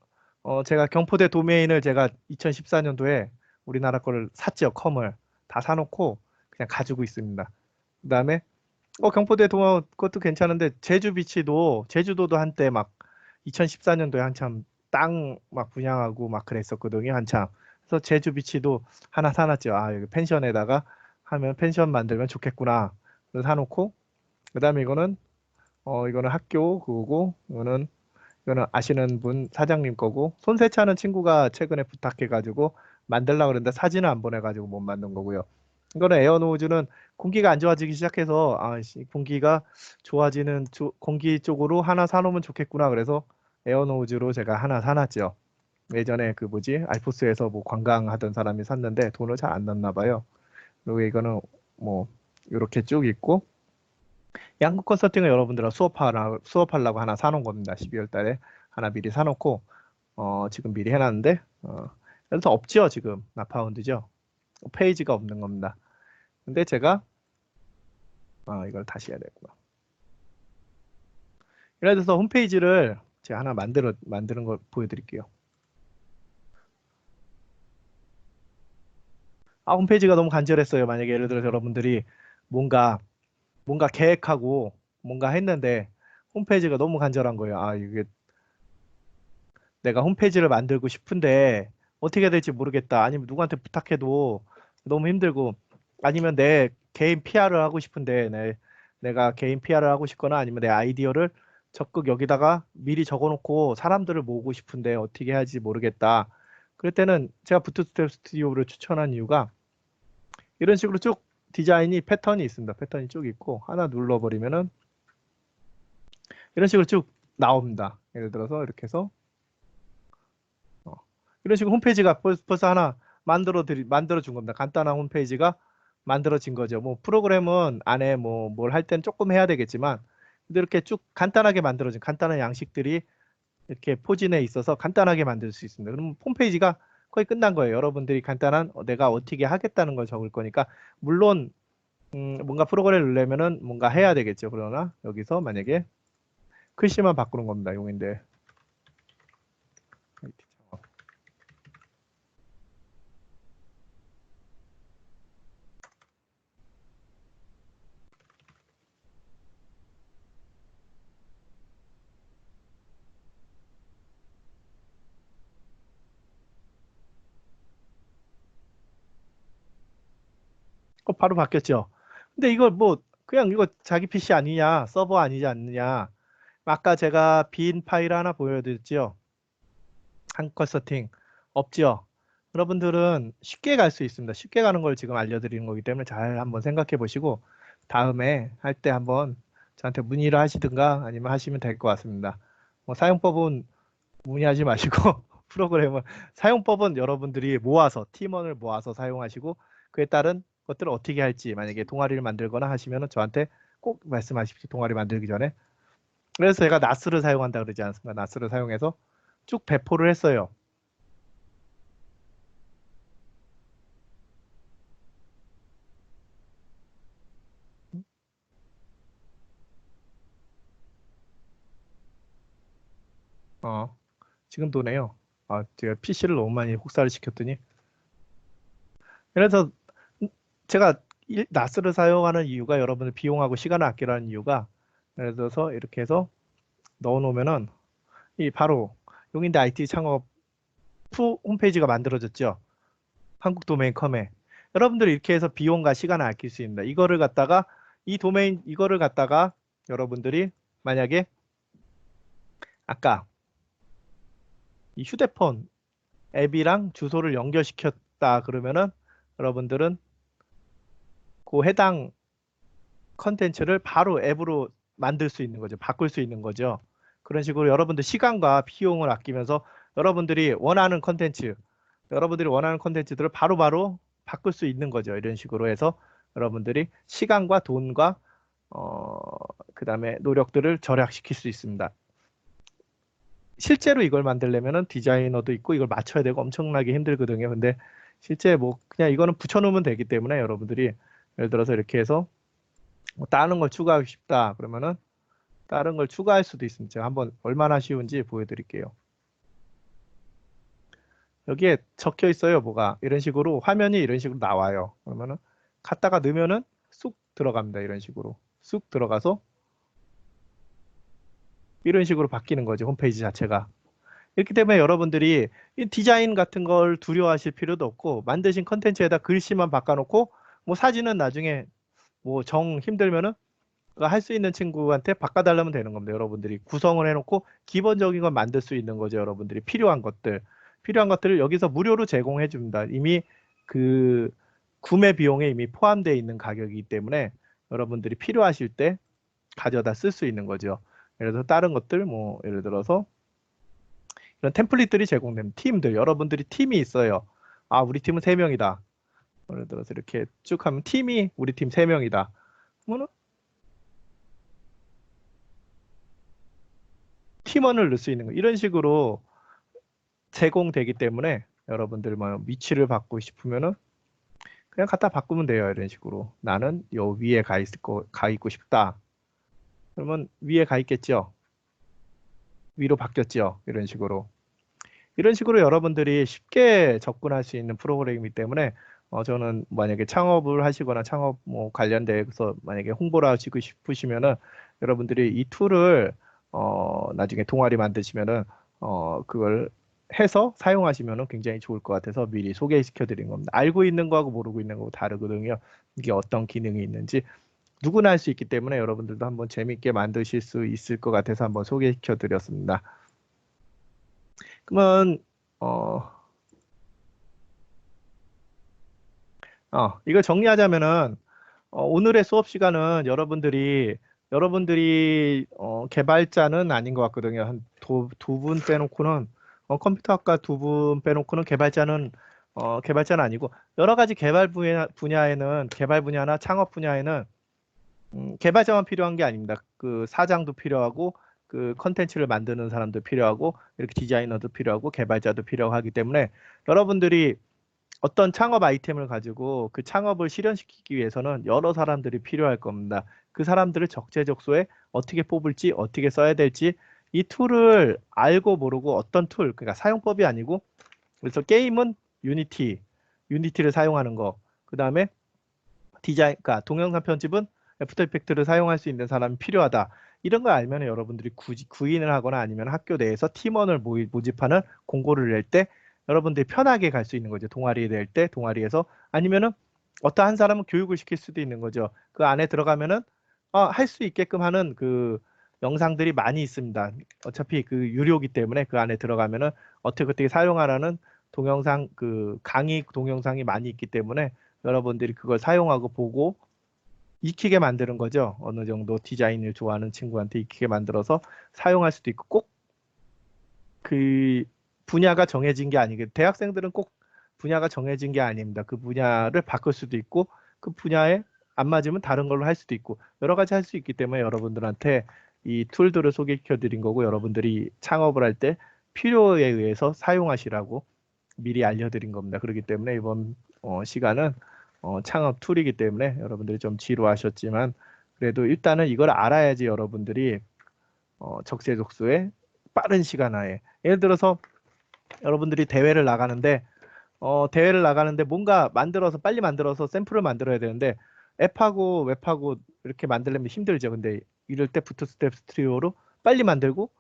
제가 경포대 도메인을 제가 2014년도에 우리나라 거를 샀죠. 컴을 다 사놓고 그냥 가지고 있습니다. 그다음에 경포대 도마 그것도 괜찮은데 제주도도 한때 막 2014년도에 한참 땅 막 분양하고 막 그랬었거든요. 한참. 그래서 제주 비치도 하나 사놨죠. 아, 여기 펜션에다가 하면 펜션 만들면 좋겠구나. 그래서 사놓고 그다음에 이거는 학교 그거고 이거는 이거는 아시는 분 사장님 거고, 손세차는 친구가 최근에 부탁해가지고 만들려고 그랬는데 사진을 안 보내가지고 못 만든 거고요. 이거는 에어노즈는 공기가 안 좋아지기 시작해서 공기가 좋아지는 공기 쪽으로 하나 사놓으면 좋겠구나. 그래서 에어노즈로 제가 하나 사놨죠. 예전에 그 뭐지 알프스에서 뭐 관광하던 사람이 샀는데 돈을 잘 안 넣나 봐요. 그리고 이거는 뭐 이렇게 쭉 있고, 양국 컨설팅은 여러분들은 수업하려고 하나 사놓은 겁니다. 12월 달에 하나 미리 사놓고 지금 미리 해놨는데 그래서 없죠. 지금 나파운드죠. 페이지가 없는 겁니다. 근데 제가 이걸 다시 해야 되구나. 예를 들어서 홈페이지를 제가 하나 만드는 걸 보여드릴게요. 홈페이지가 너무 간절했어요. 만약에 예를 들어서 여러분들이 뭔가 계획하고 뭔가 했는데 홈페이지가 너무 간절한 거예요. 이게 내가 홈페이지를 만들고 싶은데 어떻게 해야 될지 모르겠다. 아니면 누구한테 부탁해도 너무 힘들고, 아니면 내 개인 PR을 하고 싶은데 내가 개인 PR을 하고 싶거나 아니면 내 아이디어를 적극 여기다가 미리 적어놓고 사람들을 모으고 싶은데 어떻게 해야 할지 모르겠다. 그럴 때는 제가 부트스트랩 스튜디오를 추천한 이유가 이런 식으로 쭉 디자인이 패턴이 있습니다. 패턴이 쭉 있고 하나 눌러버리면은 이런 식으로 쭉 나옵니다. 예를 들어서 이렇게 해서 이런 식으로 홈페이지가 벌써 하나 만들어 준 겁니다. 간단한 홈페이지가 만들어진 거죠. 뭐 프로그램은 안에 뭐 뭘 할 땐 조금 해야 되겠지만, 근데 이렇게 쭉 간단하게 만들어진 간단한 양식들이 이렇게 포진해 있어서 간단하게 만들 수 있습니다. 그럼 홈페이지가 거의 끝난 거예요. 여러분들이 간단한 내가 어떻게 하겠다는 걸 적을 거니까, 물론 뭔가 프로그램을 넣으려면은 뭔가 해야 되겠죠. 그러나 여기서 만약에 글씨만 바꾸는 겁니다. 용인데 바로 바뀌었죠. 근데 이걸 뭐 그냥 이거 자기 PC 아니냐, 서버 아니지 않느냐. 아까 제가 빈 파일 하나 보여드렸죠. 한컷 세팅 없죠. 여러분들은 쉽게 갈 수 있습니다. 쉽게 가는 걸 지금 알려드리는 거기 때문에 잘 한번 생각해 보시고 다음에 할 때 한번 저한테 문의를 하시든가 아니면 하시면 될 것 같습니다. 뭐 사용법은 문의하지 마시고 프로그램은 사용법은 여러분들이 모아서 팀원을 모아서 사용하시고 그에 따른 것들을 어떻게 할지 만약에 동아리를 만들거나 하시면 저한테 꼭 말씀하십시오. 동아리 만들기 전에. 그래서 제가 나스를 사용한다 그러지 않습니까? 나스를 사용해서 쭉 배포를 했어요. 지금 도네요. 제가 PC를 너무 많이 혹사를 시켰더니. 그래서 제가 나스를 사용하는 이유가 여러분들 비용하고 시간을 아끼라는 이유가, 예를 들어서 이렇게 해서 넣어 놓으면은 이 바로 용인대 IT 창업 홈페이지가 만들어졌죠. 한국 도메인 컴에. 여러분들이 이렇게 해서 비용과 시간을 아낄 수 있습니다. 이거를 갖다가 여러분들이 만약에 아까 이 휴대폰 앱이랑 주소를 연결시켰다 그러면은 여러분들은 그 해당 컨텐츠를 바로 앱으로 만들 수 있는 거죠. 바꿀 수 있는 거죠. 그런 식으로 여러분들 시간과 비용을 아끼면서 여러분들이 원하는 컨텐츠들을 바로바로 바꿀 수 있는 거죠. 이런 식으로 해서 여러분들이 시간과 돈과 그다음에 노력들을 절약시킬 수 있습니다. 실제로 이걸 만들려면은 디자이너도 있고 이걸 맞춰야 되고 엄청나게 힘들거든요. 근데 실제 뭐 그냥 이거는 붙여놓으면 되기 때문에 여러분들이 예를 들어서 이렇게 해서 뭐 다른 걸 추가하고 싶다 그러면은 다른 걸 추가할 수도 있습니다. 제가 한번 얼마나 쉬운지 보여드릴게요. 여기에 적혀 있어요. 뭐가 이런 식으로 화면이 이런 식으로 나와요. 그러면은 갖다가 넣으면은 쑥 들어갑니다. 이런 식으로 쑥 들어가서 이런 식으로 바뀌는 거죠. 홈페이지 자체가. 이렇기 때문에 여러분들이 이 디자인 같은 걸 두려워하실 필요도 없고 만드신 컨텐츠에다 글씨만 바꿔놓고 뭐 사진은 나중에 뭐 정 힘들면은 할 수 있는 친구한테 바꿔달라면 되는 겁니다. 여러분들이 구성을 해놓고 기본적인 건 만들 수 있는 거죠. 여러분들이 필요한 것들을 여기서 무료로 제공해 줍니다. 이미 그 구매 비용에 이미 포함되어 있는 가격이기 때문에 여러분들이 필요하실 때 가져다 쓸 수 있는 거죠. 예를 들어서 다른 것들 뭐 예를 들어서 이런 템플릿들이 제공되는 팀들, 여러분들이 팀이 있어요. 아, 우리 팀은 3명이다. 예를 들어서 이렇게 쭉 하면 팀이 우리 팀 3명이다. 그러면 팀원을 넣을 수 있는 거. 이런 식으로 제공되기 때문에 여러분들 뭐 위치를 바꾸고 싶으면은 그냥 갖다 바꾸면 돼요. 이런 식으로. 나는 요 위에 가 있고 싶다. 그러면 위에 가 있겠죠. 위로 바뀌었죠. 이런 식으로. 이런 식으로 여러분들이 쉽게 접근할 수 있는 프로그램이기 때문에 저는 만약에 창업을 하시거나 창업 뭐 관련돼서 만약에 홍보를 하시고 싶으시면은 여러분들이 이 툴을 나중에 동아리 만드시면은 그걸 해서 사용하시면은 굉장히 좋을 것 같아서 미리 소개시켜 드린 겁니다. 알고 있는 거하고 모르고 있는 거하고 다르거든요. 이게 어떤 기능이 있는지 누구나 할 수 있기 때문에 여러분들도 한번 재밌게 만드실 수 있을 것 같아서 한번 소개시켜 드렸습니다. 그러면 이걸 정리하자면은 오늘의 수업 시간은 여러분들이 개발자는 아닌 것 같거든요. 한 두 분 빼놓고는 컴퓨터학과 2분 빼놓고는 개발자는 아니고 여러 가지 개발 분야나 창업 분야에는 개발자만 필요한 게 아닙니다. 그 사장도 필요하고 그 컨텐츠를 만드는 사람도 필요하고 이렇게 디자이너도 필요하고 개발자도 필요하기 때문에 여러분들이 어떤 창업 아이템을 가지고 그 창업을 실현시키기 위해서는 여러 사람들이 필요할 겁니다. 그 사람들을 적재적소에 어떻게 뽑을지, 어떻게 써야 될지 이 툴을 알고 모르고 어떤 툴, 그러니까 사용법이 아니고 그래서 게임은 유니티를 사용하는 거. 그 다음에 그러니까 동영상 편집은 애프터 이펙트를 사용할 수 있는 사람이 필요하다. 이런 걸 알면 여러분들이 구인을 하거나 아니면 학교 내에서 팀원을 모집하는 공고를 낼 때 여러분들이 편하게 갈 수 있는 거죠. 동아리에 낼 때 동아리에서 아니면은 어떤 한 사람은 교육을 시킬 수도 있는 거죠. 그 안에 들어가면은 할 수 있게끔 하는 그 영상들이 많이 있습니다. 어차피 그 유료기 때문에 그 안에 들어가면은 어떻게 사용하라는 동영상 그 강의 동영상이 많이 있기 때문에 여러분들이 그걸 사용하고 보고 익히게 만드는 거죠. 어느 정도 디자인을 좋아하는 친구한테 익히게 만들어서 사용할 수도 있고 꼭 그 분야가 정해진 게 아니고 대학생들은 꼭 분야가 정해진 게 아닙니다. 그 분야를 바꿀 수도 있고 그 분야에 안 맞으면 다른 걸로 할 수도 있고 여러 가지 할 수 있기 때문에 여러분들한테 이 툴들을 소개시켜 드린 거고 여러분들이 창업을 할 때 필요에 의해서 사용하시라고 미리 알려드린 겁니다. 그렇기 때문에 이번 시간은 창업 툴이기 때문에 여러분들이 좀 지루하셨지만 그래도 일단은 이걸 알아야지 여러분들이 적재적소에 빠른 시간 안에 예를 들어서 여러분들이 대회를 나가는데 뭔가 빨리 만들어서 샘플을 만들어야 되는데 앱하고 웹하고 이렇게 만들려면 힘들죠. 근데 이럴 때 부트스트랩 스튜디오로 빨리 만들고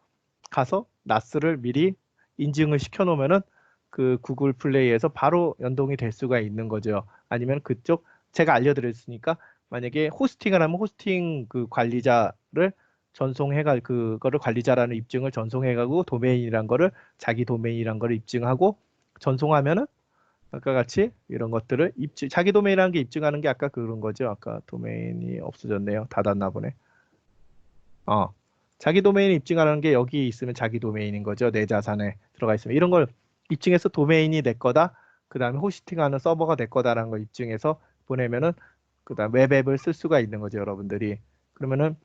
가서 나스를 미리 인증을 시켜 놓으면은 그 구글 플레이에서 바로 연동이 될 수가 있는 거죠. 아니면 그쪽 제가 알려드렸으니까 만약에 호스팅을 하면 호스팅 그 관리자를 전송해가 그거를 관리자라는 입증을 전송해가고 도메인이란 거를 자기 도메인이란 거를 입증하고 전송하면은 아까 같이 이런 것들을 자기 도메인이라는 게 입증하는 게 아까 그런 거죠. 아까 도메인이 없어졌네요. 닫았나 보네. 자기 도메인 입증하는 게 여기 있으면 자기 도메인인 거죠. 내 자산에 들어가 있으면 이런 걸 입증해서 도메인이 내 거다. 그 다음에 호스팅하는 서버가 내 거다라는 걸 입증해서 보내면은 그 다음 웹앱을 쓸 수가 있는 거죠. 여러분들이 그러면은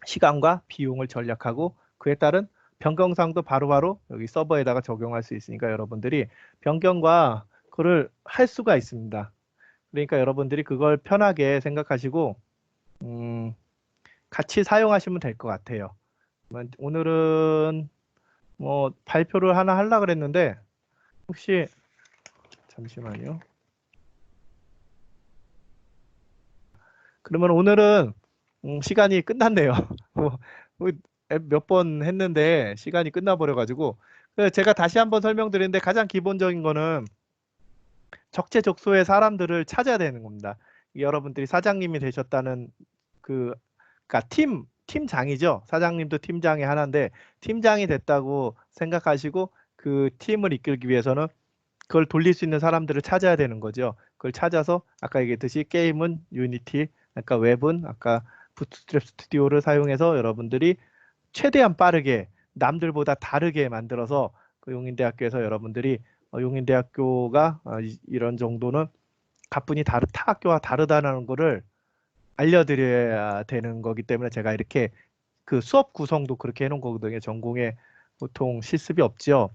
시간과 비용을 절약하고 그에 따른 변경사항도 바로바로 여기 서버에다가 적용할 수 있으니까 여러분들이 변경과 그걸 할 수가 있습니다. 그러니까 여러분들이 그걸 편하게 생각하시고 같이 사용하시면 될 것 같아요. 오늘은 뭐 발표를 하나 하려고 그랬는데 혹시 잠시만요. 그러면 오늘은 시간이 끝났네요. 몇 번 했는데 시간이 끝나버려 가지고 제가 다시 한번 설명드리는데 가장 기본적인 거는 적재적소의 사람들을 찾아야 되는 겁니다. 여러분들이 사장님이 되셨다는 그 그러니까 팀장이죠. 사장님도 팀장이 하나인데 팀장이 됐다고 생각하시고 그 팀을 이끌기 위해서는 그걸 돌릴 수 있는 사람들을 찾아야 되는 거죠. 그걸 찾아서 아까 얘기했듯이 게임은 유니티, 아까 웹은 아까 부트스트랩 스튜디오를 사용해서 여러분들이 최대한 빠르게 남들보다 다르게 만들어서 그 용인대학교에서 여러분들이 용인대학교가 이런 정도는 가뿐히 타 학교와 다르다는 거를 알려드려야 되는 거기 때문에 제가 이렇게 그 수업 구성도 그렇게 해놓은 거거든요. 전공에 보통 실습이 없죠.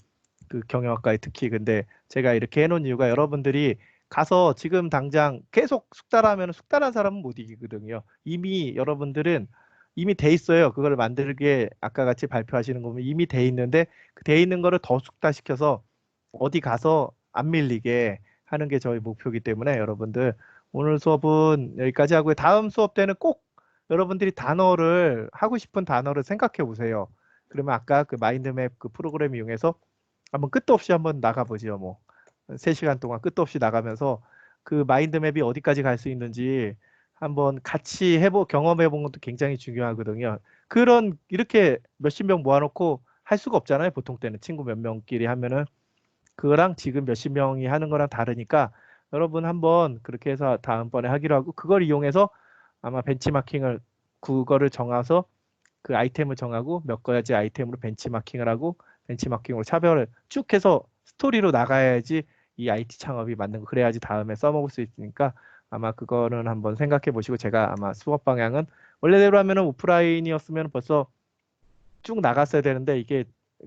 그 경영학과에 특히. 근데 제가 이렇게 해놓은 이유가 여러분들이 가서 지금 당장 계속 숙달하면 숙달한 사람은 못 이기거든요. 이미 여러분들은 이미 돼 있어요. 그걸 만들게 아까 같이 발표하시는 거 보면 이미 돼 있는데 그 돼 있는 거를 더 숙달시켜서 어디 가서 안 밀리게 하는 게 저희 목표이기 때문에 여러분들 오늘 수업은 여기까지 하고요. 다음 수업 때는 꼭 여러분들이 단어를 하고 싶은 단어를 생각해 보세요. 그러면 아까 그 마인드맵 그 프로그램 이용해서 한번 끝도 없이 한번 나가보죠. 뭐 3시간 동안 끝도 없이 나가면서 그 마인드맵이 어디까지 갈 수 있는지 한번 같이 경험해 본 것도 굉장히 중요하거든요. 그런 이렇게 몇십 명 모아놓고 할 수가 없잖아요. 보통 때는 친구 몇 명끼리 하면은 그거랑 지금 몇십 명이 하는 거랑 다르니까 여러분 한번 그렇게 해서 다음번에 하기로 하고 그걸 이용해서 아마 벤치마킹을 그거를 정해서 그 아이템을 정하고 몇 가지 아이템으로 벤치마킹을 하고 벤치마킹으로 차별을 쭉 해서 스토리로 나가야지 이 IT 창업이 맞는 거 그래야지 다음에 써먹을 수 있으니까 아마 그거는 한번 생각해 보시고 제가 아마 수업 방향은 원래대로 하면은 오프라인이었으면 벌써 쭉 나갔어야 되는데 이게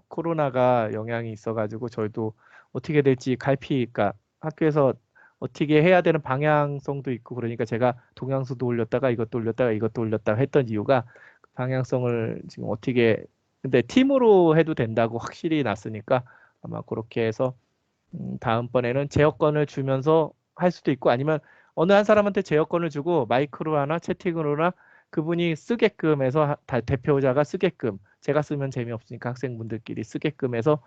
코로나가 영향이 있어가지고 저희도 어떻게 될지 그러니까 학교에서 어떻게 해야 되는 방향성도 있고 그러니까 제가 동양수도 올렸다가 이것도 올렸다가 이것도 올렸다가 했던 이유가 방향성을 지금 어떻게 근데 팀으로 해도 된다고 확실히 났으니까 아마 그렇게 해서 다음번에는 제어권을 주면서 할 수도 있고 아니면 어느 한 사람한테 제어권을 주고 마이크로 하나 채팅으로나 그분이 쓰게끔 해서 대표자가 쓰게끔 제가 쓰면 재미없으니까 학생분들끼리 쓰게끔 해서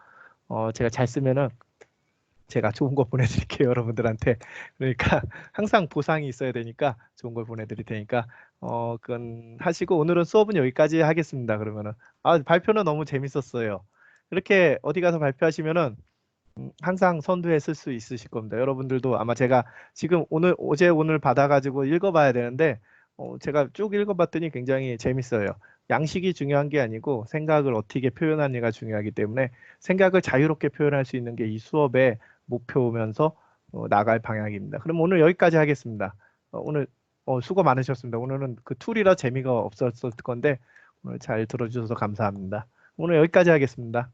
제가 잘 쓰면은 제가 좋은 거 보내드릴게요 여러분들한테. 그러니까 항상 보상이 있어야 되니까 좋은 걸 보내드릴 테니까 그건 하시고 오늘은 수업은 여기까지 하겠습니다. 그러면은 발표는 너무 재밌었어요. 이렇게 어디 가서 발표하시면은 항상 선두에 쓸 수 있으실 겁니다. 여러분들도 아마 제가 지금 어제 오늘 받아가지고 읽어봐야 되는데 제가 쭉 읽어봤더니 굉장히 재밌어요. 양식이 중요한 게 아니고 생각을 어떻게 표현하느냐가 중요하기 때문에 생각을 자유롭게 표현할 수 있는 게 이 수업의 목표면서 나갈 방향입니다. 그럼 오늘 여기까지 하겠습니다. 오늘 수고 많으셨습니다. 오늘은 그 툴이라 재미가 없었을 건데 오늘 잘 들어주셔서 감사합니다. 오늘 여기까지 하겠습니다.